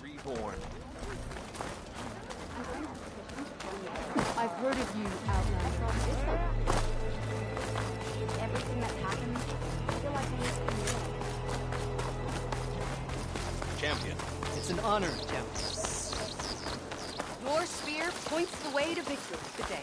Reborn. I've heard of you, Outlander. Everything that's happened, I feel like I used to know. Champion. It's an honor, champion. Your spear points the way to victory. Good day.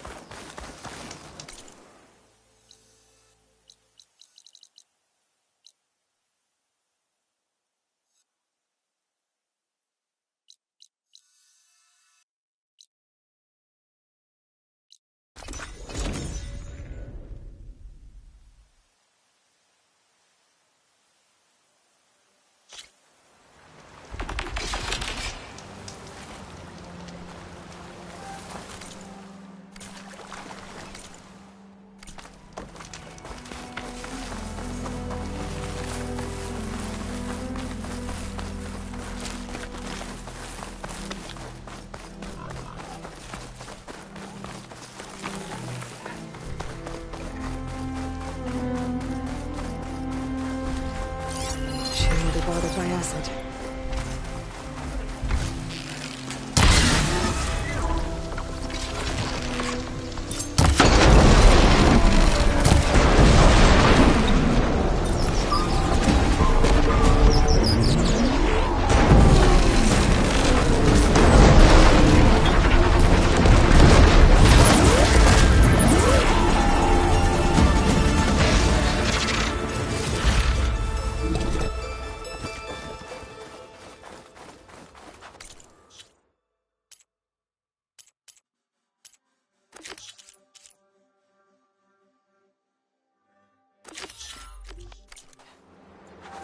corroded by acid.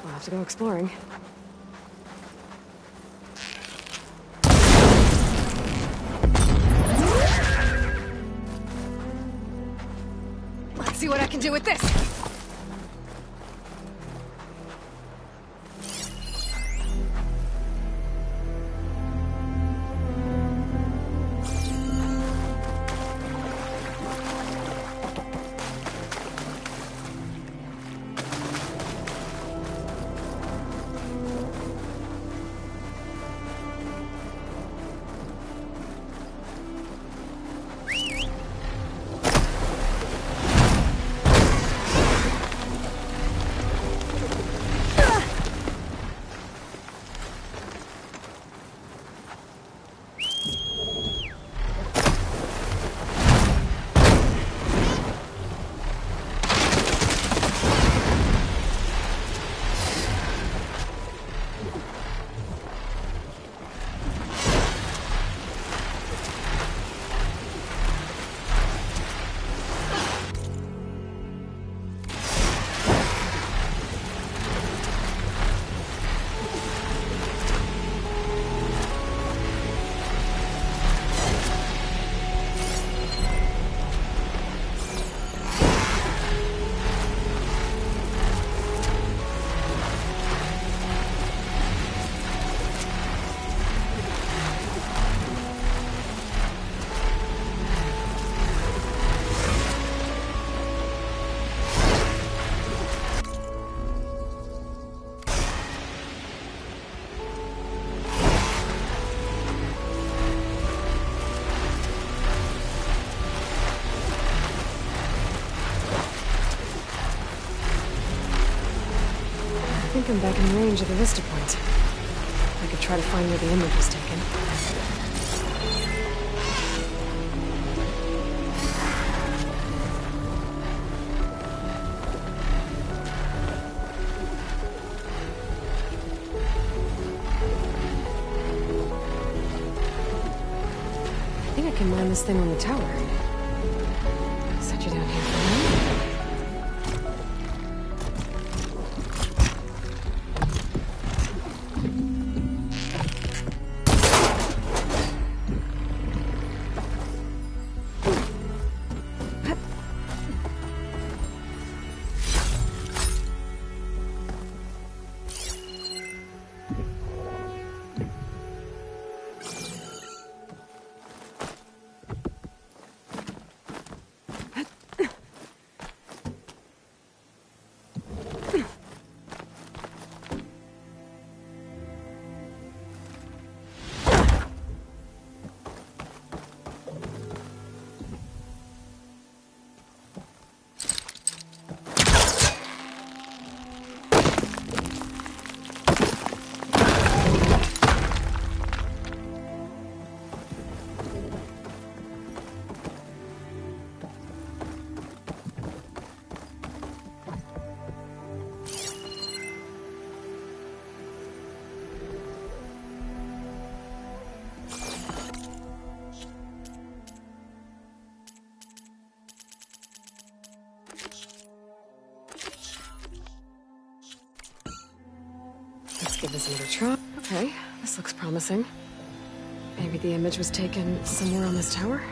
We'll have to go exploring. Let's see what I can do with this. I think I'm back in range of the vista point. I could try to find where the image was taken. I think I can mine this thing on the tower. Set you down here for now. Let's give this another try. Okay, this looks promising. Maybe the image was taken somewhere on this tower?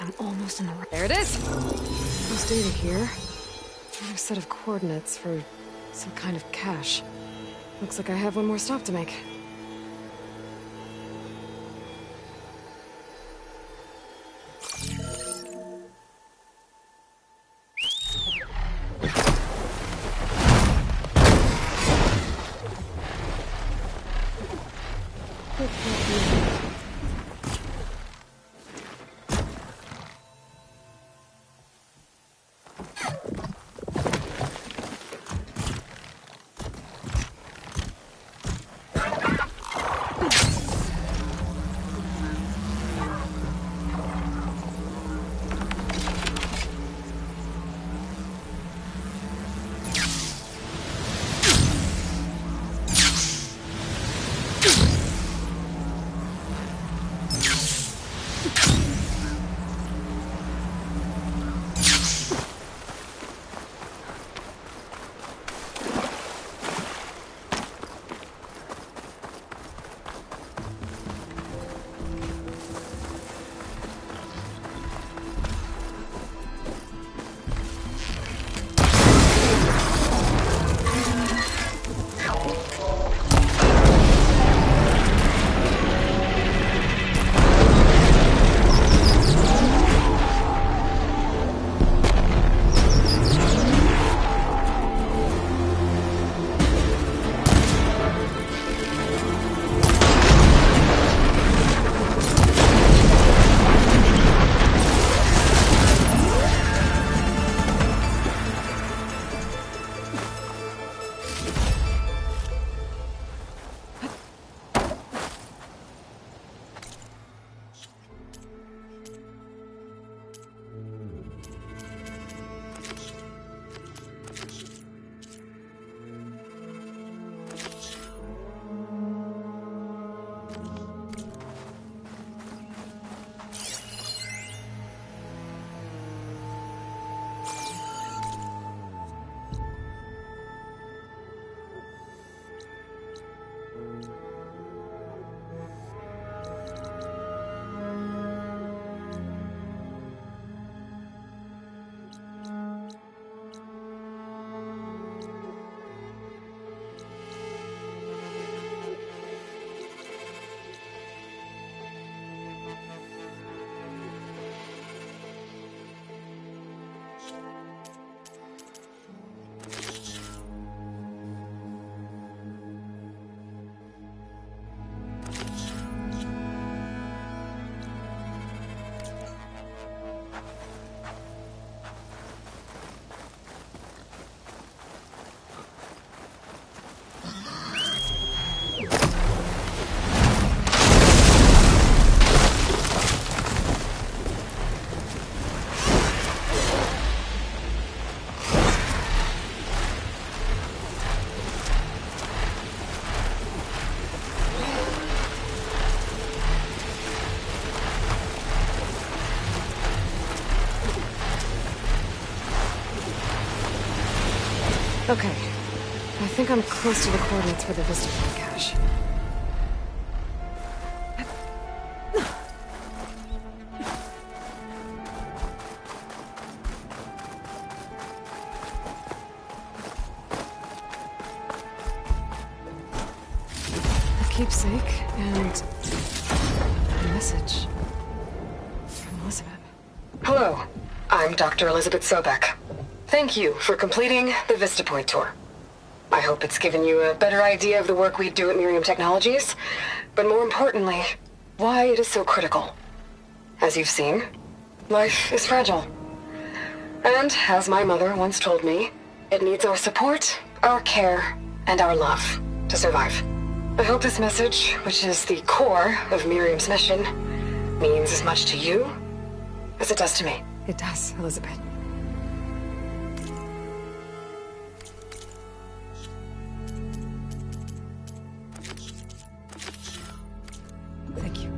I'm almost in the right. There it is! There's data here. Another set of coordinates for some kind of cache. Looks like I have one more stop to make. Okay. I think I'm close to the coordinates for the Vista Point cache. A keepsake and a message from Elizabeth. Hello, I'm Dr. Elizabeth Sobek. Thank you for completing the Vista Point tour. I hope it's given you a better idea of the work we do at Miriam Technologies, but more importantly, why it is so critical. As you've seen, life is fragile. And, as my mother once told me, it needs our support, our care, and our love to survive. I hope this message, which is the core of Miriam's mission, means as much to you as it does to me. It does, Elizabeth. Thank you.